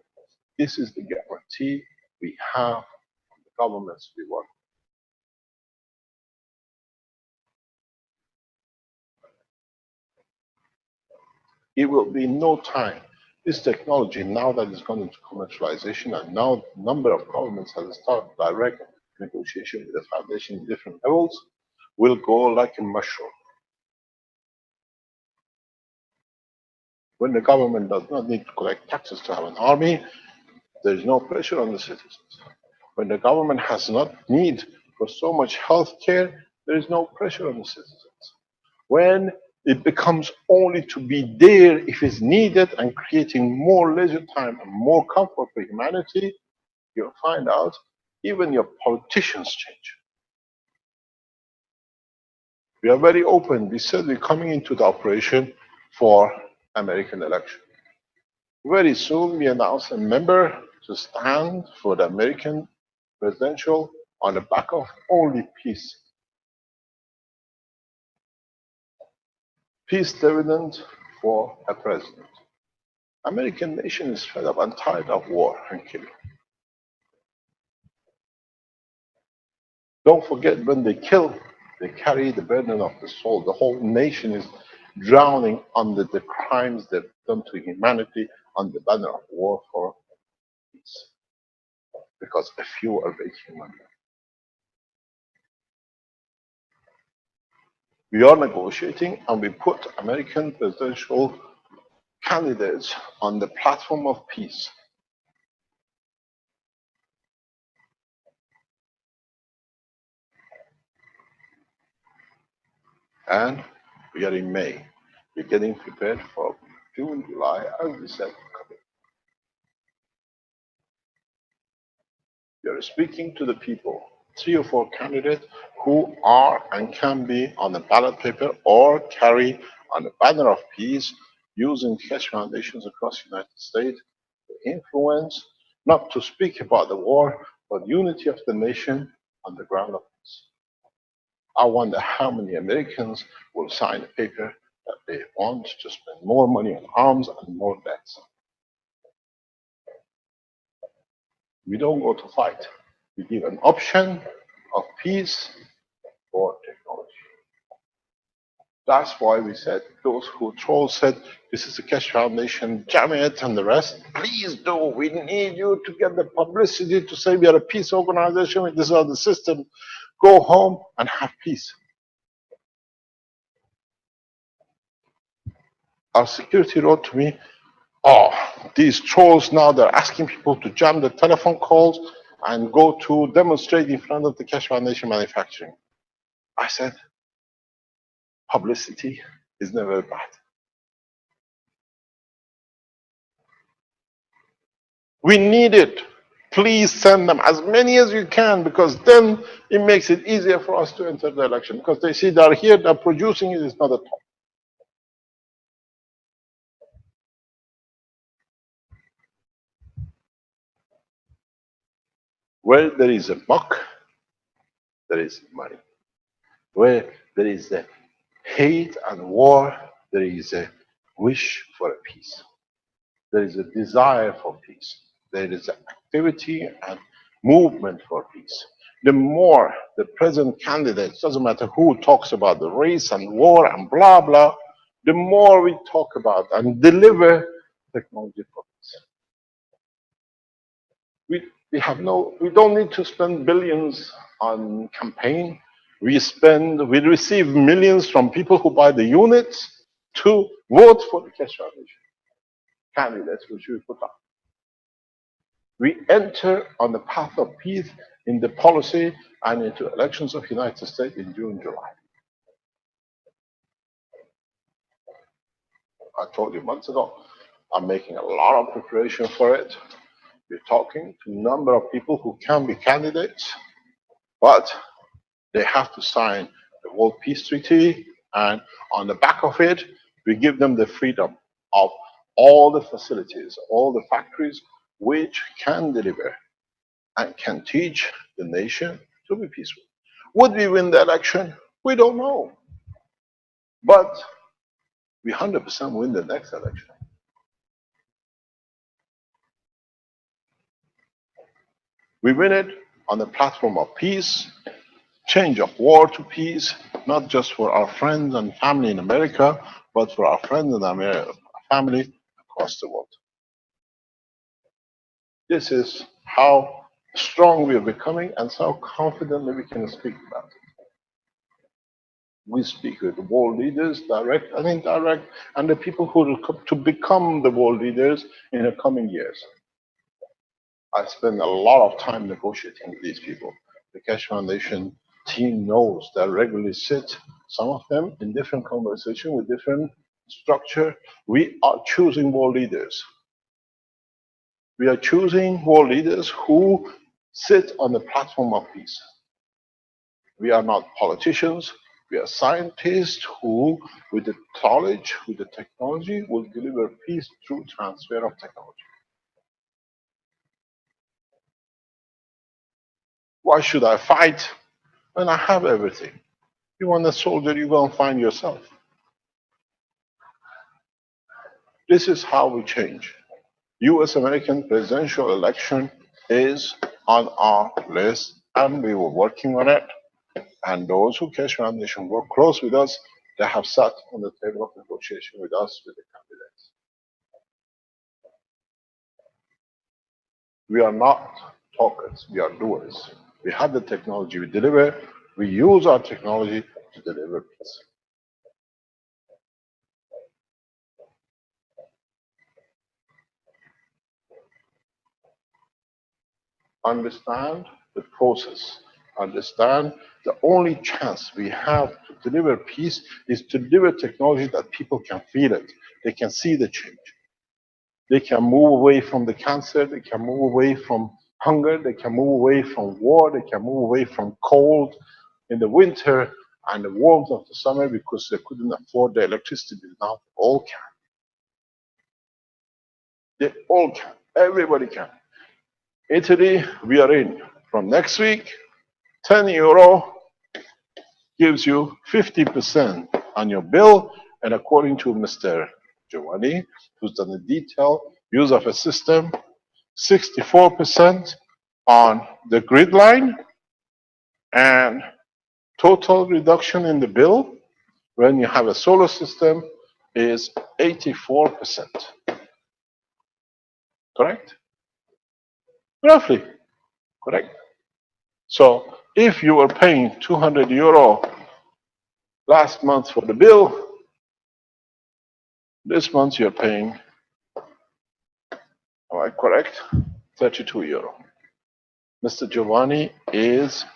This is the guarantee we have from the governments we work with. It will be no time. This technology, now that it's gone into commercialization, and now a number of governments have started direct negotiation with the foundation in different levels, will go like a mushroom. When the government does not need to collect taxes to have an army, there is no pressure on the citizens. When the government has not need for so much health care, there is no pressure on the citizens. When it becomes only to be there if it's needed and creating more leisure time and more comfort for humanity, you'll find out even your politicians change. We are very open. We said we're coming into the operation for American election. Very soon we announce a member to stand for the American presidential on the back of only peace. Peace dividend for a president. American nation is fed up and tired of war and killing. Don't forget, when they kill, they carry the burden of the soul. The whole nation is drowning under the crimes they've done to humanity on the banner of war for peace. Because a few are very human. We are negotiating, and we put American presidential candidates on the platform of peace. And we are in May. We're getting prepared for June, July, as we said. We are speaking to the people, 3 or 4 candidates who are and can be on the ballot paper or carry on the banner of peace, using cash foundations across the United States to influence, not to speak about the war, but unity of the nation on the ground of peace. I wonder how many Americans will sign a paper that they want to spend more money on arms and more debts. We don't go to fight. We give an option of peace or technology. That's why we said, those who troll said, this is a cash foundation, jam it and the rest. Please do. We need you to get the publicity to say we are a peace organization. This is the system. Go home and have peace. Our security wrote to me, oh, these trolls now, they're asking people to jam the telephone calls and go to demonstrate in front of the Cash Foundation manufacturing. I said, publicity is never bad. We need it. Please send them as many as you can, because then it makes it easier for us to enter the election, because they see they're here, they're producing it, it's not a top. Where there is a buck, there is money. Where there is a hate and war, there is a wish for a peace. There is a desire for peace. There is activity and movement for peace. The more the present candidates, doesn't matter who talks about the race and war and blah, blah, the more we talk about and deliver technology for peace. We don't need to spend billions on campaign. We receive millions from people who buy the units to vote for the Keshe Foundation candidates which we put up. We enter on the path of peace in the policy and into elections of the United States in June, July. I told you months ago, I'm making a lot of preparation for it. We're talking to a number of people who can be candidates, but they have to sign the World Peace Treaty, and on the back of it, we give them the freedom of all the facilities, all the factories which can deliver and can teach the nation to be peaceful. Would we win the election? We don't know. But we 100% win the next election. We win it on the platform of peace, change of war to peace, not just for our friends and family in America, but for our friends and family across the world. This is how strong we are becoming and how confidently we can speak about it. We speak with the world leaders, direct and indirect, and the people who will come to become the world leaders in the coming years. I spend a lot of time negotiating with these people. The Keshe Foundation team knows that I regularly sit, some of them in different conversation with different structure. We are choosing world leaders. We are choosing world leaders who sit on the platform of peace. We are not politicians. We are scientists who, with the knowledge, with the technology, will deliver peace through transfer of technology. Why should I fight when I have everything? You want a soldier, you go and find yourself. This is how we change. US American presidential election is on our list, and we were working on it. And those who Keshe Foundation work close with us, they have sat on the table of negotiation with us, with the candidates. We are not talkers, we are doers. We have the technology, we deliver, we use our technology to deliver peace. Understand the process. Understand the only chance we have to deliver peace is to deliver technology that people can feel it. They can see the change. They can move away from the cancer. They can move away from hunger. They can move away from war. They can move away from cold in the winter and the warmth of the summer because they couldn't afford the electricity bill. Now they all can. They all can. Everybody can. Italy, we are in. From next week, €10 gives you 50% on your bill, and according to Mr. Giovanni, who's done the detailed use of a system, 64% on the grid line, and total reduction in the bill when you have a solar system is 84%. Correct? Roughly, correct? So if you were paying €200 last month for the bill, this month you're paying, am I correct? €32. Mr. Giovanni is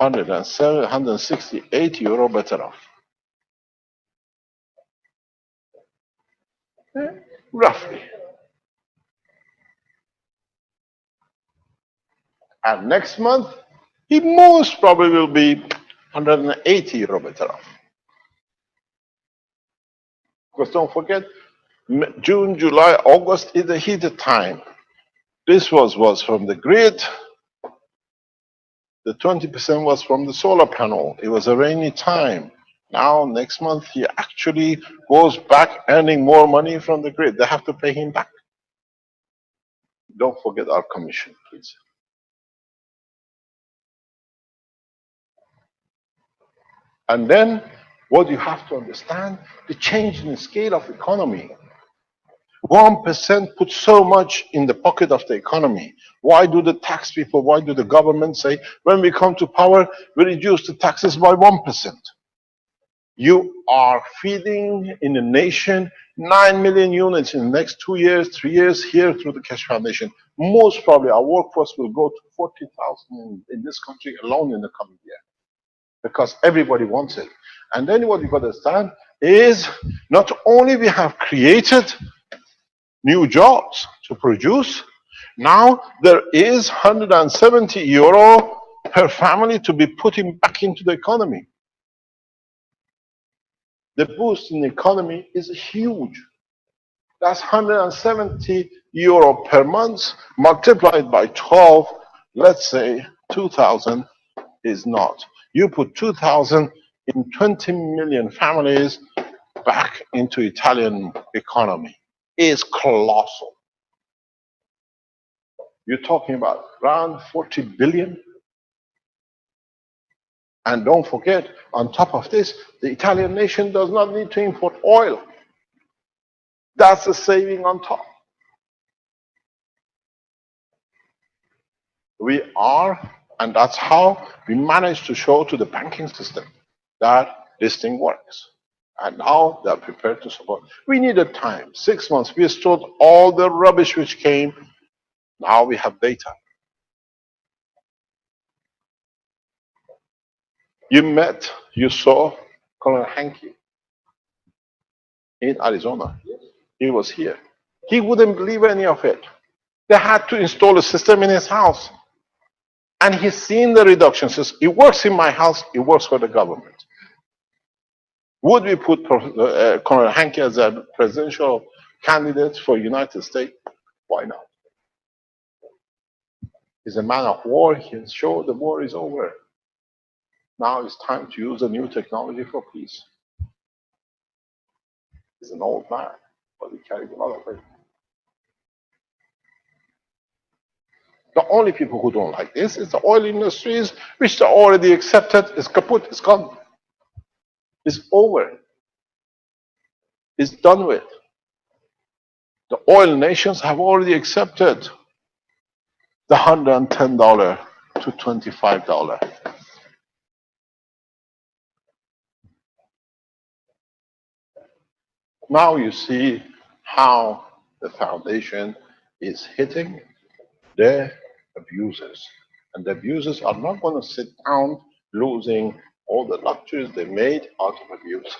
€168 better off. Roughly. And next month, he most probably will be €180 better off. Because don't forget, June, July, August is the heated time. This was from the grid. The 20% was from the solar panel. It was a rainy time. Now, next month, he actually goes back earning more money from the grid. They have to pay him back. Don't forget our commission, please. And then, what you have to understand, the change in the scale of economy. 1% puts so much in the pocket of the economy. Why do the tax people, why do the government say, when we come to power, we reduce the taxes by 1%? You are feeding in the nation 9 million units in the next 2 years, 3 years here through the Cash Foundation. Most probably our workforce will go to 40,000 in this country alone in the coming year, because everybody wants it. And then what you've got to understand is not only we have created new jobs to produce, now there is 170 euro per family to be putting back into the economy. The boost in the economy is huge. That's 170 euro per month multiplied by 12. Let's say 2,000 is not. You put 2,000 in 20 million families back into Italian economy. Is colossal. You're talking about around 40 billion. And don't forget, on top of this, the Italian nation does not need to import oil. That's a saving on top. We are, and that's how we managed to show to the banking system that this thing works. And now they're prepared to support. We needed time, 6 months. We stored all the rubbish which came. Now we have data. You saw Colonel Hankey in Arizona. He was here. He wouldn't believe any of it. They had to install a system in his house. And he's seen the reductions. It works in my house, it works for the government. Would we put Colonel Hankey as a presidential candidate for United States? Why not? He's a man of war. He can show the war is over. Now it's time to use a new technology for peace. He's an old man, but he carries a lot of it. The only people who don't like this is the oil industries, which they already accepted. It's kaput, it's gone. It's over. It's done with. The oil nations have already accepted the $110 to $25. Now you see how the foundation is hitting the abusers. And the abusers are not going to sit down losing all the luxuries they made out of abuse.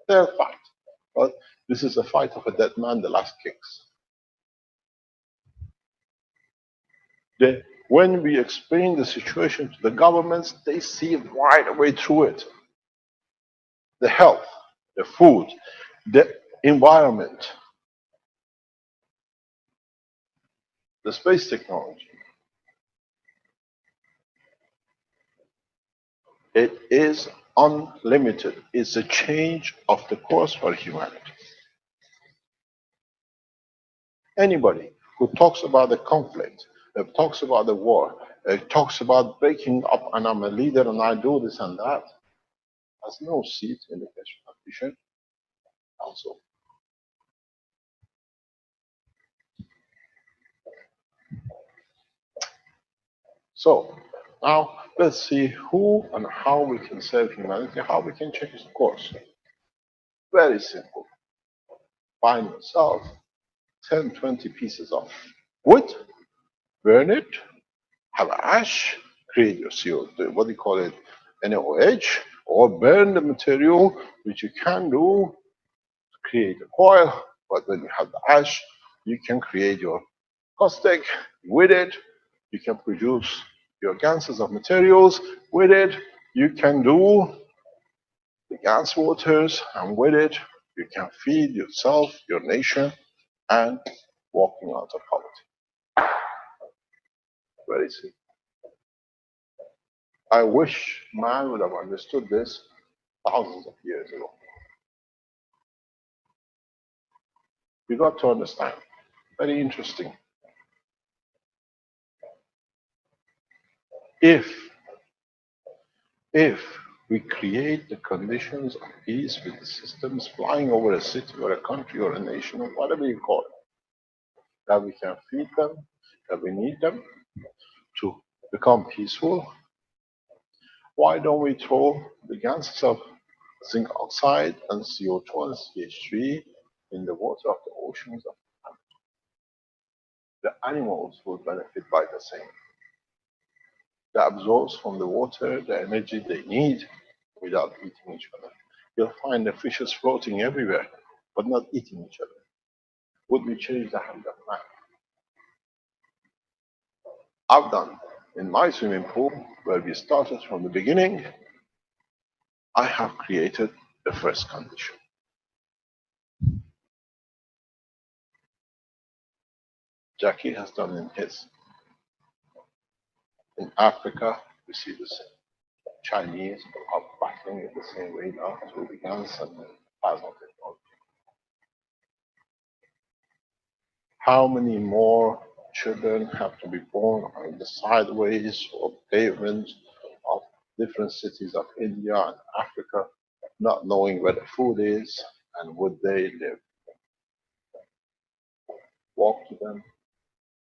They'll fight. But this is a fight of a dead man, the last kicks. When we explain the situation to the governments, they see right away through it. The health, the food, the environment, the space technology. It is unlimited. It's a change of the course for humanity. Anybody who talks about the conflict, talks about the war, talks about breaking up and I'm a leader and I do this and that, has no seat in the Constitution also. So now let's see who and how we can save humanity, how we can change the course. Very simple. Find yourself 10, 20 pieces of wood, burn it, have ash, create your CO2, what do you call it, NaOH, or burn the material, which you can do to create a coil, but when you have the ash, you can create your caustic. With it, you can produce your gases of materials. With it, you can do the gas waters, and with it, you can feed yourself, your nation, and walking out of poverty. Very simple. I wish man would have understood this thousands of years ago. We got to understand. Very interesting. If we create the conditions of peace with the systems flying over a city or a country or a nation or whatever you call it, that we can feed them, that we need them to become peaceful, why don't we throw the gases of zinc oxide and CO2 and CH3 in the water of the oceans of the planet? The animals will benefit by the same. That absorbs from the water the energy they need without eating each other. You'll find the fishes floating everywhere, but not eating each other. Would we change the hand of man? I've done. In my swimming pool, where we started from the beginning, I have created the first condition. Jackie has done in his. In Africa, we see the same. Chinese are battling it the same way now through the guns and the plasma technology. How many more children have to be born on the sideways or pavements of different cities of India and Africa, not knowing where the food is and would they live? Walk to them,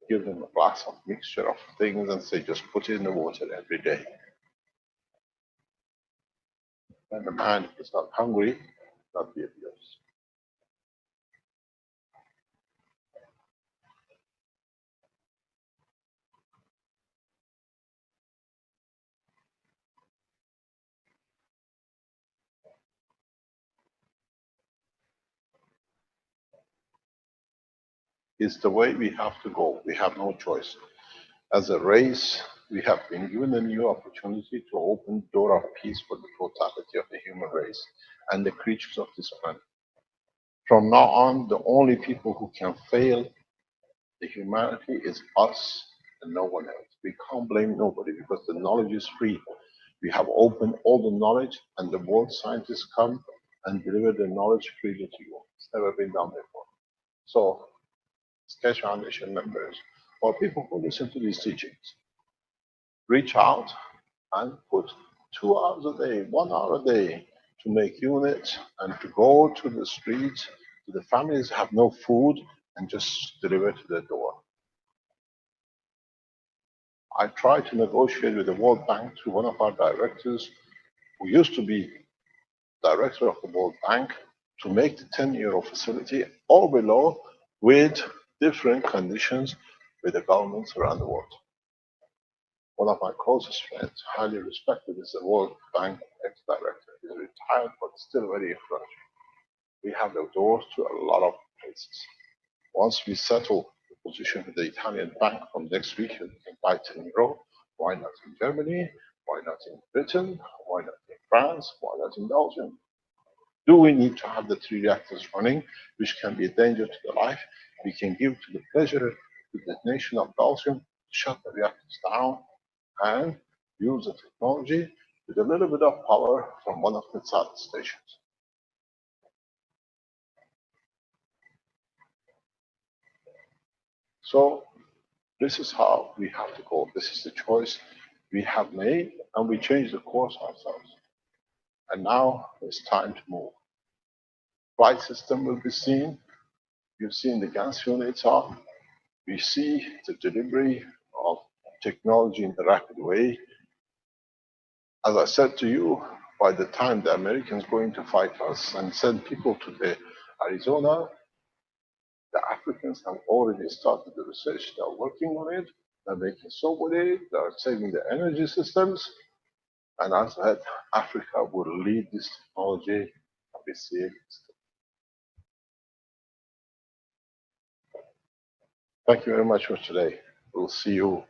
give them a glass of mixture of things and say, just put it in the water every day. And the man is not hungry, not be abused. It's the way we have to go. We have no choice. As a race, we have been given a new opportunity to open the door of peace for the totality of the human race and the creatures of this planet. From now on, the only people who can fail the humanity is us and no one else. We can't blame nobody because the knowledge is free. We have opened all the knowledge and the world scientists come and deliver the knowledge freely to you. It's never been done before. So, Sketch Foundation members or people who listen to these teachings, reach out and put 2 hours a day, 1 hour a day to make units and to go to the streets, to the families who have no food and just deliver to their door. I tried to negotiate with the World Bank through one of our directors who used to be director of the World Bank to make the 10-euro facility all below with different conditions with the governments around the world. One of my closest friends, highly respected, is the World Bank ex-director. He's retired, but still very influential. We have the doors to a lot of places. Once we settle the position with the Italian bank from next week, we can buy 10 euro. Why not in Germany? Why not in Britain? Why not in France? Why not in Belgium? Do we need to have the 3 reactors running, which can be a danger to the life? We can give to the pleasure to the nation of Belgium to shut the reactors down and use the technology with a little bit of power from one of the south stations. So this is how we have to go. This is the choice we have made, and we change the course ourselves. And now it's time to move. Flight system will be seen. You've seen the gas units are. We see the delivery of technology in a rapid way. As I said to you, by the time the Americans are going to fight us and send people to the Arizona, the Africans have already started the research. They're working on it. They're making soap with it. They're saving the energy systems. And as I said, Africa will lead this technology. We see it. Thank you very much for today. We'll see you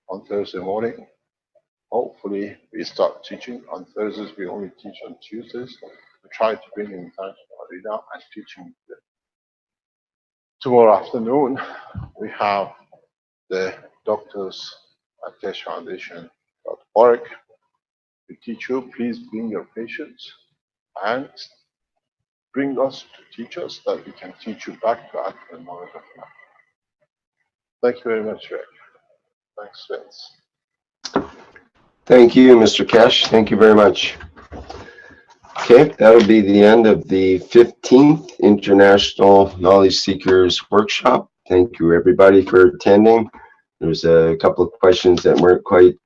on Thursday morning. Hopefully, we start teaching on Thursdays. We only teach on Tuesdays. We try to bring in time to Marina and teaching. Tomorrow afternoon, we have the doctors at cashfoundation.org We teach you, please bring your patients and bring us to teach us that we can teach you back the knowledge of math. Thank you very much, Rick. Thanks, Vince. Thank you, Mr. Cash. Thank you very much. Okay, that'll be the end of the 15th International Knowledge Seekers Workshop. Thank you, everybody, for attending. There's a couple of questions that weren't quite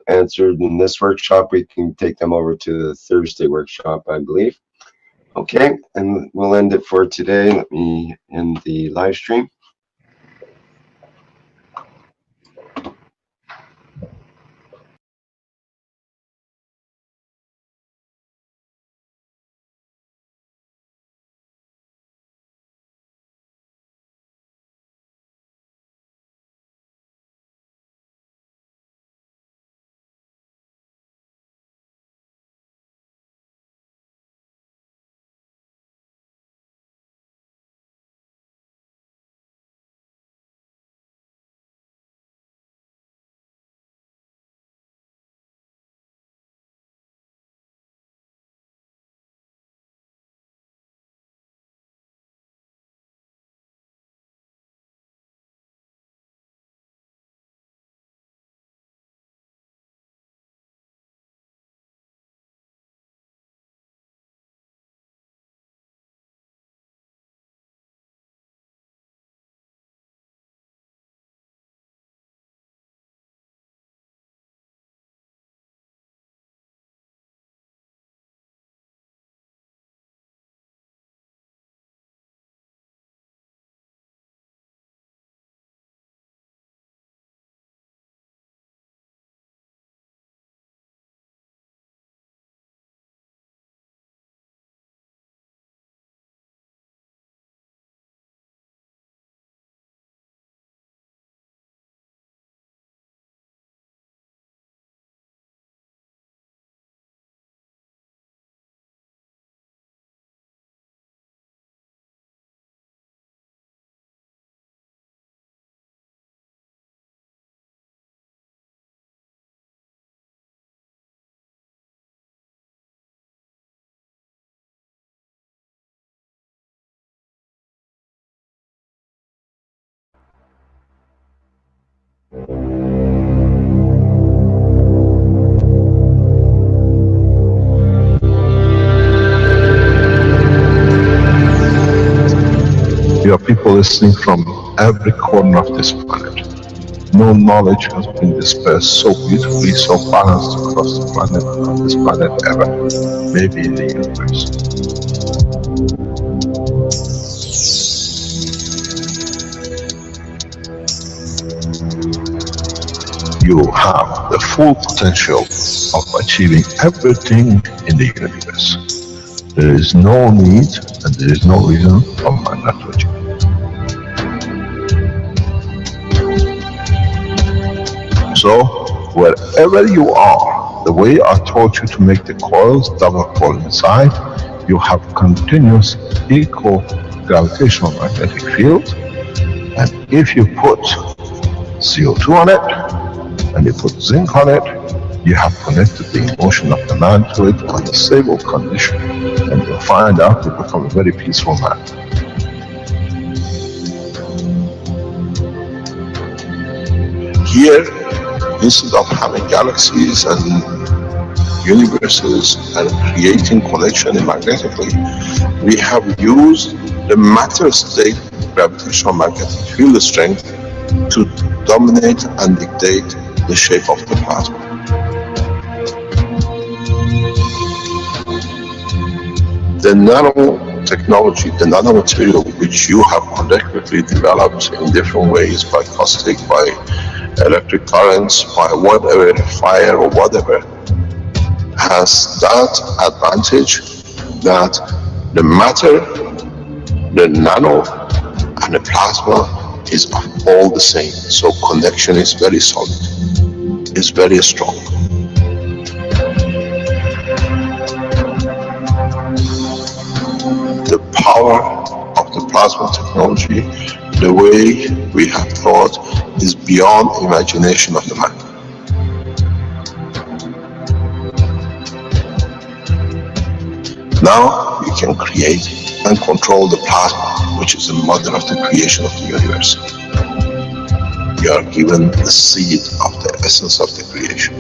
answered in this workshop. We can take them over to the Thursday workshop, I believe. Okay, and we'll end it for today. Let me end the live stream. You have people listening from every corner of this planet. No knowledge has been dispersed so beautifully, so balanced across the planet, on this planet ever, maybe in the universe. You have the full potential of achieving everything in the universe. There is no need and there is no reason for man not to achieve. So, wherever you are, the way I taught you to make the coils double coil inside, you have continuous equal gravitational magnetic field, and if you put CO2 on it, and you put zinc on it, you have connected the emotion of the man to it on a stable condition, and you'll find out you become a very peaceful man. Here, instead of having galaxies and universes and creating connection magnetically, we have used the matter state gravitational magnetic field strength to dominate and dictate the shape of the plasma. The nanotechnology, the nanomaterial which you have collectively developed in different ways, by caustic, by electric currents, by whatever, fire or whatever, has that advantage that the matter, the nano, and the plasma is all the same. So connection is very solid, it's very strong. The power of the plasma technology, the way we have thought, is beyond imagination of the man. Now you can create and control the plasma, which is the mother of the creation of the universe. You are given the seed of the essence of the creation.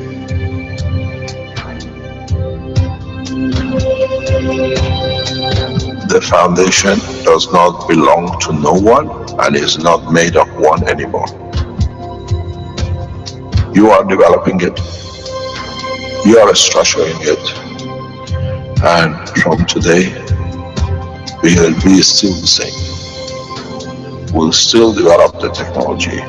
The foundation does not belong to no one and is not made of one anymore. You are developing it. You are structuring it. And from today, we will be still the same. We'll still develop the technology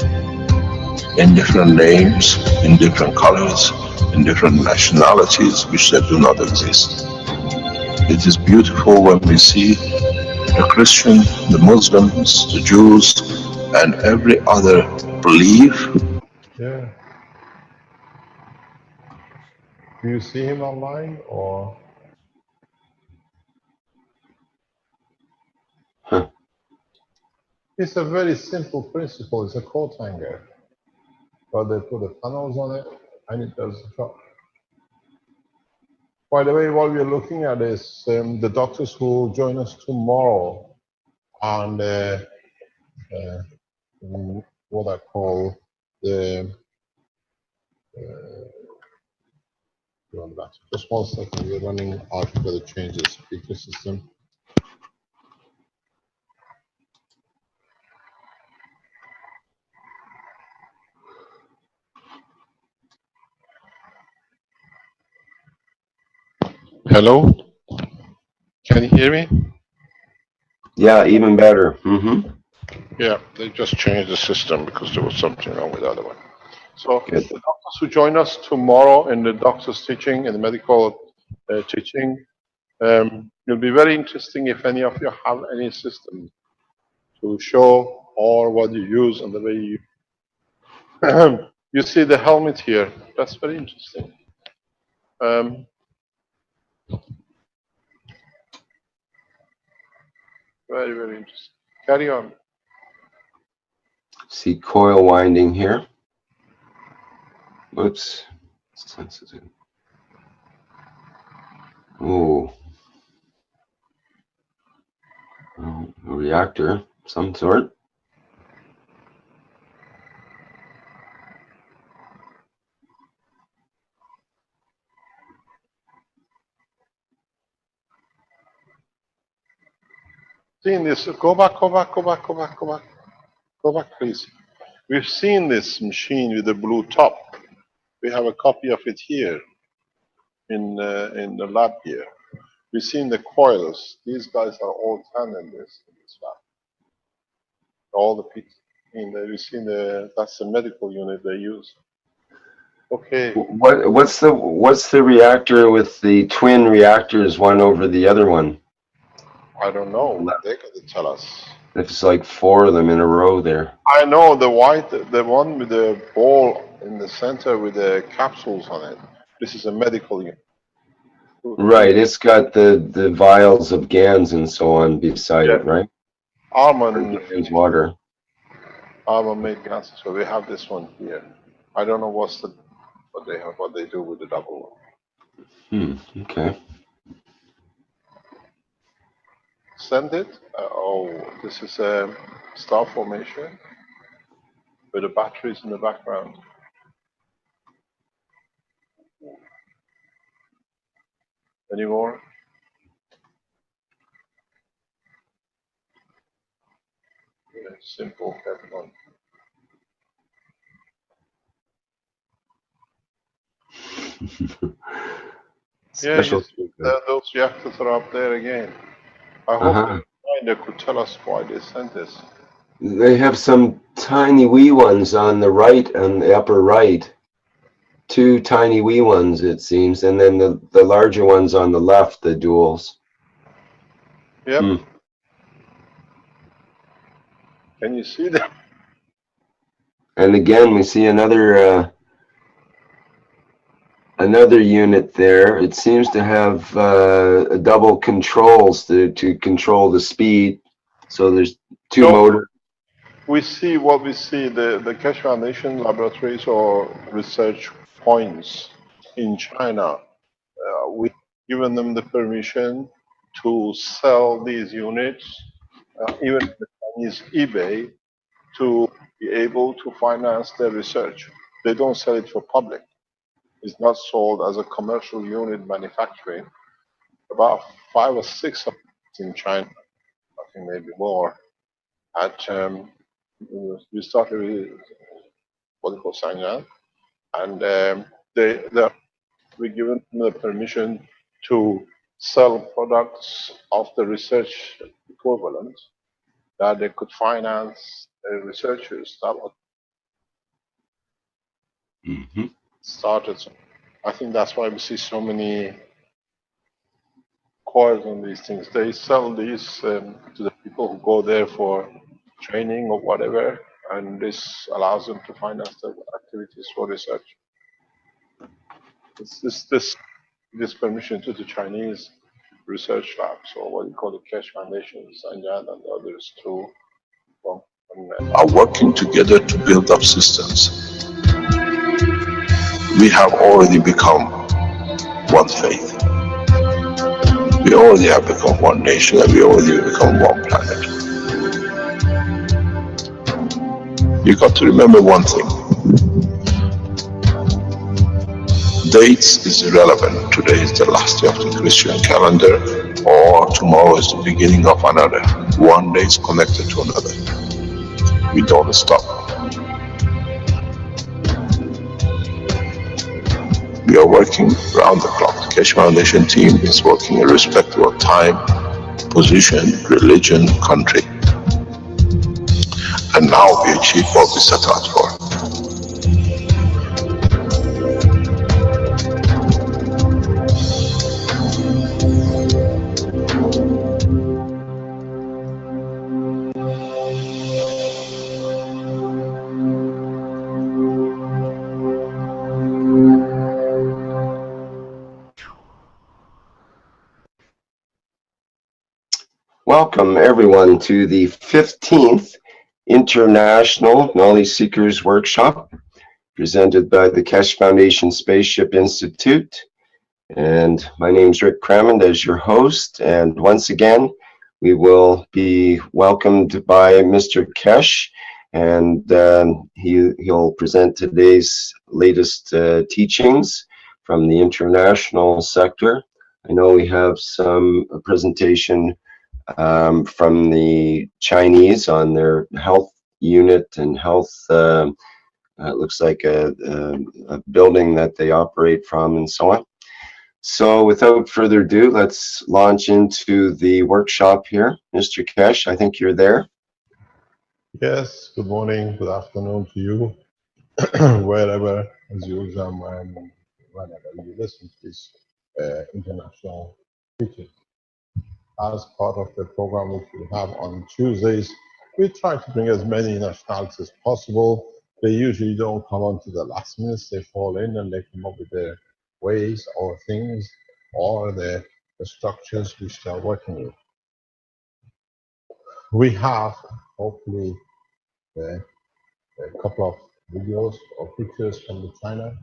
in different names, in different colors, in different nationalities which they do not exist. It is beautiful when we see the Christian, the Muslims, the Jews, and every other belief. Yeah. Do you see him online or? Huh. It's a very simple principle. It's a coat hanger, but they put the panels on it and it does the job. By the way, while we're looking at this, the doctors who will join us tomorrow on what I call the just 1 second, we're running out for the change the speaker system. Hello, can you hear me? Yeah, even better. Mm-hmm. Yeah, they just changed the system because there was something wrong with the other one. So Good. the doctors who join us tomorrow in the doctor's teaching, in the medical teaching, it'll be very interesting if any of you have any system to show or what you use and the way you you see the helmet here. That's very interesting. Very, very interesting. Carry on. See coil winding here. Whoops. Sensitive. Oh. A reactor, some sort. Seen this? Go back, please. We've seen this machine with the blue top. We have a copy of it here in the lab here. We've seen the coils. These guys are all tan in this lab. All the pieces. We've seen that's the medical unit they use. Okay. What's the reactor with the twin reactors, one over the other one? I don't know. They got to tell us. It's like 4 of them in a row there. I know the one with the ball in the center with the capsules on it. This is a medical unit. Right, it's got the vials of GANs and so on beside it, right? Armand Water. made gases, so we have this one here. I don't know what they do with the double one. Okay. Send it. This is a star formation with the batteries in the background. Any more? Yeah, simple, everyone. Special. Those reactors are up there again. I hope they could tell us why they sent this. They have some tiny wee ones on the right, on the upper right. 2 tiny wee ones, it seems, and then the larger ones on the left, the duals. Yep. Can you see them? And again, we see another unit there. It seems to have double controls to control the speed. So there's 2 motors. We see what we see. The Keshe Foundation laboratories or research points in China. We've given them the permission to sell these units, even the Chinese eBay, to be able to finance their research. They don't sell it for public. It's not sold as a commercial unit manufacturing. About 5 or 6 of it in China, I think maybe more. We started with what they call Sanyang, and we given them the permission to sell products of the research equivalent that they could finance researchers. That was started. So I think that's why we see so many courses on these things. They sell these to the people who go there for training or whatever, and this allows them to finance their activities for research. This permission to the Chinese research labs, or what you call the Keshe Foundation, Sanjad, and the others too, are working together to build up systems. We have already become one faith. We already have become one nation, and we already become one planet. You got to remember one thing. Dates is irrelevant. Today is the last day of the Christian calendar, or tomorrow is the beginning of another. One day is connected to another. We don't stop. We are working round the clock. The Keshe Foundation team is working irrespective of time, position, religion, country. And now we achieve what we set out for. Welcome everyone to the 15th International Knowledge Seekers Workshop, presented by the Keshe Foundation Spaceship Institute. And my name is Rick Crammond as your host. And once again, we will be welcomed by Mr. Keshe, and he'll present today's latest teachings from the international sector. I know we have a presentation from the Chinese on their health unit and health, it looks like a building that they operate from and so on. So without further ado, let's launch into the workshop here. Mr. Keshe, I think you're there. Yes, good morning, good afternoon to you, wherever, as usual, whenever you listen to this international teaching. As part of the program which we have on Tuesdays, we try to bring as many nationalities as possible. They usually don't come on to the last minute. They fall in and they come up with their ways or things or the structures which they are working with. We have, hopefully, a couple of videos or pictures from the China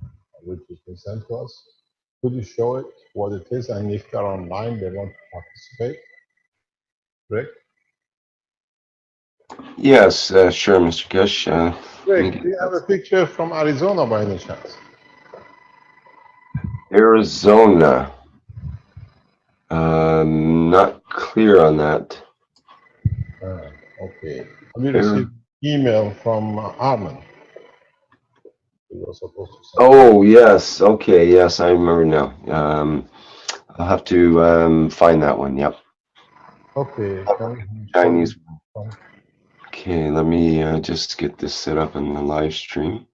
which is been sent to us. Could you show it, what it is, and if they're online, they want to participate? Rick? Yes, sure, Mr. Keshe. Rick, do you have a picture from Arizona by any chance? Arizona. Not clear on that. Okay. Have you received email from Armin? He was supposed to send. Oh, yes. Okay, yes, I remember now. I'll have to find that one. Yep. Okay. Chinese. Okay, let me just get this set up in the live stream.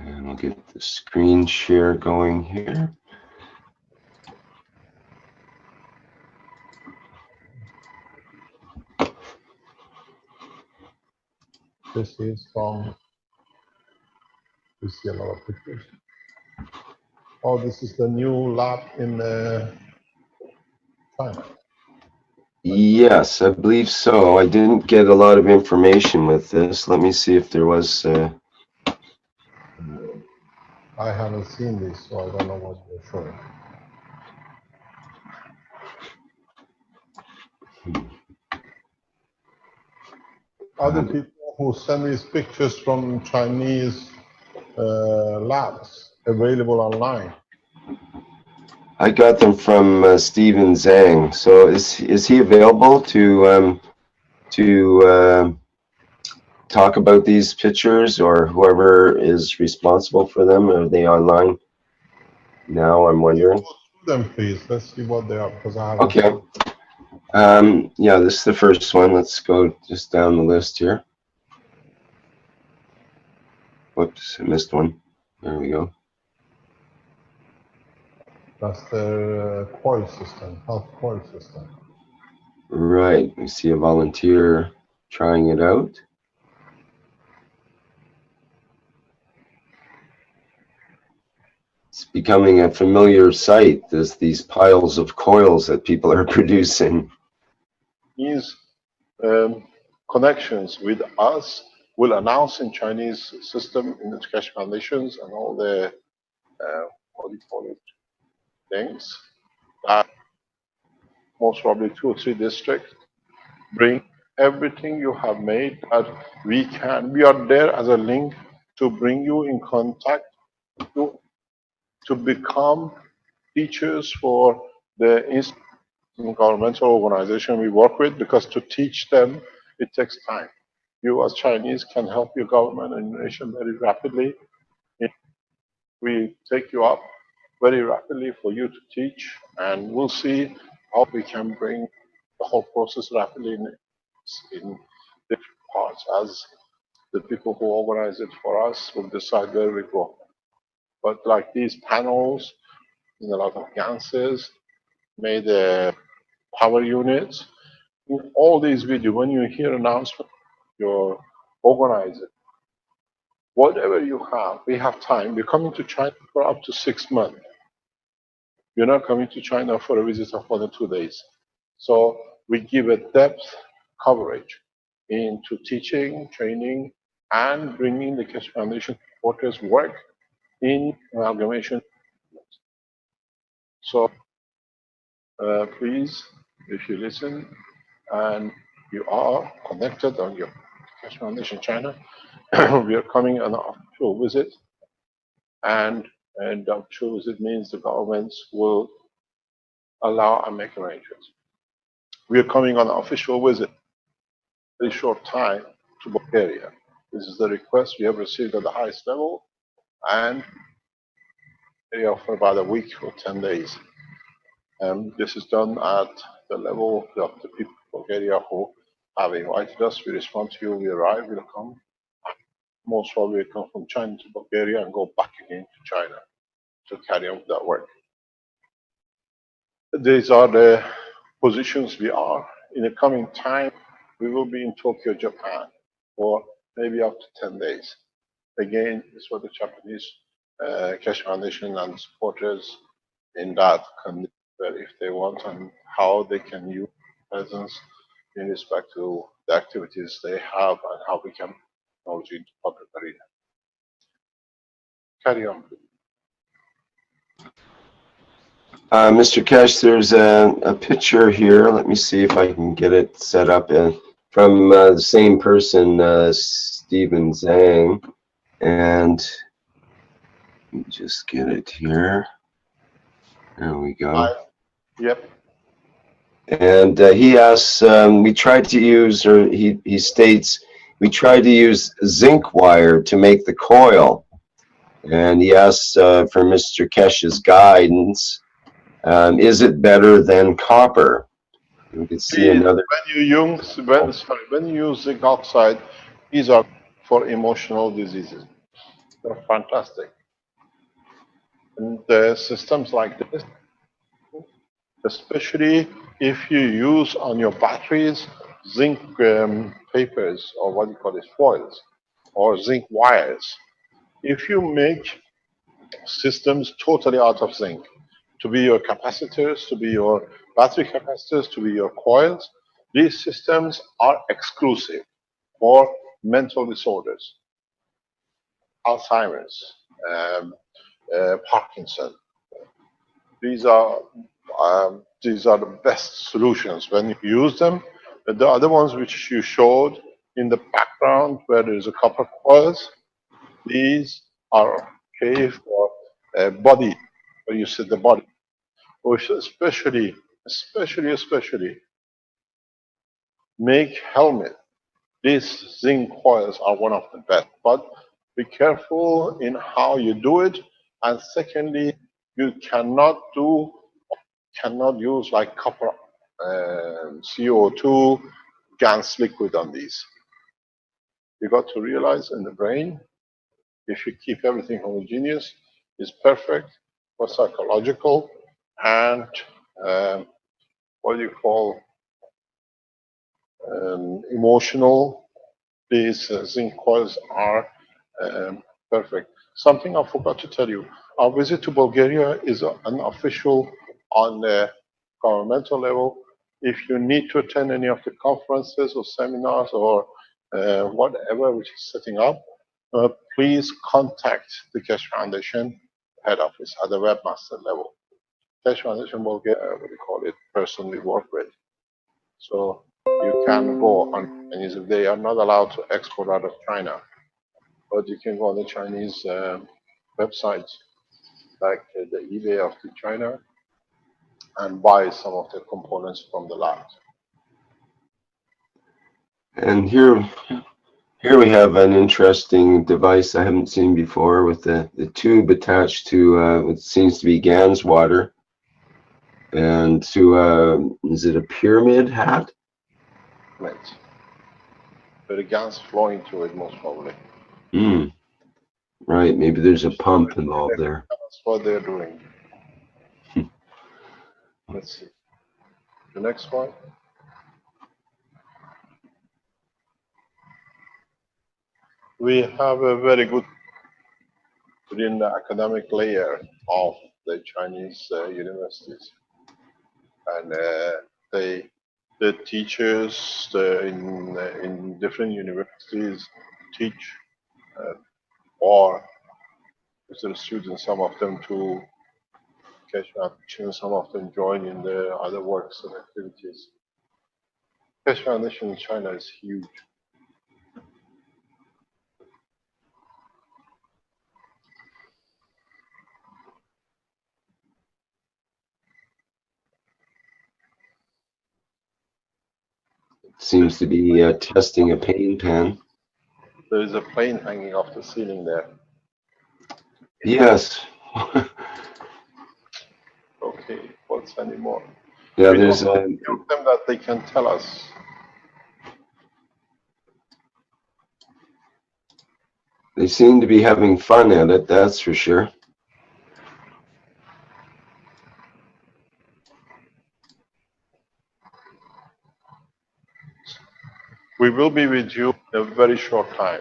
And we'll get the screen share going here. This is from, we see a lot of pictures. Oh, this is the new lab in China. Yes, I believe so. I didn't get a lot of information with this. Let me see if there was. I haven't seen this, so I don't know what they're showing. Other people who send these pictures from Chinese labs available online. I got them from Steven Zhang. So is he available to talk about these pictures, or whoever is responsible for them? Are they online now? I'm wondering. Go through them, please. Let's see what they are, because I haven't Okay. seen. Yeah, this is the first one. Let's go just down the list here. Whoops, I missed one. There we go. That's their coil system, health coil system. Right, we see a volunteer trying it out. It's becoming a familiar sight, there's these piles of coils that people are producing. These connections with us will announce in Chinese system in the cash foundations and all the what do you call it things that most probably 2 or 3 districts bring everything you have made that we are there as a link to bring you in contact to become teachers for the governmental organization we work with, because to teach them it takes time. You as Chinese can help your government and nation very rapidly. We take you up very rapidly for you to teach, and we'll see how we can bring the whole process rapidly in different parts as the people who organize it for us will decide where we go. But like these panels in a lot of ganses, made power units, in all these videos, when you hear announcement, you organize it. Whatever you have, we have time. We're coming to China for up to 6 months. You're not coming to China for a visit of 1 or 2 days. So we give a depth coverage into teaching, training, and bringing the Keshe Foundation supporters work in amalgamation. So please, if you listen and you are connected on your Keshe Foundation China, we are coming on an official visit, and the official visit means the governments will allow and make arrangements. We are coming on an official visit, very short time, to Bulgaria. This is the request we have received at the highest level, and area for about a week or 10 days. And this is done at the level of the people of Bulgaria who have invited us. We respond to you, we arrive, we'll come. Most probably we'll come from China to Bulgaria and go back again to China to carry on that work. These are the positions we are. In the coming time, we will be in Tokyo, Japan for maybe up to 10 days. Again, this is what the Japanese Keshe Foundation and supporters in that can, if they want, and how they can use presence in respect to the activities they have and how we can technology into public arena. Carry on. Mr. Keshe, there's a picture here. Let me see if I can get it set up from the same person, Steven Zhang. And let me just get it here. There we go. Yep. And he asks, we tried to use, or he states, we tried to use zinc wire to make the coil. And he asks for Mr. Keshe's guidance. Is it better than copper? We can see another. When you use zinc oxide, these are for emotional diseases. They're fantastic. And the systems like this, especially if you use on your batteries zinc papers, or what you call it, foils, or zinc wires. If you make systems totally out of zinc, to be your capacitors, to be your battery capacitors to be your coils. These systems are exclusive for mental disorders, Alzheimer's, Parkinson. These are the best solutions when you use them. The other ones which you showed in the background, where there is a copper coils, these are okay for body, where you set the body, which especially make helmet. These zinc coils are one of the best, but be careful in how you do it. And secondly, you cannot use like copper CO2 gas liquid on these. You got to realize in the brain, if you keep everything homogeneous, is perfect for psychological and what do you call emotional. These zinc coils are perfect. Something I forgot to tell you. Our visit to Bulgaria is an official on the governmental level. If you need to attend any of the conferences or seminars or whatever which is setting up, please contact the Keshe Foundation head office at the webmaster level. Keshe Foundation Bulgaria, what do you call it, person we work with. So you can go on Chinese if they are not allowed to export out of China, but you can go on the Chinese websites like the eBay of the China and buy some of the components from the labs. And here we have an interesting device I haven't seen before with the tube attached to what seems to be GANS water and to, is it a pyramid hat? Right. But the gas flowing to it most probably. Right, maybe there's a pump involved there. That's what they're doing. Let's see. The next one. We have a very good within the academic layer of the Chinese universities, and the teachers in different universities teach, or the students, some of them to catch action, some of them join in the other works and activities. Keshe Foundation in China is huge. Seems to be testing a pain pen. There is a plane hanging off the ceiling there. Yes. Okay, what's anymore? Yeah, We there's don't have any of them that they can tell us. they seem to be having fun at it, that's for sure. We will be with you in a very short time.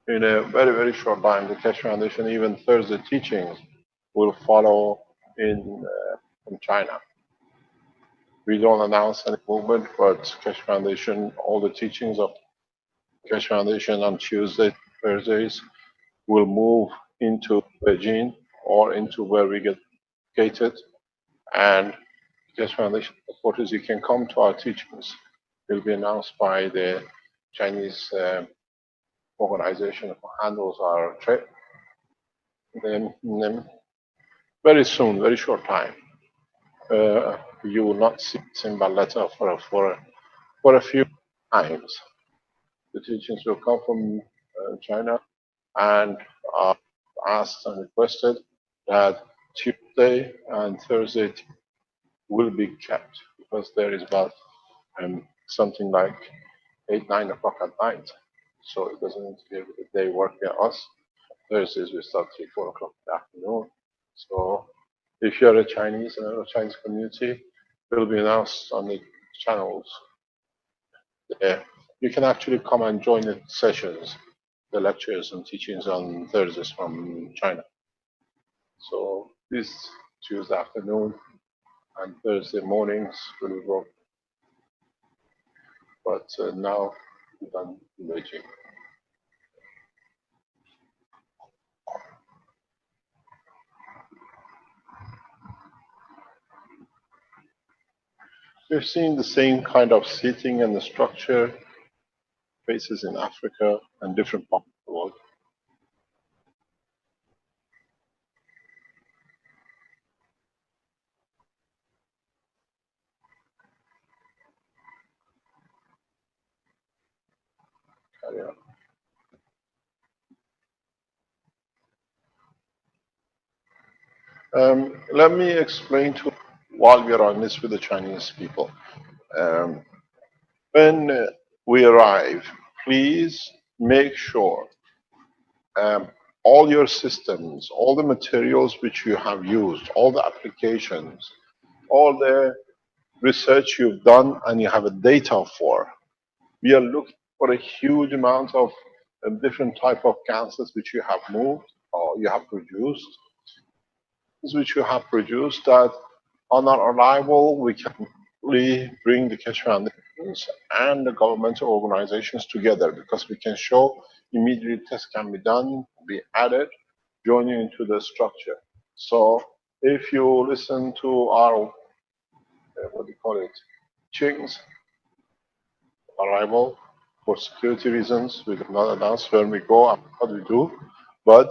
In a very, very short time, the Keshe Foundation, even Thursday teachings, will follow from China. We don't announce any movement, but Keshe Foundation, all the teachings of Keshe Foundation on Tuesday, Thursdays, will move into Beijing or into where we get located. And Keshe Foundation supporters, you can come to our teachings. It will be announced by the Chinese organization who handles our trade. Then very soon, very short time, you will not see Simba letter for a few times. The teachings will come from China and are asked and requested that Tuesday and Thursday will be kept because there is about something like 8, 9 o'clock at night. So it doesn't interfere with the day work for us. Thursdays we start 3, 4 o'clock in the afternoon. So if you're a Chinese and a Chinese community, it will be announced on the channels. You can actually come and join the sessions, the lectures and teachings on Thursdays from China. So this Tuesday afternoon, and Thursday mornings will work. But now we're done imaging. We've seen the same kind of seating and the structure, places in Africa and different parts of the world. Carry on. Let me explain to while we are on this with the Chinese people. When we arrive, please make sure all your systems, all the materials which you have used, all the applications, all the research you've done and you have a data for. We are looking for a huge amount of different type of gases which you have moved or you have produced, which you have produced that on our arrival we can really bring the Keshe Foundations and the governmental organizations together because we can show immediately tests can be done, be added, joining into the structure. So if you listen to our, what do you call it, Ching's arrival, for security reasons, we did not announce where we go and what we do, but